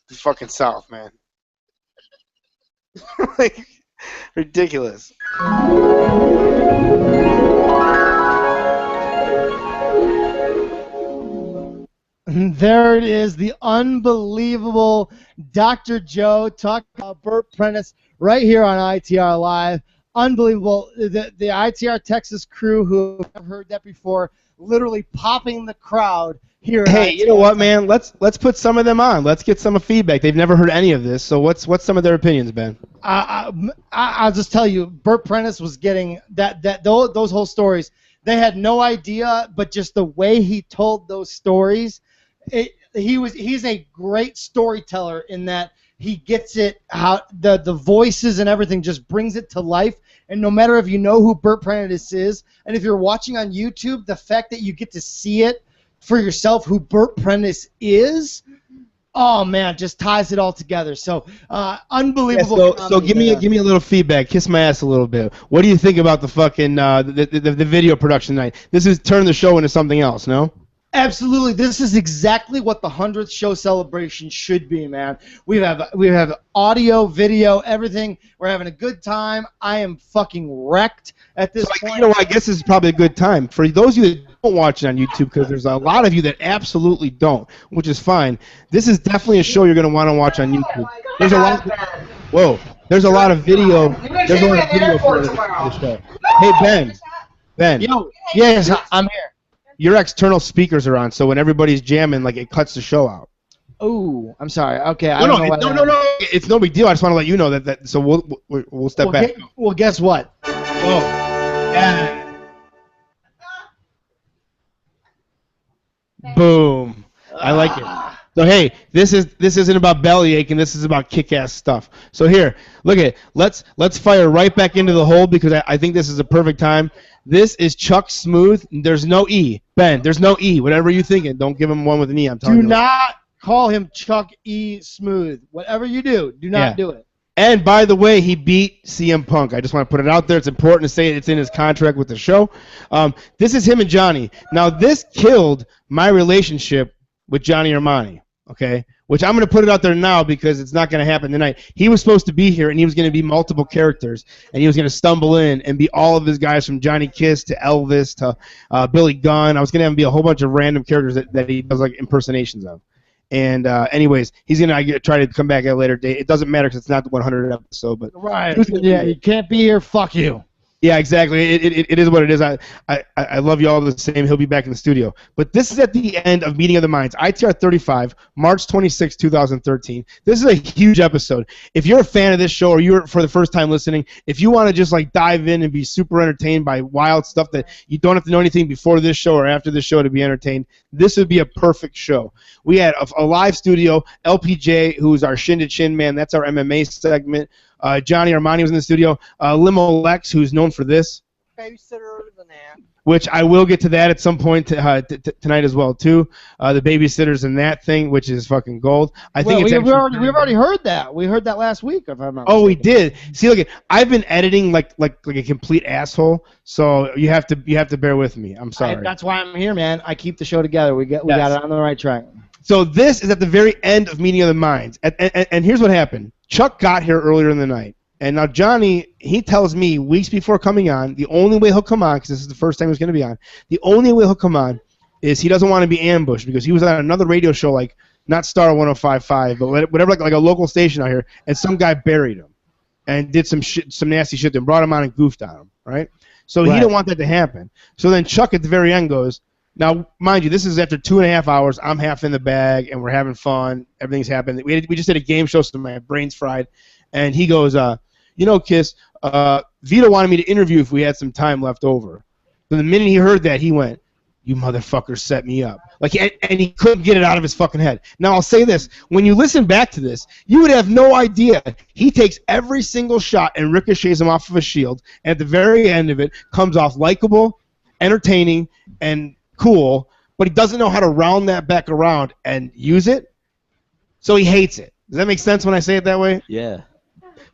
The fucking south, man. Like, ridiculous. There it is, the unbelievable Dr. Joe talking about Bert Prentice right here on ITR Live. Unbelievable. The ITR Texas crew who have heard that before, literally popping the crowd here. Hey, you know what, man? Let's put some of them on. Let's get some feedback. They've never heard any of this. So what's some of their opinions, Ben? I'll just tell you, Bert Prentice was getting those whole stories. They had no idea, but just the way he told those stories, he's a great storyteller in that he gets it how the voices and everything just brings it to life. And no matter if you know who Bert Prentice is, and if you're watching on YouTube, the fact that you get to see it for yourself who Bert Prentice is, oh man, just ties it all together. So unbelievable. Yeah, so give me a little feedback. Kiss my ass a little bit. What do you think about the fucking the video production tonight? This is turning the show into something else, no? Absolutely. This is exactly what the 100th show celebration should be, man. We have audio, video, everything. We're having a good time. I am fucking wrecked at this point. You know, I guess this is probably a good time. For those of you that don't watch it on YouTube, because there's a lot of you that absolutely don't, which is fine, this is definitely a show you're going to want to watch on YouTube. There's a lot of, whoa, there's a lot of video. There's a lot of video for the show. Hey, Ben. Yo, yes, I'm here. Your external speakers are on, so when everybody's jamming, like, it cuts the show out. Oh, I'm sorry. Okay, I No, don't know. no. It's no big deal. I just want to let you know that. So we'll step back. Well, guess what? Oh, yeah. Boom. I like it. So hey, this isn't about bellyache, and this is about kick-ass stuff. So here, look at it. Let's fire right back into the hole because I think this is a perfect time. This is Chuck Smooth. There's no E. Ben, there's no E. Whatever you're thinking, don't give him one with an E. I'm telling you. Do not call him Chuck E. Smooth. Whatever you do not do it. And by the way, he beat CM Punk. I just want to put it out there. It's important to say it's in his contract with the show. This is him and Johnny. Now, this killed my relationship with Johnny Armani, okay? Which I'm going to put it out there now because it's not going to happen tonight. He was supposed to be here, and he was going to be multiple characters, and he was going to stumble in and be all of his guys from Johnny Kiss to Elvis to Billy Gunn. I was going to have him be a whole bunch of random characters that he does like impersonations of. And anyways, he's going to try to come back at a later date. It doesn't matter because it's not the 100th episode. But right. Yeah, you can't be here. Fuck you. Yeah, exactly. It is what it is. I love you all the same. He'll be back in the studio. But this is at the end of Meeting of the Minds, ITR 35, March 26, 2013. This is a huge episode. If you're a fan of this show or you're for the first time listening, if you want to just like dive in and be super entertained by wild stuff that you don't have to know anything before this show or after this show to be entertained, this would be a perfect show. We had a live studio, LPJ, who's our Shin to Chin man. That's our MMA segment. Johnny Armani was in the studio. Limo Lex, who's known for this. Babysitter of the Nat. Which I will get to that at some point tonight as well too. The babysitters and that thing, which is fucking gold. I think it's we've already heard that. We heard that last week, if I'm not mistaken. We did. See, look, I've been editing like a complete asshole, so you have to bear with me. I'm sorry. That's why I'm here, man. I keep the show together. We got it on the right track. So this is at the very end of Meeting of the Minds, and here's what happened. Chuck got here earlier in the night, and now Johnny, he tells me weeks before coming on, the only way he'll come on, because this is the first time he's going to be on, the only way he'll come on is he doesn't want to be ambushed because he was on another radio show, like not Star 105.5, but whatever, like a local station out here, and some guy buried him and did some nasty shit, and brought him on and goofed on him, right? So he didn't want that to happen. So then Chuck at the very end goes, now, mind you, this is after 2.5 hours. I'm half in the bag, and we're having fun. Everything's happening. We just did a game show, so my brain's fried. And he goes, Kiss, Vito wanted me to interview if we had some time left over. So the minute he heard that, he went, you motherfuckers set me up. And he couldn't get it out of his fucking head. Now, I'll say this. When you listen back to this, you would have no idea. He takes every single shot and ricochets him off of a shield. And at the very end of it, comes off likable, entertaining, and cool, but he doesn't know how to round that back around and use it, so he hates it. Does that make sense when I say it that way? Yeah.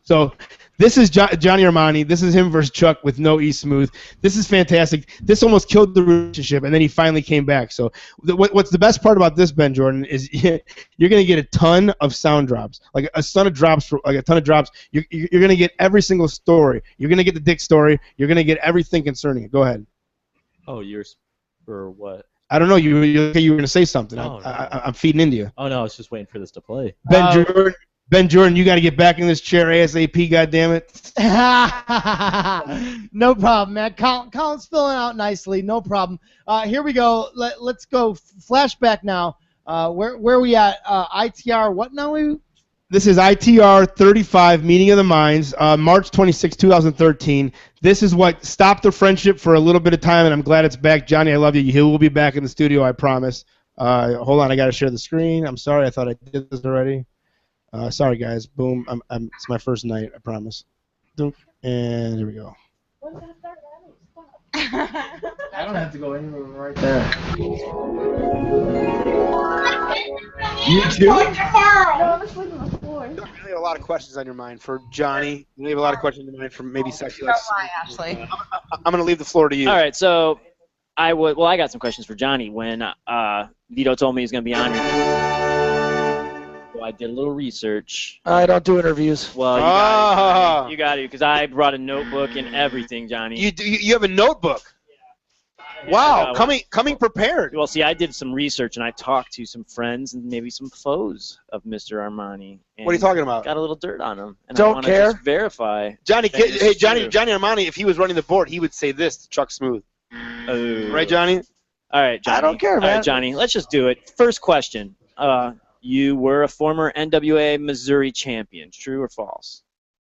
So this is Johnny Armani. This is him versus Chuck with no E Smooth. This is fantastic. This almost killed the relationship, and then he finally came back. So what's the best part about this, Ben Jordan, is you're going to get a ton of sound drops, like a ton of drops. You're going to get every single story. You're going to get the Dick story. You're going to get everything concerning it. Go ahead. Oh, or what? I don't know. You were going to say something. Oh, I'm feeding into you. Oh no, I was just waiting for this to play. Ben Jordan, you got to get back in this chair ASAP. Goddammit. No problem, man. Colin's filling out nicely. No problem. Here we go. Let's go flashback now. Where are we at? ITR. What now? This is ITR 35, Meeting of the Minds, March 26, 2013. This is what stopped the friendship for a little bit of time, and I'm glad it's back. Johnny, I love you. He will be back in the studio, I promise. Hold on, I got to share the screen. I'm sorry, I thought I did this already. Sorry, guys. Boom. It's my first night, I promise. And here we go. I don't have to go anywhere right there. You too? You have a lot of questions on your mind for Johnny. You have a lot of questions on your mind for maybe Sexy Lex. Ashley. I'm going to leave the floor to you. All right, so I got some questions for Johnny. When Vito told me he was going to be on here, so I did a little research. I don't do interviews. Well, you got to, because I brought a notebook and everything, Johnny. You have a notebook. Wow, coming prepared. Well, see, I did some research and I talked to some friends and maybe some foes of Mr. Armani. What are you talking about? Got a little dirt on him. And Don't I want care. to just verify. Johnny, that it's hey, Johnny true. Armani, if he was running the board, he would say this to Chuck Smooth. Oh. Right, Johnny? All right, Johnny. I don't care, All man. right, Johnny, let's just do it. First question. You were a former NWA Missouri champion. True or false?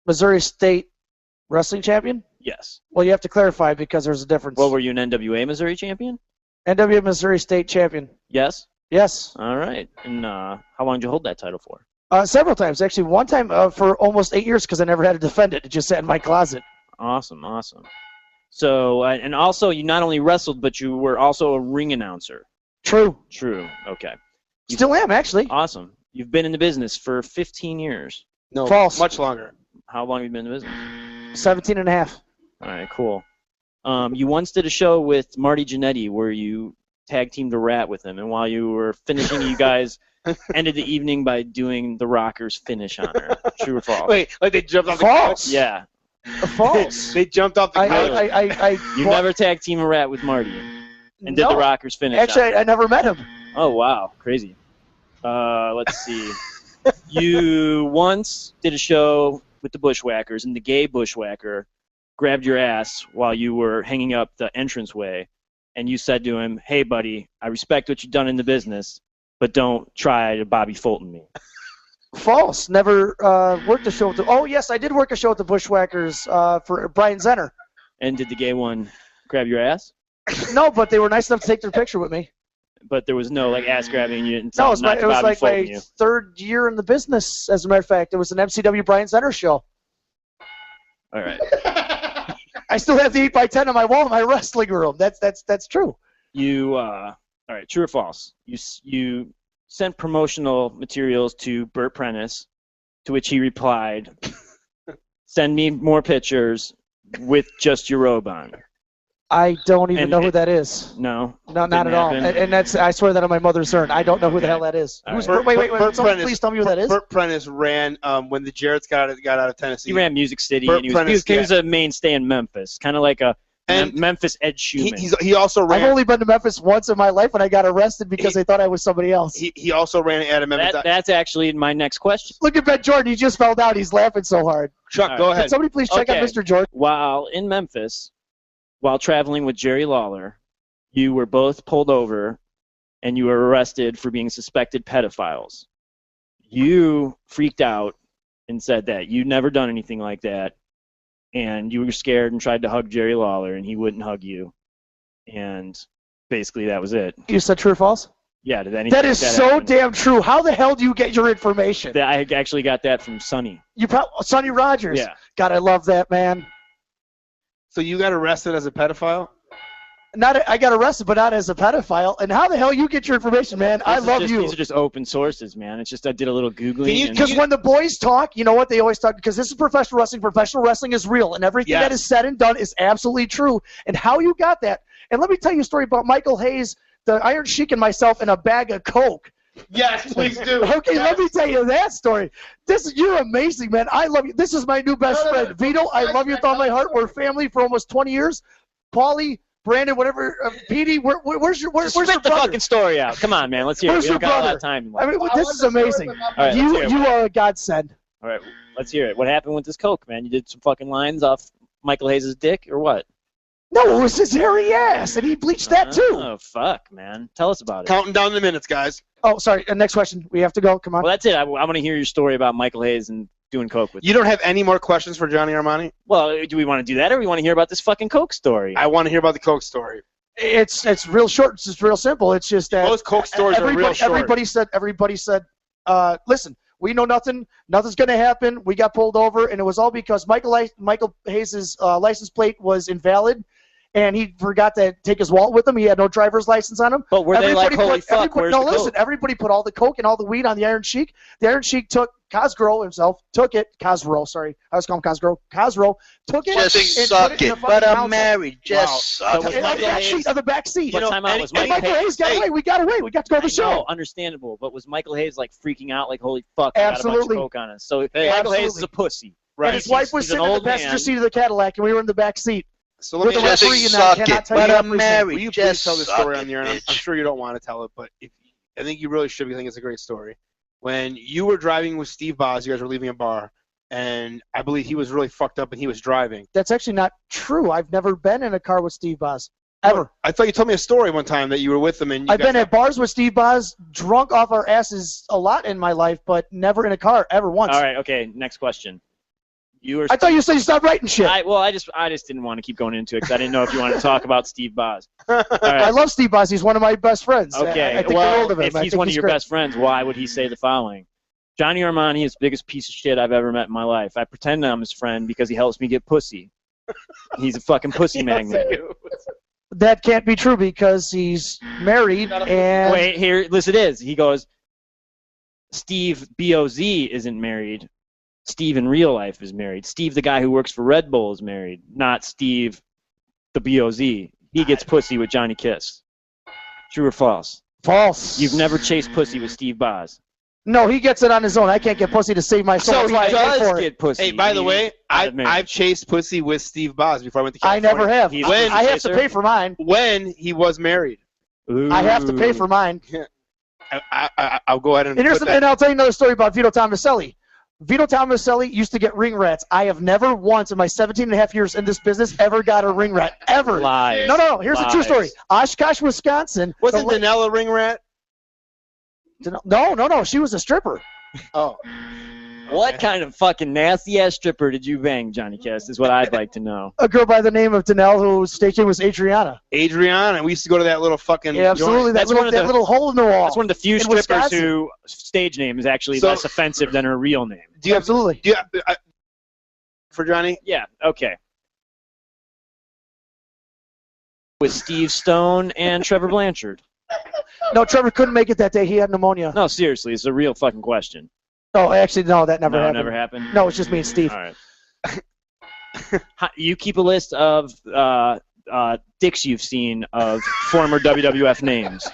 Missouri State wrestling champion? Yes. Well, you have to clarify because there's a difference. Well, were you an NWA Missouri champion? NWA Missouri State champion. Yes. Yes. All right. And how long did you hold that title for? Several times, actually. One time for almost 8 years because I never had to defend it. It just sat in my closet. Awesome, awesome. So, and also, you not only wrestled, but you were also a ring announcer. True. True. Okay. Still am, actually. Awesome. You've been in the business for 15 years. No, False. much longer. How long have you been in the business? 17 and a half. All right, cool. You once did a show with Marty Jannetty where you tag teamed a rat with him, and while you were finishing, you guys ended the evening by doing the Rockers finish on her. True or false? Wait, like they jumped off False. the couch? Yeah. False. They jumped off the couch. You never tag team a rat with Marty and did the Rockers finish. Actually, I never met him. Oh, wow. Crazy. Let's see. You once did a show with the Bushwhackers, and the gay Bushwhacker grabbed your ass while you were hanging up the entranceway, and you said to him, "Hey, buddy, I respect what you've done in the business, but don't try to Bobby Fulton me." False. Never worked a show with the... Oh, yes, I did work a show with the Bushwhackers for Brian Zenner. And did the gay one grab your ass? No, but they were nice enough to take their picture with me. But there was no ass grabbing. You didn't No, tell it was, him not to it was Bobby like Fulton my you. third year in the business, as a matter of fact. It was an MCW Brian Zenner show. All right. I still have the 8x10 on my wall in my wrestling room. That's true. You all right? True or false? You sent promotional materials to Burt Prentice, to which he replied, "Send me more pictures with just your robe on." I don't even know who that is. No. No, not Didn't at all. happen? And that's, I swear that on my mother's urn. I don't know who the hell that is. All Who's, right. wait, Burt someone Prentice- please tell me who that is. Burt Prentice ran when the Jarretts got out of Tennessee. He ran Music City, Burt and he Prentice, was a mainstay in Memphis, kind of like a And Memphis Ed Sheeran. He also ran. I've only been to Memphis once in my life, and I got arrested because they thought I was somebody else. He also ran out of Memphis. That's actually my next question. Look at Ben Jordan. He just fell down. He's laughing so hard. Chuck, All go right. ahead. Can somebody please check out Okay. Mr. Jordan? While in Memphis, while traveling with Jerry Lawler, you were both pulled over and you were arrested for being suspected pedophiles. You freaked out and said that you'd never done anything like that, and you were scared and tried to hug Jerry Lawler, and he wouldn't hug you. And basically that was it. You said true or false? Yeah, did anything That is like so happen? damn true. How the hell do you get your information? I actually got that from Sonny. Sonny Rogers. Yeah. God, I love that man. So you got arrested as a pedophile? I got arrested, but not as a pedophile. And how the hell you get your information, man? I love you. These are just open sources, man. It's just I did a little Googling. Because when the boys talk, you know what they always talk, because this is professional wrestling. Professional wrestling is real, and everything that is said and done is absolutely true. And how you got that. And let me tell you a story about Michael Hayes, the Iron Sheik, and myself in a bag of Coke. Yes, please do. Okay, let me tell you that story. You're amazing, man. I love you. This is my new best friend. Vito, I love you with all my heart. We're family for almost 20 years. Paulie, Brandon, whatever, Petey, where's your Spit your the brother? fucking story out. Come on, man. Let's hear it. Where's We your don't got a lot brother? of time. I mean, this is amazing. All right, you let's hear it. are a godsend. All right, let's hear it. What happened with this Coke, man? You did some fucking lines off Michael Hayes' dick, or what? No, it was his hairy ass, and he bleached that too. Oh, fuck, man. Tell us about it. Counting down the minutes, guys. Oh, sorry. Next question. We have to go. Come on. Well, that's it. I want to hear your story about Michael Hayes and doing Coke with You don't have any more questions for Johnny Armani? Well, do we want to do that, or we want to hear about this fucking Coke story? I want to hear about the Coke story. It's real short. It's just real simple. It's just that Most Coke stories are real short. Everybody said, listen, we know nothing. Nothing's going to happen. We got pulled over, and it was all because Michael Hayes' license plate was invalid, and he forgot to take his wallet with him. He had no driver's license on him. But were they like, holy fuck, where's no, the listen, coke? everybody put all the coke and all the weed on the Iron Sheik. The Iron Sheik took Cosgrove himself, took it. Cosgrove, sorry. I was calling him Cosgrove. Cosgrove took it. Just and suck put it in it, the fucking but I'm console. married. Just suck In it. the back seat of the back seat. But time out, was And Michael Michael Hayes got away. We got away. We got to go to the show. No, understandable. But was Michael Hayes like freaking out, like, holy fuck, I got a Absolutely. bunch of coke on us? So Michael Hayes is Absolutely. a pussy. And his wife was He's an sitting in the old passenger man. seat of the Cadillac, and we were in the back seat. So let With me the just referee, and I suck cannot it, tell but you I'm everything. married. Will you Just please tell this suck story it, on the air? And I'm bitch. sure you don't want to tell it, but I think you really should, because I think it's a great story. When you were driving with Steve Boz, you guys were leaving a bar, and I believe he was really fucked up and he was driving. That's actually not true. I've never been in a car with Steve Boz. Ever. I thought you told me a story one time that you were with him and you I've guys been at bars with Steve Boz, drunk off our asses a lot in my life, but never in a car, ever once. All right, okay, next question. You were. I thought you said you stopped writing shit. I just didn't want to keep going into it because I didn't know if you wanted to talk about Steve Boz. All right. I love Steve Boz. He's one of my best friends. Okay, I think the well, world of him. if I he's think one of your great. best friends, why would he say the following? Johnny Armani is the biggest piece of shit I've ever met in my life. I pretend I'm his friend because he helps me get pussy. He's a fucking pussy magnet. That can't be true because he's married and Wait, here, listen, it is. He goes, Steve B.O.Z. isn't married. Steve in real life is married. Steve, the guy who works for Red Bull, is married. Not Steve, the B.O.Z. He gets pussy with Johnny Kiss. True or false? False. You've never chased pussy with Steve Boz. No, he gets it on his own. I can't get pussy to save my soul. So That's he why I pay does for it. get pussy. Hey, by the way, Out of marriage. I've chased pussy with Steve Boz before I went to I California. never have. When, I have to pay for mine. when he was married. I have to pay for mine. I'll go ahead and And, put that. and I'll tell you another story about Vito Tomaselli. Vito Tomaselli used to get ring rats. I have never once in my 17 and a half years in this business ever got a ring rat. Ever. Lies. No. Here's a true story. Oshkosh, Wisconsin. Wasn't Danelle a ring rat? No. She was a stripper. Oh. What kind of fucking nasty-ass stripper did you bang, Johnny Kiss, is what I'd like to know. A girl by the name of Danelle whose stage name was Adriana. Adriana. We used to go to that little fucking. Yeah, absolutely. joint. That little hole in the wall. That's one of the few in strippers Wisconsin. who stage name is actually So- less offensive than her real name. Do you have, Absolutely. do you, for Johnny? Yeah, okay. With Steve Stone and Trevor Blanchard. No, Trevor couldn't make it that day. He had pneumonia. No, seriously, it's a real fucking question. No, actually, no, that never No, happened. never happened? No, it's just me and Steve. All right. You keep a list of dicks you've seen of former WWF names.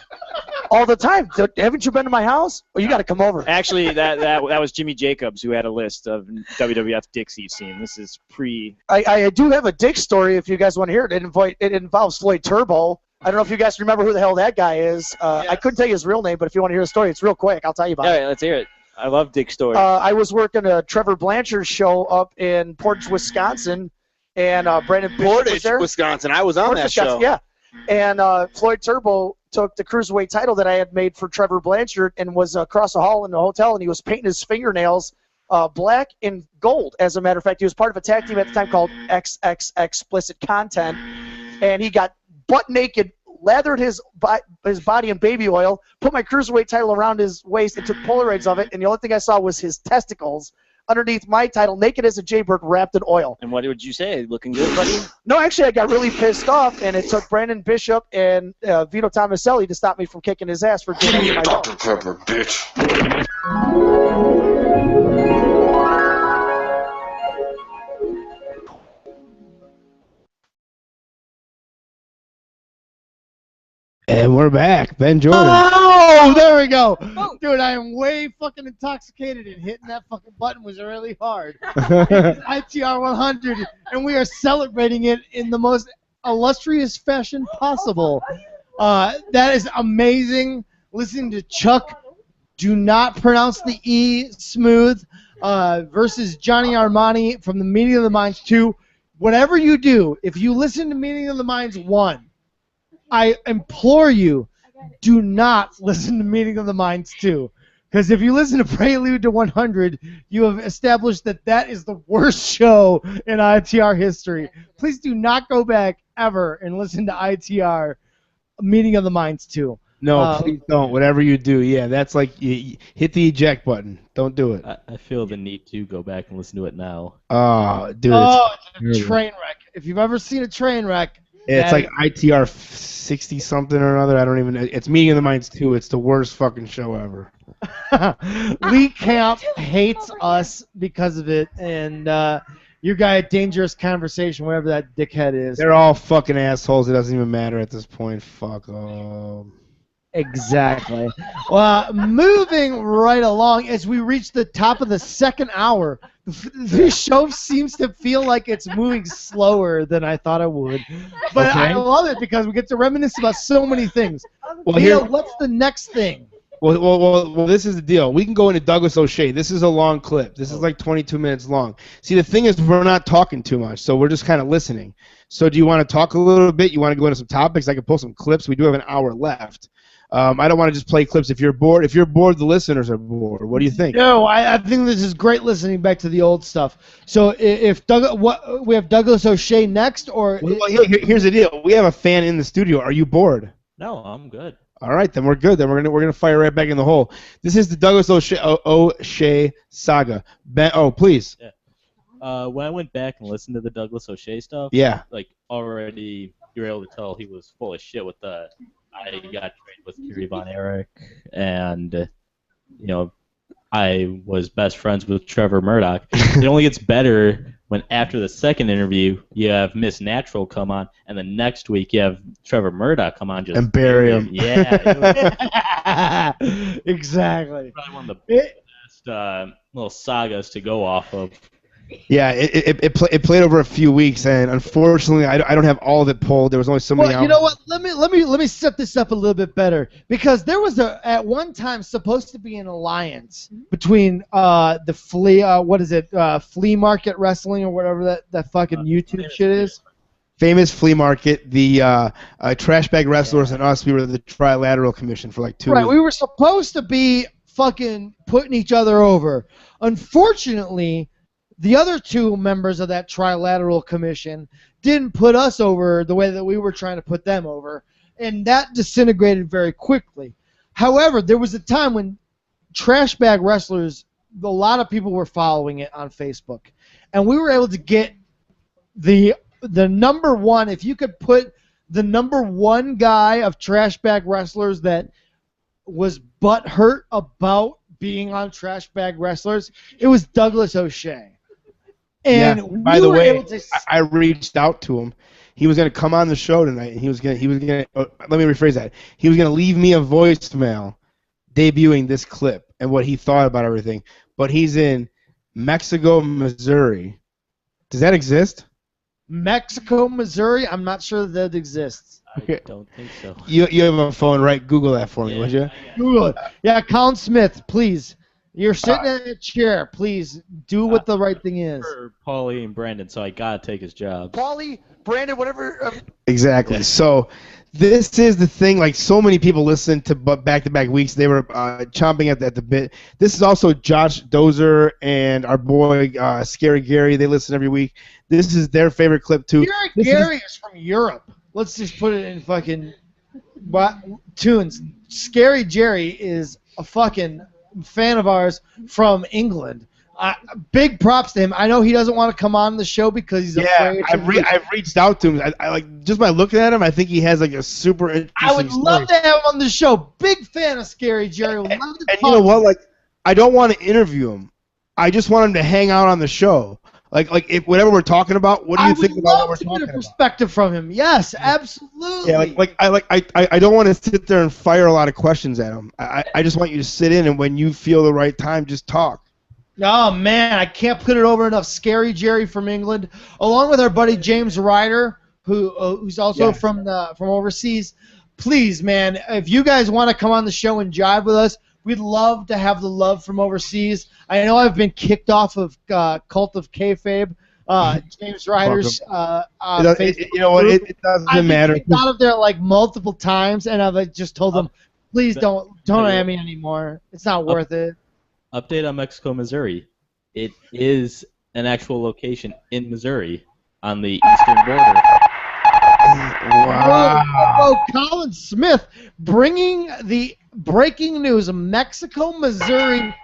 All the time. Haven't you been to my house? Oh, you got to come over. Actually, that was Jimmy Jacobs who had a list of WWF dicks he's seen. This is pre. I do have a dick story if you guys want to hear it. It involves Floyd Turbo. I don't know if you guys remember who the hell that guy is. I couldn't tell you his real name, but if you want to hear the story, it's real quick. I'll tell you about All it. right, let's hear it. I love dick stories. I was working a Trevor Blanchard show up in Portage, Wisconsin, and Brandon Bishop was Portage, there. Wisconsin. I was on Portage, that show. Wisconsin, yeah. And Floyd Turbo took the Cruiserweight title that I had made for Trevor Blanchard and was across the hall in the hotel, and he was painting his fingernails black and gold. As a matter of fact, he was part of a tag team at the time called XX Explicit Content, and he got butt naked, lathered his body in baby oil, put my Cruiserweight title around his waist, and took Polaroids of it, and the only thing I saw was his testicles underneath my title, naked as a jaybird, wrapped in oil. And what would you say? Looking good, buddy? No, actually, I got really pissed off, and it took Brandon Bishop and Vito Tomaselli to stop me from kicking his ass for doing it. Dr. Pepper, bitch. And we're back. Ben Jordan. Oh, there we go. Dude, I am way fucking intoxicated, and hitting that fucking button was really hard. It's ITR 100, and we are celebrating it in the most illustrious fashion possible. That is amazing. Listening to Chuck do not pronounce the E smooth versus Johnny Armani from the Meeting of the Minds 2. Whatever you do, if you listen to Meeting of the Minds 1, I implore you, do not listen to Meeting of the Minds 2. Because if you listen to Prelude to 100, you have established that that is the worst show in ITR history. Please do not go back ever and listen to ITR Meeting of the Minds 2. No, please don't. Whatever you do, yeah, that's like you hit the eject button. Don't do it. I feel the need to go back and listen to it now. Oh, dude. Oh, it's a terrible. train wreck. If you've ever seen a train wreck, It's like ITR 60 something or another. I don't even. It's Meeting of the Minds 2. It's the worst fucking show ever. Lee Camp hates us because of it, and your guy at Dangerous Conversation, whatever that dickhead is. They're all fucking assholes. It doesn't even matter at this point. Fuck them. Exactly. Well, moving right along as we reach the top of the second hour, the show seems to feel like it's moving slower than I thought it would. But Okay. I love it because we get to reminisce about so many things. Well, Leo, here- what's the next thing? Well, this is the deal. We can go into Douglas O'Shea. This is a long clip. This is like 22 minutes long. See, the thing is, we're not talking too much, so we're just kind of listening. So do you want to talk a little bit? You want to go into some topics? I can pull some clips. We do have an hour left. I don't want to just play clips. If you're bored, the listeners are bored. What do you think? No, I think this is great listening back to the old stuff. So if we have Douglas O'Shea next, or Well, here's the deal. We have a fan in the studio. Are you bored? No, I'm good. All right, then we're good. Then we're gonna fire right back in the hole. This is the Douglas O'Shea saga. Please. Yeah. When I went back and listened to the Douglas O'Shea stuff, Yeah. like already you were able to tell he was full of shit with the I got trained with Kerry Von Erich, and I was best friends with Trevor Murdoch. It only gets better when after the second interview you have Miss Natural come on, and the next week you have Trevor Murdoch come on And bury him. Yeah. Exactly. Probably one of the best little sagas to go off of. Yeah, it played over a few weeks, and unfortunately, I don't have all of it pulled. There was only so many Well, hours. you know what? Let me set this up a little bit better, because there was at one time supposed to be an alliance between the flea market wrestling or whatever that fucking YouTube shit is. Famous flea market, the trash bag wrestlers and us. We were the Trilateral Commission for like 2 Right, weeks. we were supposed to be fucking putting each other over. Unfortunately, the other two members of that Trilateral Commission didn't put us over the way that we were trying to put them over, and that disintegrated very quickly. However, there was a time when trash bag wrestlers, a lot of people were following it on Facebook, and we were able to get the number one. If you could put the number one guy of trash bag wrestlers that was butthurt about being on trash bag wrestlers, it was Douglas O'Shea. And yeah. By we the were way, able to I reached out to him. He was going to come on the show tonight. And he was going to. Let me rephrase that. He was going to leave me a voicemail, debuting this clip and what he thought about everything. But he's in Mexico, Missouri. Does that exist? Mexico, Missouri? I'm not sure that exists. Okay. Don't think so. You have a phone, right? Google that for me, would you? Google it. Yeah, Colin Smith, please. You're sitting in a chair. Please do what the right thing is. For Paulie and Brandon, so I gotta take his job. Paulie, Brandon, whatever. Exactly. So this is the thing. Like so many people listen to back-to-back weeks, they were chomping at the bit. This is also Josh Dozer and our boy Scary Gary. They listen every week. This is their favorite clip too. Gary is from Europe. Let's just put it in fucking tunes. Scary Jerry is a fucking fan of ours from England. Big props to him. I know he doesn't want to come on the show because he's afraid. I've reached out to him. I like just by looking at him, I think he has like a super interesting I would love to have him on the show. Big fan of Scary Jerry. Would love to And talk you know what? Like, I don't want to interview him. I just want him to hang out on the show. Like if whatever we're talking about, what do you think about what we're talking about? Perspective from him. Yes, absolutely. Yeah, I don't want to sit there and fire a lot of questions at him. I just want you to sit in, and when you feel the right time, just talk. Oh man, I can't put it over enough. Scary Jerry from England, along with our buddy James Ryder, who's also from overseas. Please, man, if you guys want to come on the show and jive with us, we'd love to have the love from overseas. I know I've been kicked off of Cult of Kayfabe, James Ryder's Facebook you know what? group. It doesn't I've matter. been kicked out of there like multiple times, and I've just told them, please don't add me anymore. It's not worth it. Update on Mexico, Missouri. It is an actual location in Missouri on the eastern border. Whoa, Colin Smith bringing the breaking news. Mexico, Missouri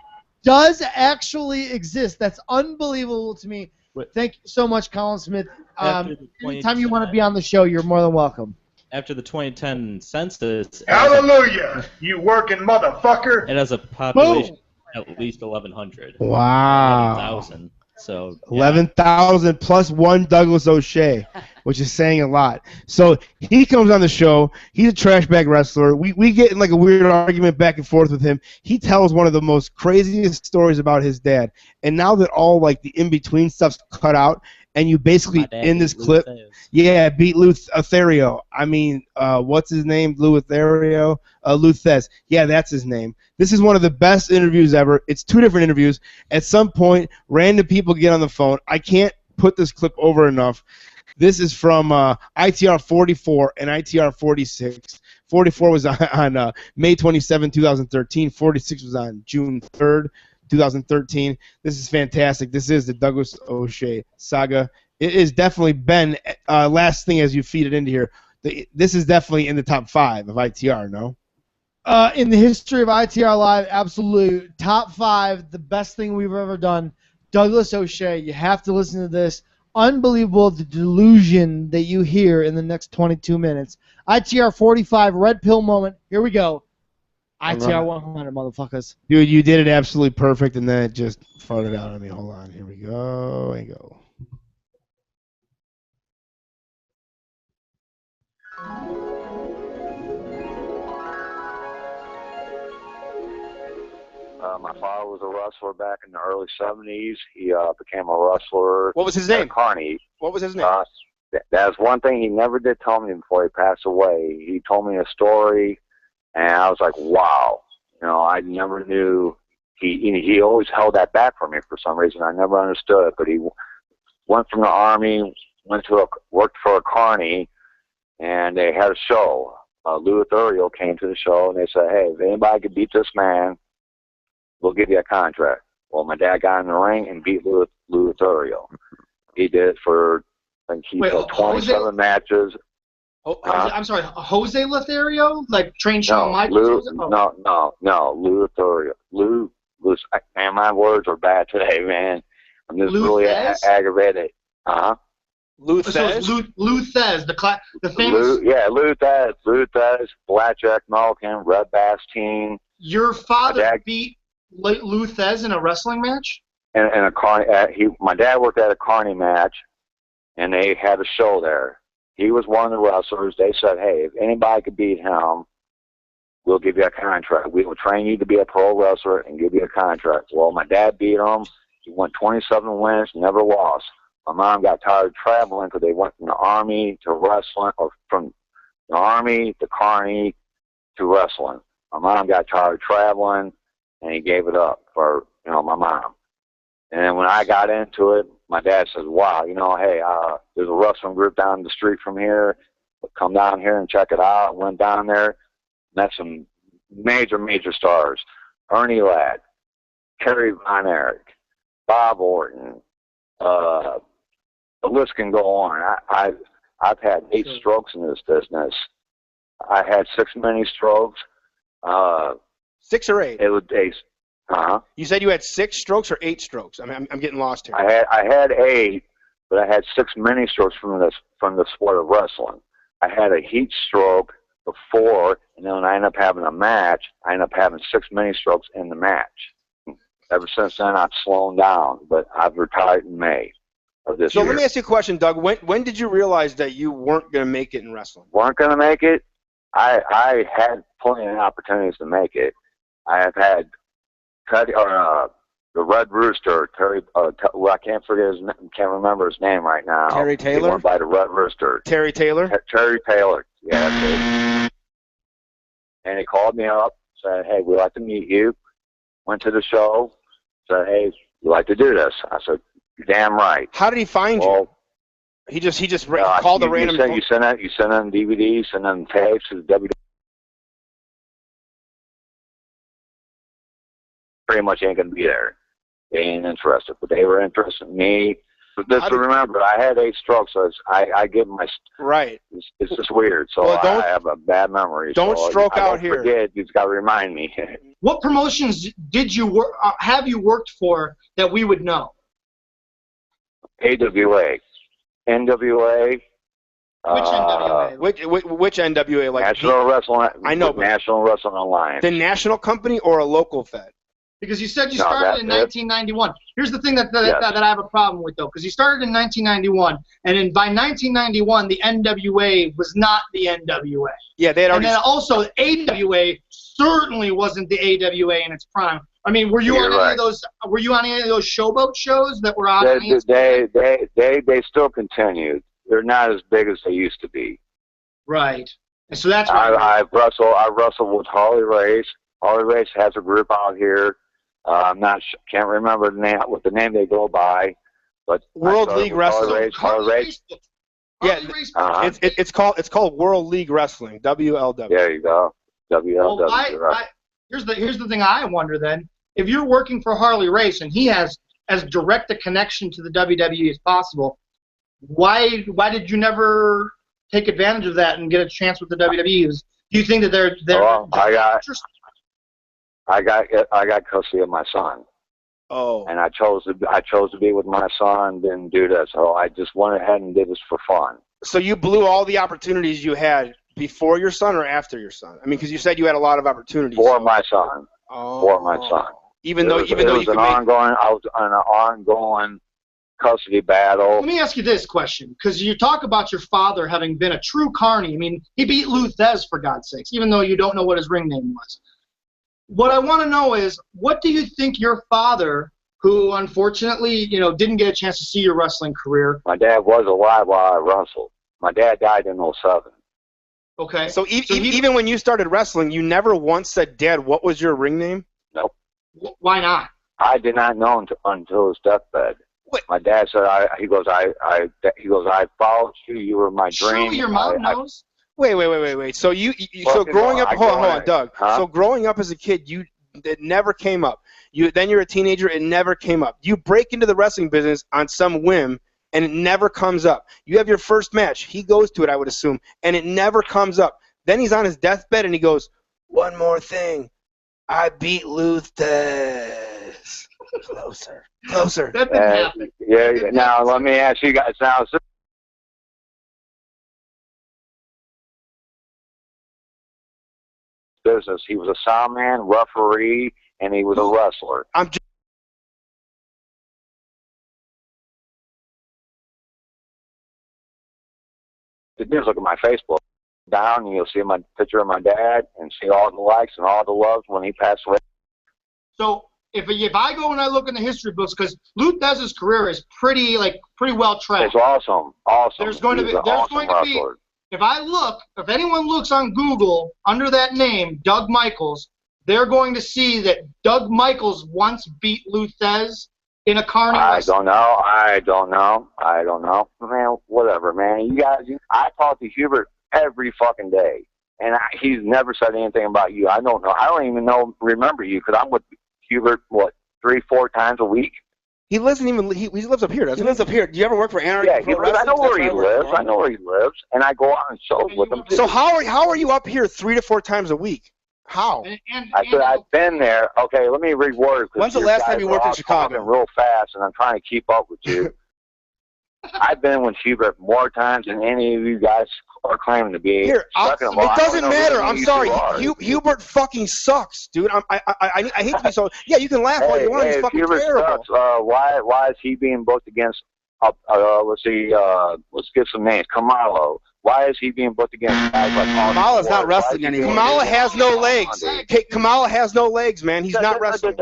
does actually exist. That's unbelievable to me. Thank you so much, Colin Smith. After the Anytime you want to be on the show, you're more than welcome. After the 2010 census, Hallelujah, you working motherfucker. it has a population of at least 1,100. Wow. 11,000. So 11,000 plus one Douglas O'Shea, which is saying a lot. So he comes on the show. He's a trash bag wrestler. We get in like a weird argument back and forth with him. He tells one of the most craziest stories about his dad. And now that all like the in-between stuff's cut out, and you basically in this clip, beat Lou Therio. I mean, what's his name? Lou Therio? Lou Thez. Yeah, that's his name. This is one of the best interviews ever. It's two different interviews. At some point, random people get on the phone. I can't put this clip over enough. This is from ITR 44 and ITR 46. 44 was on May 27, 2013. 46 was on June 3rd. 2013. This is fantastic. This is the Douglas O'Shea saga. It is definitely been, last thing as you feed it into here, this is definitely in the top 5 of ITR, no? In the history of ITR Live, absolute top 5, the best thing we've ever done. Douglas O'Shea, you have to listen to this. Unbelievable the delusion that you hear in the next 22 minutes. ITR 45, red pill moment. Here we go. ITR 100, motherfuckers. Dude, you did it absolutely perfect, and then it just farted out on me. Hold on. Here we go. And go. My father was a wrestler back in the early 70s. He became a wrestler. What was his name? Carney. What was his name? That's one thing he never did tell me before he passed away. He told me a story, and I was like, wow. You know, I never knew. He always held that back from me for some reason. I never understood it. But he went from the Army, worked for a Carney, and they had a show. Lou Therio came to the show, and they said, hey, if anybody could beat this man, we'll give you a contract. Well, my dad got in the ring and beat Lou Therio. He did for, I think he did 27 matches. I'm sorry, Jose Lothario? Like trained Shawn Michaels? No, Lou Therio. Man, my words are bad today, man. I'm just really aggravated. Lou Thez? So Lou Thez, the famous... Lou Thez. Lou Thez, Blackjack Mulligan, Red Bastien. Your father beat Lou Thez in a wrestling match? In a Carney. My dad worked at a Carney match, and they had a show there. He was one of the wrestlers. They said, hey, if anybody could beat him, we'll give you a contract. We will train you to be a pro wrestler and give you a contract. Well, my dad beat him. He won 27 wins, never lost. My mom got tired of traveling because they went from the Army to wrestling, or from the Army to Carney to wrestling. My mom got tired of traveling, and he gave it up for, my mom. And then when I got into it, my dad says, wow, hey, there's a wrestling group down the street from here. Come down here and check it out. Went down there, met some major, major stars. Ernie Ladd, Kerry Von Erich, Bob Orton. The list can go on. I've had 8 strokes in this business. I had 6 mini strokes. 6 or 8? It was You said you had 6 strokes or 8 strokes? I'm getting lost here. I had 8, but I had 6 mini strokes from the sport of wrestling. I had a heat stroke before, and then when I ended up having a match, I ended up having 6 mini strokes in the match. Ever since then, I've slowed down, but I've retired in May of this year. So let me ask you a question, Doug. When did you realize that you weren't going to make it in wrestling? Weren't going to make it? I had plenty of opportunities to make it. I have had the Red Rooster, Terry. I can't remember his name right now. Terry Taylor. He went by the Red Rooster. Terry Taylor. Terry Taylor. Yeah, that's it. And he called me up, said, "Hey, we'd like to meet you." Went to the show, said, "Hey, you like to do this?" I said, "You're damn right." How did he find you? He just called a random. You send them DVDs, send them tapes to the WWE. Pretty much ain't gonna be there. They ain't interested, but they were interested in me. But just remember, I had 8 strokes, so I give my right. It's just weird, so I have a bad memory. Don't stroke out here. Forget, you've got to remind me. What promotions did you have you worked for that we would know? AWA, NWA. Which NWA? Which NWA? Like National Wrestling. I know, but National Wrestling Alliance. the national company or a local fed? Because you said you No, started in that- 1991. Here's the thing that Yes. I have a problem with, though, because you started in 1991, and by 1991, the NWA was not the NWA. Yeah, they had And already. then also, AWA certainly wasn't the AWA in its prime. I mean, were you You're on any right. of those? Were you on any of those Showboat shows that were on? ESPN? They still continued. They're not as big as they used to be. Right. And so that's right. I wrestled with Harley Race. Harley Race has a group out here. I'm not can't remember the name, what the name they go by, but World I started League with Wrestling. Harley Race. Yeah, Uh-huh. it's called World League Wrestling, WLW. There you go, WLW. Well, right. here's the thing I wonder then. If you're working for Harley Race and he has as direct a connection to the WWE as possible, why did you never take advantage of that and get a chance with the WWE? Do you think that they're Well, I got custody of my son. Oh. And I chose to be with my son, didn't do that. So I just went ahead and did this for fun. So you blew all the opportunities you had before your son or after your son? I mean, because you said you had a lot of opportunities. For my son. Oh. For my son. Even though you I was could make. an ongoing custody battle. Let me ask you this question, because you talk about your father having been a true carny. I mean, he beat Lou Thez, for God's sakes, even though you don't know what his ring name was. What I want to know is, what do you think your father, who unfortunately, didn't get a chance to see your wrestling career? My dad was alive while I wrestled. My dad died in 2007. Okay. So even when you started wrestling, you never once said, "Dad, what was your ring name?" Nope. Why not? I did not know until his deathbed. My dad said, I followed you. You were my dream. Surely your mom knows. Wait. So so growing up, hold on, Doug. Huh? So growing up as a kid, it never came up. Then you're a teenager, it never came up. You break into the wrestling business on some whim, and it never comes up. You have your first match. He goes to it, I would assume, and it never comes up. Then he's on his deathbed, and he goes, "One more thing. I beat Lou Thez." Closer. That didn't happen. Yeah. Now let me ask you guys. Now, business. He was a soundman, referee, and he was a wrestler. Just look at my Facebook. Down, and you'll see my picture of my dad, and see all the likes and all the loves when he passed away. So if I go and I look in the history books, because Lou Thez's career is pretty well tracked. It's awesome. There's going to be if anyone looks on Google under that name, Doug Michaels, they're going to see that Doug Michaels once beat Lou Thez in a carny. I don't know. Man, whatever, man. You guys, I talk to Hubert every fucking day, and he's never said anything about you. I don't know. I don't even remember you, because I'm with Hubert, 3-4 times a week. He lives he lives up here, doesn't he? He lives up here. Do you ever work for Anarchy? Yeah, I know where he lives. I know where he lives, and I go out on shows with him. So how are you up here 3 to 4 times a week? How? I've been there. Okay, let me reword. When's the last time you worked in Chicago? Real fast, and I'm trying to keep up with you. I've been with Hubert more times than any of you guys are claiming to be. Here, Second of all, it I doesn't don't know matter. who I'm you sorry. two are. Hubert fucking sucks, dude. I hate to be so. Yeah, you can laugh all you want. He's if fucking Hubert terrible. sucks, why is he being booked against? Let's see. Let's give some names. Kamalo. Why is he being booked against guys like Kamala's not wrestling anymore. Kamala has no legs. Kamala has no legs, man. He's not wrestling.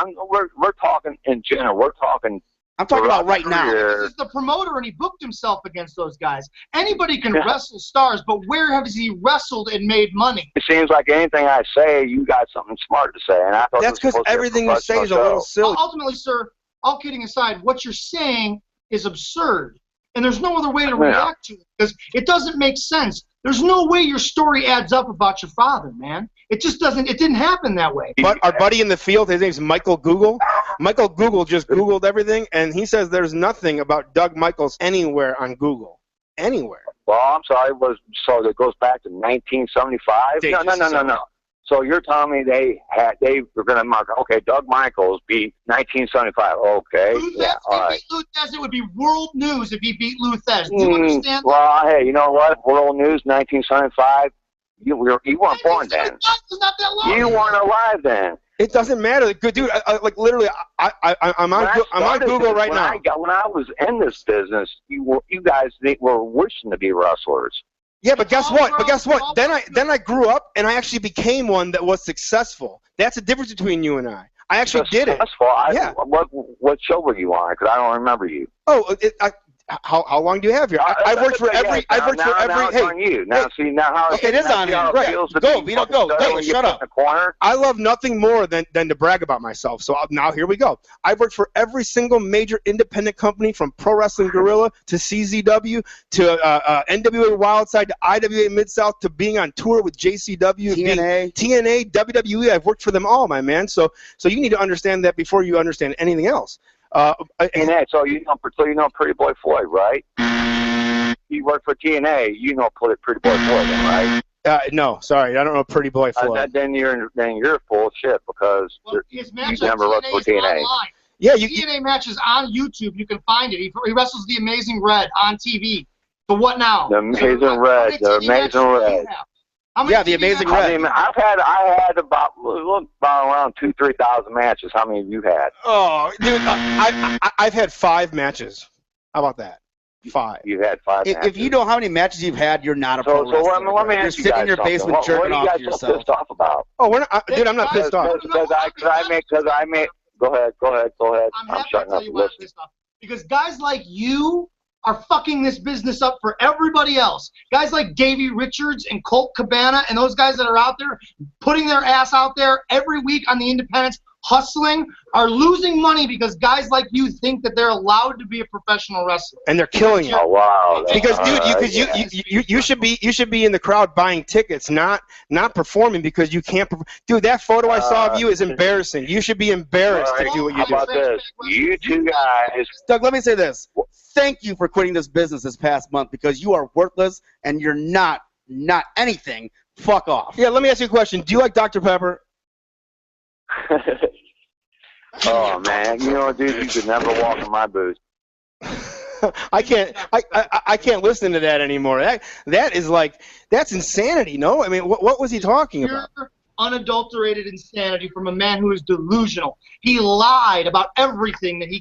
We're talking in general. We're talking. I'm talking about right now. This is the promoter, and he booked himself against those guys. Anybody can wrestle stars, but where has he wrestled and made money? It seems like anything I say, you got something smart to say, and I thought that's because everything you say is a little silly. Ultimately, sir, all kidding aside, what you're saying is absurd, and there's no other way to react to it, because it doesn't make sense. There's no way your story adds up about your father, man. It just doesn't. It didn't happen that way. But our buddy in the field, his name's Michael Google. Michael Google just Googled everything, and he says there's nothing about Doug Michaels anywhere on Google. Anywhere. Well, I'm sorry. So it goes back to 1975? No. So you're telling me they were going to mark, okay, Doug Michaels beat 1975. Okay, yeah, all right. Lou Thesz, it would be world news if he beat Lou Thesz. Do you understand? Well, hey, you know what? World News 1975. You weren't born then. It's not that long. You weren't alive then. It doesn't matter, good dude. Like literally, I'm on Google right now. When I was in this business, you guys were wishing to be wrestlers. Yeah, but guess what? Then I grew up and I actually became one that was successful. That's the difference between you and I. I actually did it. Yeah. What show were you on? Because I don't remember you. Oh, how long do you have here? I've worked for every. I've worked for every. Now it's on you. Now see now how. Okay, it is on him. Right. Go, Vito, go. Shut up. I love nothing more than to brag about myself. So now here we go. I've worked for every single major independent company, from Pro Wrestling Guerrilla to CZW to NWA Wildside to IWA Mid-South to being on tour with JCW, TNA, WWE. I've worked for them all, my man. So you need to understand that before you understand anything else. TNA, so you know Pretty Boy Floyd, right? You work for TNA, you know Pretty Boy Floyd, then, right? No, sorry, I don't know Pretty Boy Floyd. Then you're full of shit because you never worked for TNA. Yeah, TNA matches on YouTube. You can find it. He wrestles the Amazing Red on TV. But what now? The Amazing Red. Yeah, the Amazing Red. I mean, I had about around 2,000-3,000 matches. How many have you had? Oh, dude, I've had 5 matches. How about that? 5. You've had 5 matches. If you know how many matches you've had, you're not a pro wrestler. So let me you're ask you sitting guys in your basement something. jerking what off to are you guys so yourself. pissed off about? Oh, dude, I'm not pissed off. Because I made. Go ahead. I'm shutting up. Listen. Because guys like you are fucking this business up for everybody else. Guys like Davey Richards and Colt Cabana and those guys that are out there putting their ass out there every week on the independents, hustling, are losing money because guys like you think that they're allowed to be a professional wrestler. And they're killing you. Oh wow! Because dude, you should be in the crowd buying tickets, not performing because you can't. Dude, that photo I saw of you is embarrassing. You should be embarrassed to do what you do. How about this? You two guys. Doug, let me say this. Thank you for quitting this business this past month because you are worthless and you're not anything. Fuck off. Yeah, let me ask you a question. Do you like Dr. Pepper? Oh man, you know, dude, you could never walk in my boots. I can't listen to that anymore. That is like, that's insanity. No, I mean, what was he talking about? Unadulterated insanity from a man who is delusional. He lied about everything that he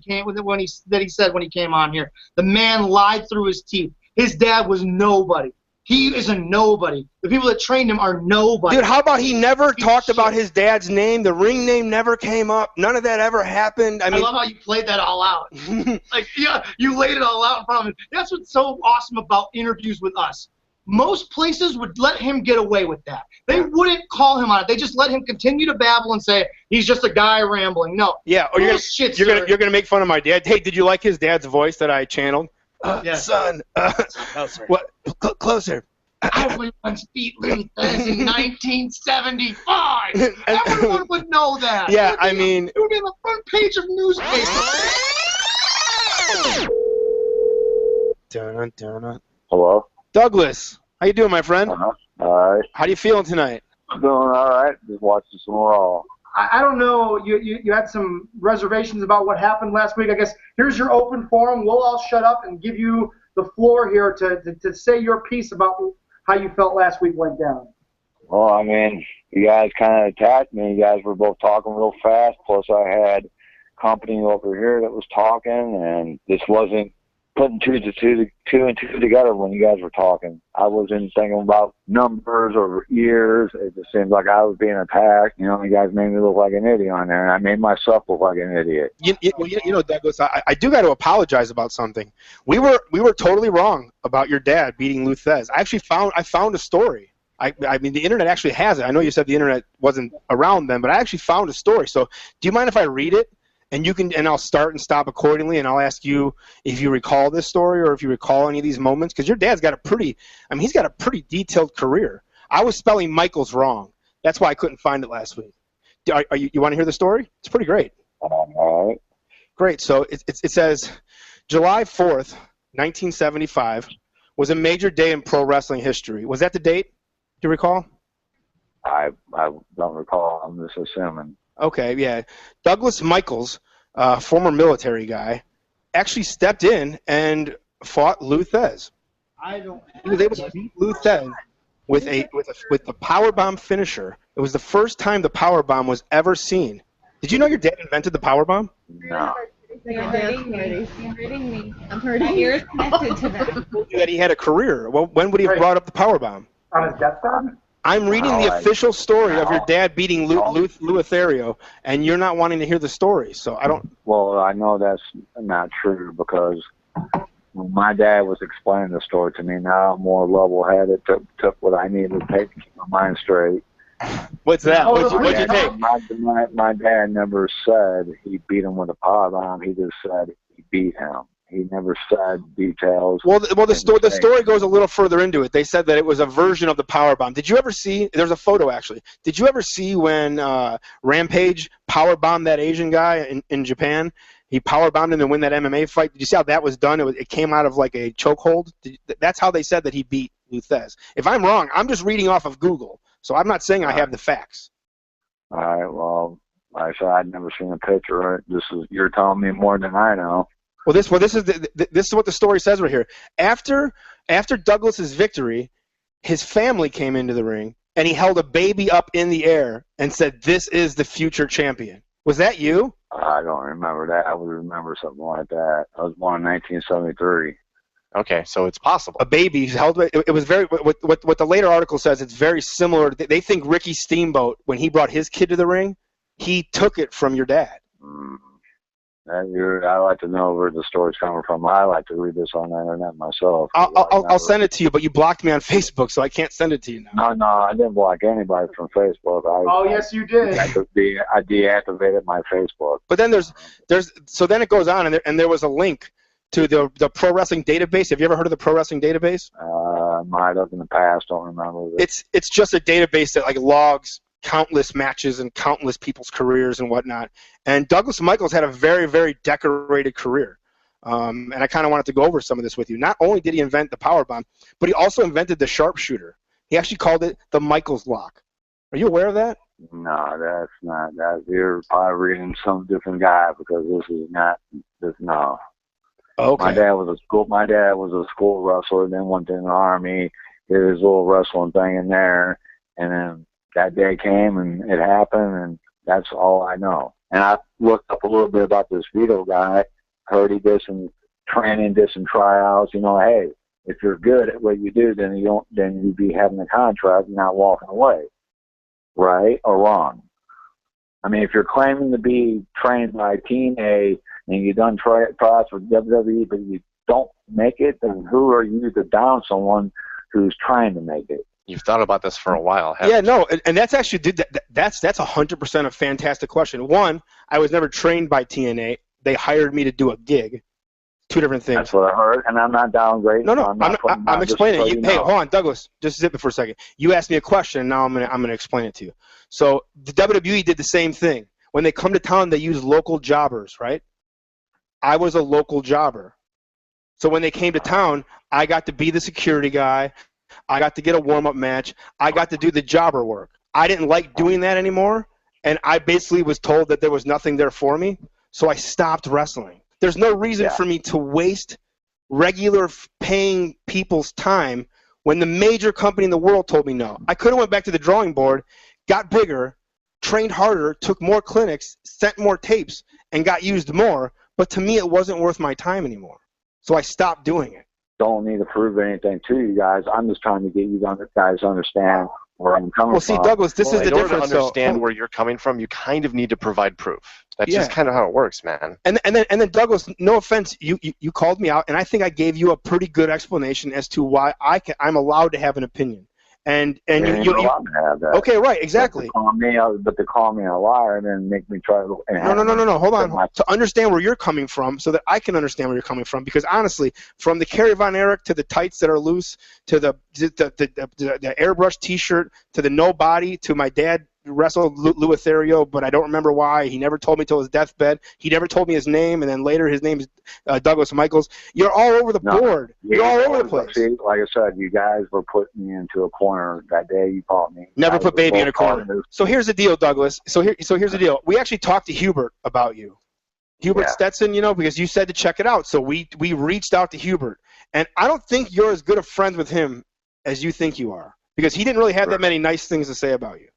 said when he came on here. The man lied through his teeth. His dad was nobody. He is a nobody. The people that trained him are nobody. Dude, how about he never talked about his dad's name? The ring name never came up. None of that ever happened. I love how you played that all out. Like, yeah, you laid it all out in front of him. That's what's so awesome about interviews with us. Most places would let him get away with that. They wouldn't call him on it. They just let him continue to babble and say he's just a guy rambling. No. Yeah, or you're gonna make fun of my dad. Hey, did you like his dad's voice that I channeled? Yes. Son, what? Closer. Everyone beat Lou Thesz in 1975. Everyone would know that. Yeah, I mean, it would be on the front page of newspapers. Hello. Douglas, how you doing, my friend? All right. How you feeling tonight? I'm doing all right. Just watching some Raw. I don't know. You had some reservations about what happened last week. I guess here's your open forum. We'll all shut up and give you the floor here to say your piece about how you felt last week went down. Well, I mean, you guys kind of attacked me. You guys were both talking real fast. Plus, I had company over here that was talking, and this wasn't putting two and two together when you guys were talking. I wasn't thinking about numbers or years. It just seemed like I was being attacked. You know, you guys made me look like an idiot on there, and I made myself look like an idiot. You know, Douglas, I do got to apologize about something. We were totally wrong about your dad beating Lou Thesz. I found a story. I mean, the internet actually has it. I know you said the internet wasn't around then, but I actually found a story. So, do you mind if I read it? And I'll start and stop accordingly, and I'll ask you if you recall this story or if you recall any of these moments, because your dad's got he's got a pretty detailed career. I was spelling Michaels wrong. That's why I couldn't find it last week. You want to hear the story? It's pretty great. All right. Great. So it says, July 4th, 1975 was a major day in pro wrestling history. Was that the date? Do you recall? I don't recall. I'm just assuming. Okay, yeah. Douglas Michaels, former military guy, actually stepped in and fought Lou Thesz. He was able to beat Lou Thesz with the powerbomb finisher. It was the first time the powerbomb was ever seen. Did you know your dad invented the powerbomb? No. You're hurting me. You're hurting me. I'm hurting. You're connected to them. That he had a career. Well, when would he have brought up the powerbomb? On his deathbed? I'm reading the official story of your dad beating Lou Lothario, and you're not wanting to hear the story, so I don't. Well, I know that's not true because when my dad was explaining the story to me, now I'm more level-headed, took what I needed to take to keep my mind straight. What's that? What'd you take? My dad never said he beat him with a powerbomb. He just said he beat him. He never said details. Well, the story goes a little further into it. They said that it was a version of the powerbomb. Did you ever see? There's a photo actually. Did you ever see when Rampage powerbombed that Asian guy in Japan? He powerbombed him to win that MMA fight. Did you see how that was done? It came out of like a chokehold. That's how they said that he beat Lou Thesz. If I'm wrong, I'm just reading off of Google, so I'm not saying I have the facts. All right. Well, like I said, I'd never seen a picture. You're telling me more than I know. Well, this is what the story says right here. After Douglas's victory, his family came into the ring and he held a baby up in the air and said, "This is the future champion." Was that you? I don't remember that. I would remember something like that. I was born in 1973. Okay, so it's possible. A baby held it was very what the later article says. It's very similar. They think Ricky Steamboat, when he brought his kid to the ring, he took it from your dad. I like to know where the story's coming from. I like to read this on the internet myself. I'll send it to you, but you blocked me on Facebook, so I can't send it to you now. No, I didn't block anybody from Facebook. Yes, you did. I deactivated my Facebook. But then then it goes on, and there was a link to the Pro Wrestling Database. Have you ever heard of the Pro Wrestling Database? Might have in the past. Don't remember. It's just a database that like logs countless matches and countless people's careers and whatnot. And Douglas Michaels had a very, very decorated career. And I kind of wanted to go over some of this with you. Not only did he invent the powerbomb, but he also invented the sharpshooter. He actually called it the Michaels lock. Are you aware of that? No, that's not that. You're probably reading some different guy because this is not this. No. Okay. My dad was a school wrestler. Then went in the army. Did his little wrestling thing in there, and then that day came and it happened, and that's all I know. And I looked up a little bit about this Vito guy. Heard he did some training, did some tryouts. You know, hey, if you're good at what you do, then you'd be having a contract and not walking away. Right or wrong? I mean, if you're claiming to be trained by Team A and you done tryouts for WWE, but you don't make it, then who are you to down someone who's trying to make it? You've thought about this for a while, haven't Yeah, no, and that's actually that's 100% a fantastic question. One, I was never trained by TNA. They hired me to do a gig. Two different things. That's what I heard, and I'm not downgrading. No, I'm explaining it. Hey, know. hold on, Douglas. Just zip it for a second. You asked me a question, and now I'm gonna explain it to you. So the WWE did the same thing. When they come to town, they use local jobbers, right? I was a local jobber. So when they came to town, I got to be the security guy. I got to get a warm-up match. I got to do the jobber work. I didn't like doing that anymore, and I basically was told that there was nothing there for me, so I stopped wrestling. There's no reason for me to waste regular paying people's time when the major company in the world told me no. I could have went back to the drawing board, got bigger, trained harder, took more clinics, sent more tapes, and got used more, but to me it wasn't worth my time anymore. So I stopped doing it. Don't need to prove anything to you guys. I'm just trying to get you guys to understand where I'm coming from. Well, see, Douglas, this is the difference. In order to understand where you're coming from, you kind of need to provide proof. That's just kind of how it works, man. And then Douglas, no offense, you called me out, and I think I gave you a pretty good explanation as to why I'm allowed to have an opinion. And you allowed to have that. Okay, right, exactly. But to call me a liar and then make me try to. No. Hold on. To understand where you're coming from, so that I can understand where you're coming from, because honestly, from the Kerry Von Erich to the tights that are loose, to the airbrush T-shirt, to the no body, to my dad wrestled Lou Etherio, but I don't remember why. He never told me till his deathbed. He never told me his name, and then later his name is Douglas Michaels. You're all over the board. You're all over the place. See, like I said, you guys were putting me into a corner that day you caught me. Never put baby in a corner. So here's the deal, Douglas. So here's the deal. We actually talked to Hubert about you. Hubert Stetson, because you said to check it out. So we reached out to Hubert. And I don't think you're as good of friends with him as you think you are. Because he didn't really have that many nice things to say about you.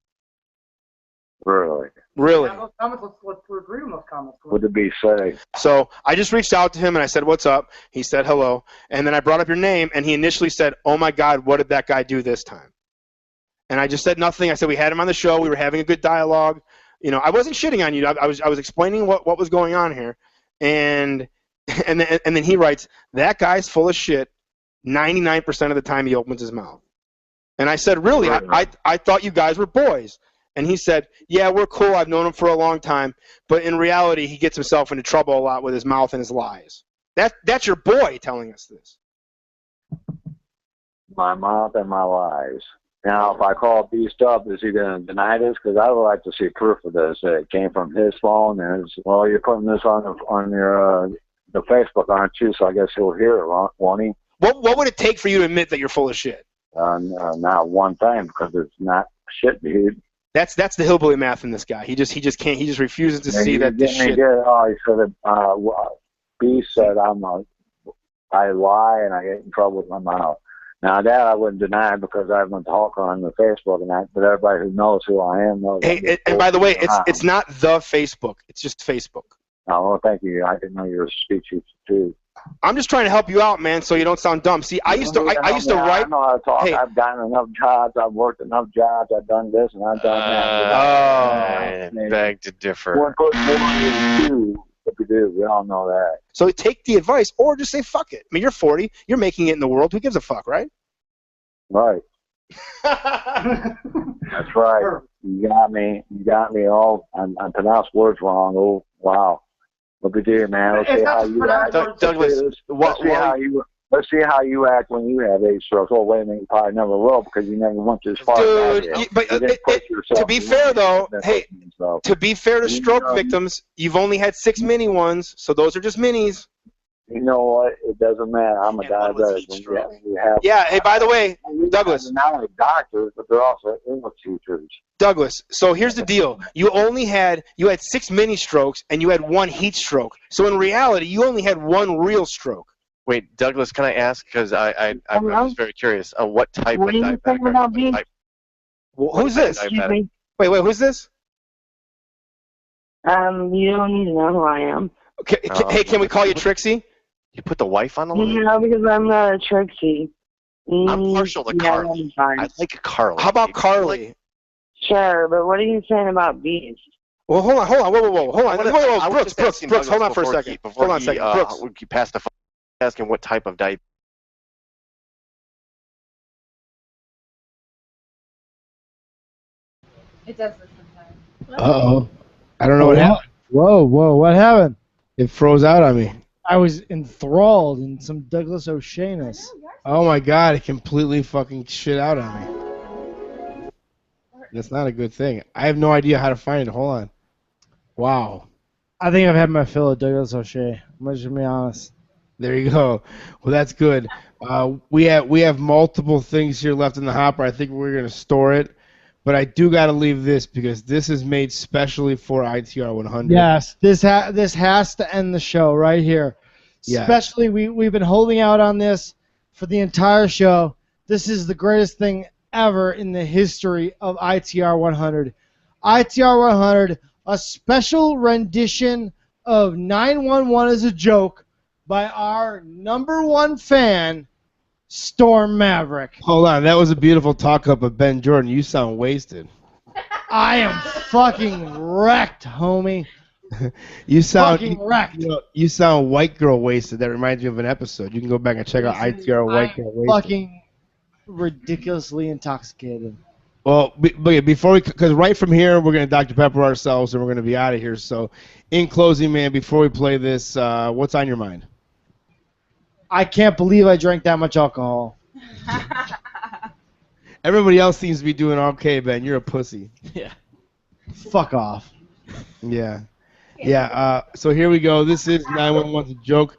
Really? Really. Those comments, let's agree on those comments. What did he say? So I just reached out to him and I said, what's up? He said, hello. And then I brought up your name and he initially said, oh my God, what did that guy do this time? And I just said nothing. I said we had him on the show. We were having a good dialogue. I wasn't shitting on you. I was explaining what was going on here. And then he writes, that guy's full of shit 99% of the time he opens his mouth. And I said, really? I thought you guys were boys. And he said, yeah, we're cool. I've known him for a long time. But in reality, he gets himself into trouble a lot with his mouth and his lies. That's your boy telling us this. My mouth and my lies. Now, if I call Beast up, is he going to deny this? Because I would like to see proof of this. It came from his phone. And well, you're putting this on your the Facebook, aren't you? So I guess he'll hear it, won't he? What would it take for you to admit that you're full of shit? Not one thing, because it's not shit, dude. That's the hillbilly math in this guy. He just can't. He just refuses to see that this shit. He said B said I lie and I get in trouble with my mouth. Now that I wouldn't deny because I've been talking on the Facebook and that, but everybody who knows who I am knows. Hey, and by the way, it's not the Facebook. It's just Facebook. Oh, well, thank you. I didn't know you were a speech too. I'm just trying to help you out, man, so you don't sound dumb. See, I used to write. I know how to talk. Hey. I've gotten enough jobs. I've worked enough jobs. I've done this and I've done that. I beg to differ. One plus one is two. We do. We all know that. So take the advice, or just say fuck it. I mean, you're 40. You're making it in the world. Who gives a fuck, right? Right. That's right. You got me. You got me all. I pronounced words wrong. Oh, wow. What we do, man. Let's see how you act. Douglas, let's see how you act when you have 8 strokes. Oh, wait a minute, you probably never will because you never went this far. Dude, to be fair though, to be fair to stroke victims, you've only had 6 mini ones, so those are just minis. You know what? It doesn't matter. I'm a diabetic. Yeah. Hey, by the way, Douglas. Not only doctors, but they're also English teachers. Douglas, so here's the deal. You had 6 mini strokes and you had 1 heat stroke. So in reality, you only had 1 real stroke. Wait, Douglas, can I ask? Because I'm just very curious. What type of diabetic? Who's this? Excuse me. Wait, who's this? You don't need to know who I am. Okay, hey, can we call you Trixie? You put the wife on the line? No, because I'm not a Trixie. I'm partial to Carly. I like Carly. How about Carly? Sure, but what are you saying about Beast? Well, hold on, whoa, hold on. Whoa, Brooks, hold on for a second. Hold on a second, Brooks. We passed the phone asking what type of diabetes. It does this sometimes. Uh-oh. I don't know what happened. Whoa, what happened? It froze out on me. I was enthralled in some Douglas O'Sheaness. Oh my God, it completely fucking shit out on me. That's not a good thing. I have no idea how to find it. Hold on. Wow. I think I've had my fill of Douglas O'Shea. I'm just gonna be honest. There you go. Well, that's good. We have multiple things here left in the hopper. I think we're gonna store it, but I do gotta leave this because this is made specially for ITR 100. Yes, this has to end the show right here. Yeah. Especially we've been holding out on this for the entire show. This is the greatest thing ever in the history of ITR 100. ITR 100, a special rendition of 911 is a Joke by our #1 fan, Storm Maverick. Hold on, that was a beautiful talk-up of Ben Jordan. You sound wasted. I am fucking wrecked, homie. You sound fucking wrecked. You sound white girl wasted. That reminds me of an episode. You can go back and check out ITR White Girl Wasted. Fucking ridiculously intoxicated. Well, before because right from here we're gonna Dr. Pepper ourselves and we're gonna be out of here. So, in closing, man, before we play this, what's on your mind? I can't believe I drank that much alcohol. Everybody else seems to be doing okay, Ben. You're a pussy. Yeah. Fuck off. Yeah. Yeah. So here we go. This is 911's a joke.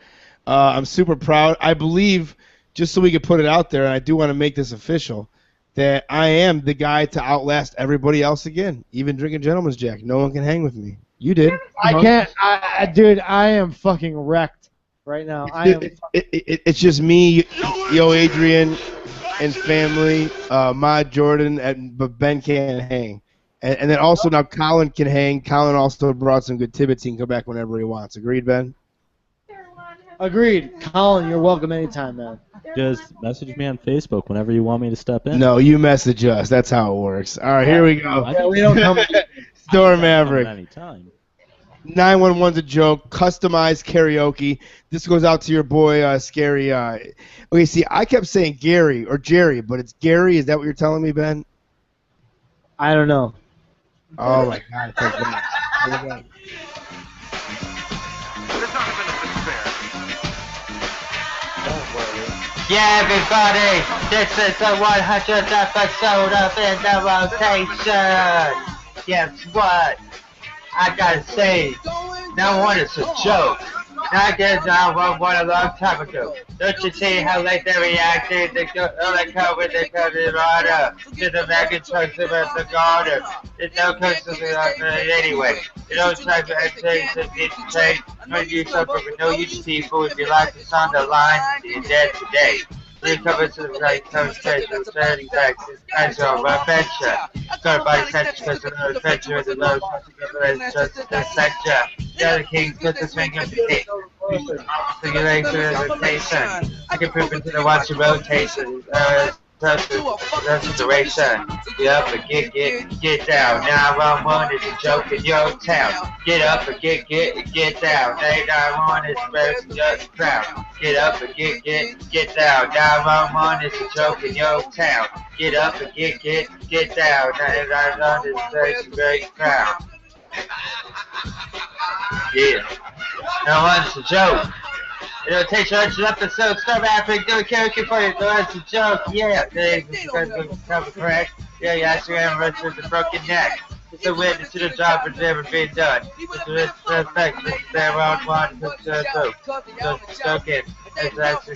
I'm super proud. I believe, just so we could put it out there, and I do want to make this official, that I am the guy to outlast everybody else again, even drinking Gentleman's Jack. No one can hang with me. You did. I can't. Dude, I am fucking wrecked right now. It's just me, Yo Adrian, and family, Mod Jordan, but Ben can't hang. And then also now Colin can hang. Colin also brought some good tidbits. He can come back whenever he wants. Agreed, Ben? Agreed. Colin, you're welcome anytime, man. Just message me on Facebook whenever you want me to step in. No, you message us. That's how it works. All right, here we go. Yeah, we don't come. Storm Maverick. Anytime. 911's a joke. Customized karaoke. This goes out to your boy, Scary. Okay, see, I kept saying Gary or Jerry, but it's Gary. Is that what you're telling me, Ben? I don't know. Oh my God! Thank God. Here we go. Yeah, everybody, this is the 100th episode of In the Rotation. Guess what? I gotta say, now one is a joke. I did 911 a long time ago. Don't you see how late they reacted? They go early COVID, they cut it order. To the mega trucks about the garden. There's no customs anyway. You don't try to change the need to change. When you suffer with no use people, if you like to sound the line, you're dead today. Recover to the right concentration, turning back to casual adventure. Started by Central because of the adventure of the low just the sector. The other kings put the swing of the dick. Simulation and rotation. I can prove into the watch rotation. Consideration. Get up and get down. 911 is a joke in your town. Get up and get down. 911 is the best in your crowd. Get up and get down. 911 is a joke in your town. Get up and get down. 911 is the best in your crowd. Yeah. No one's a joke. It'll take you 100 episodes. Start rapping, do a karaoke for you. No one's a joke. Yeah. Today's cover correct. Yeah, actually, I'm running with a broken neck. It's a witness to the job that's never been done. It's a respect. It's their own one. It's spoken. It's actually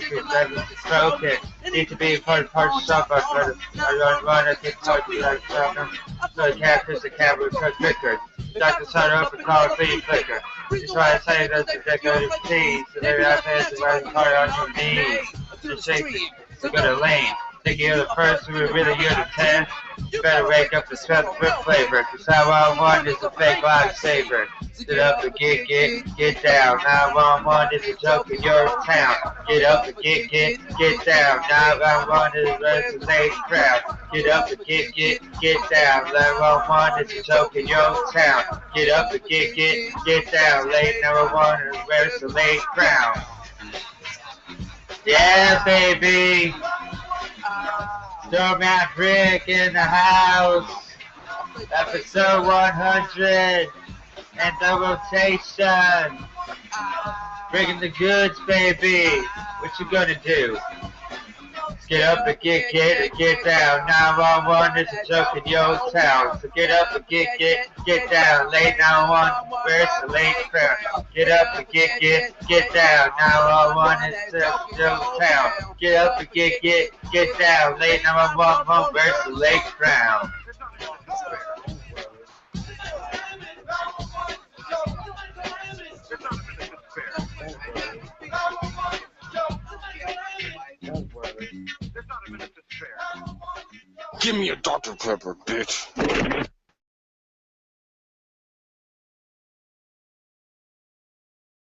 spoken. Need to be a part of someone, but I don't want to get part of someone. So the catfish, the camera, cut quicker. Dr. Sutter open call pretty flicker. You try to say that's the decorative tease. So maybe I pass the right part on your knees. Just shake it. So go to lane. Think you're the person who really you're the 10. You better wake up the smell for flavor. Cause 911 is a fake lifesaver. Sit up and get down. 911 is a joke in your town. Get up and get down. 911 is a resonating crowd. Get up and get down. 911 is a joke in your town. Get up and get down. Late 911 is a resonating crowd. Yeah, baby. Storm Maverick in the house. Episode 100. And the rotation. Bringing the goods, baby. What you gonna do? Get up and get down. 911 is a joke in your town. So get up and get down. Late 911, where's the late crowd? Get up and get down. 911 is a joke in your town. Get up and get down. Late 911, where's the late crowd? Give me a Dr. Pepper, bitch.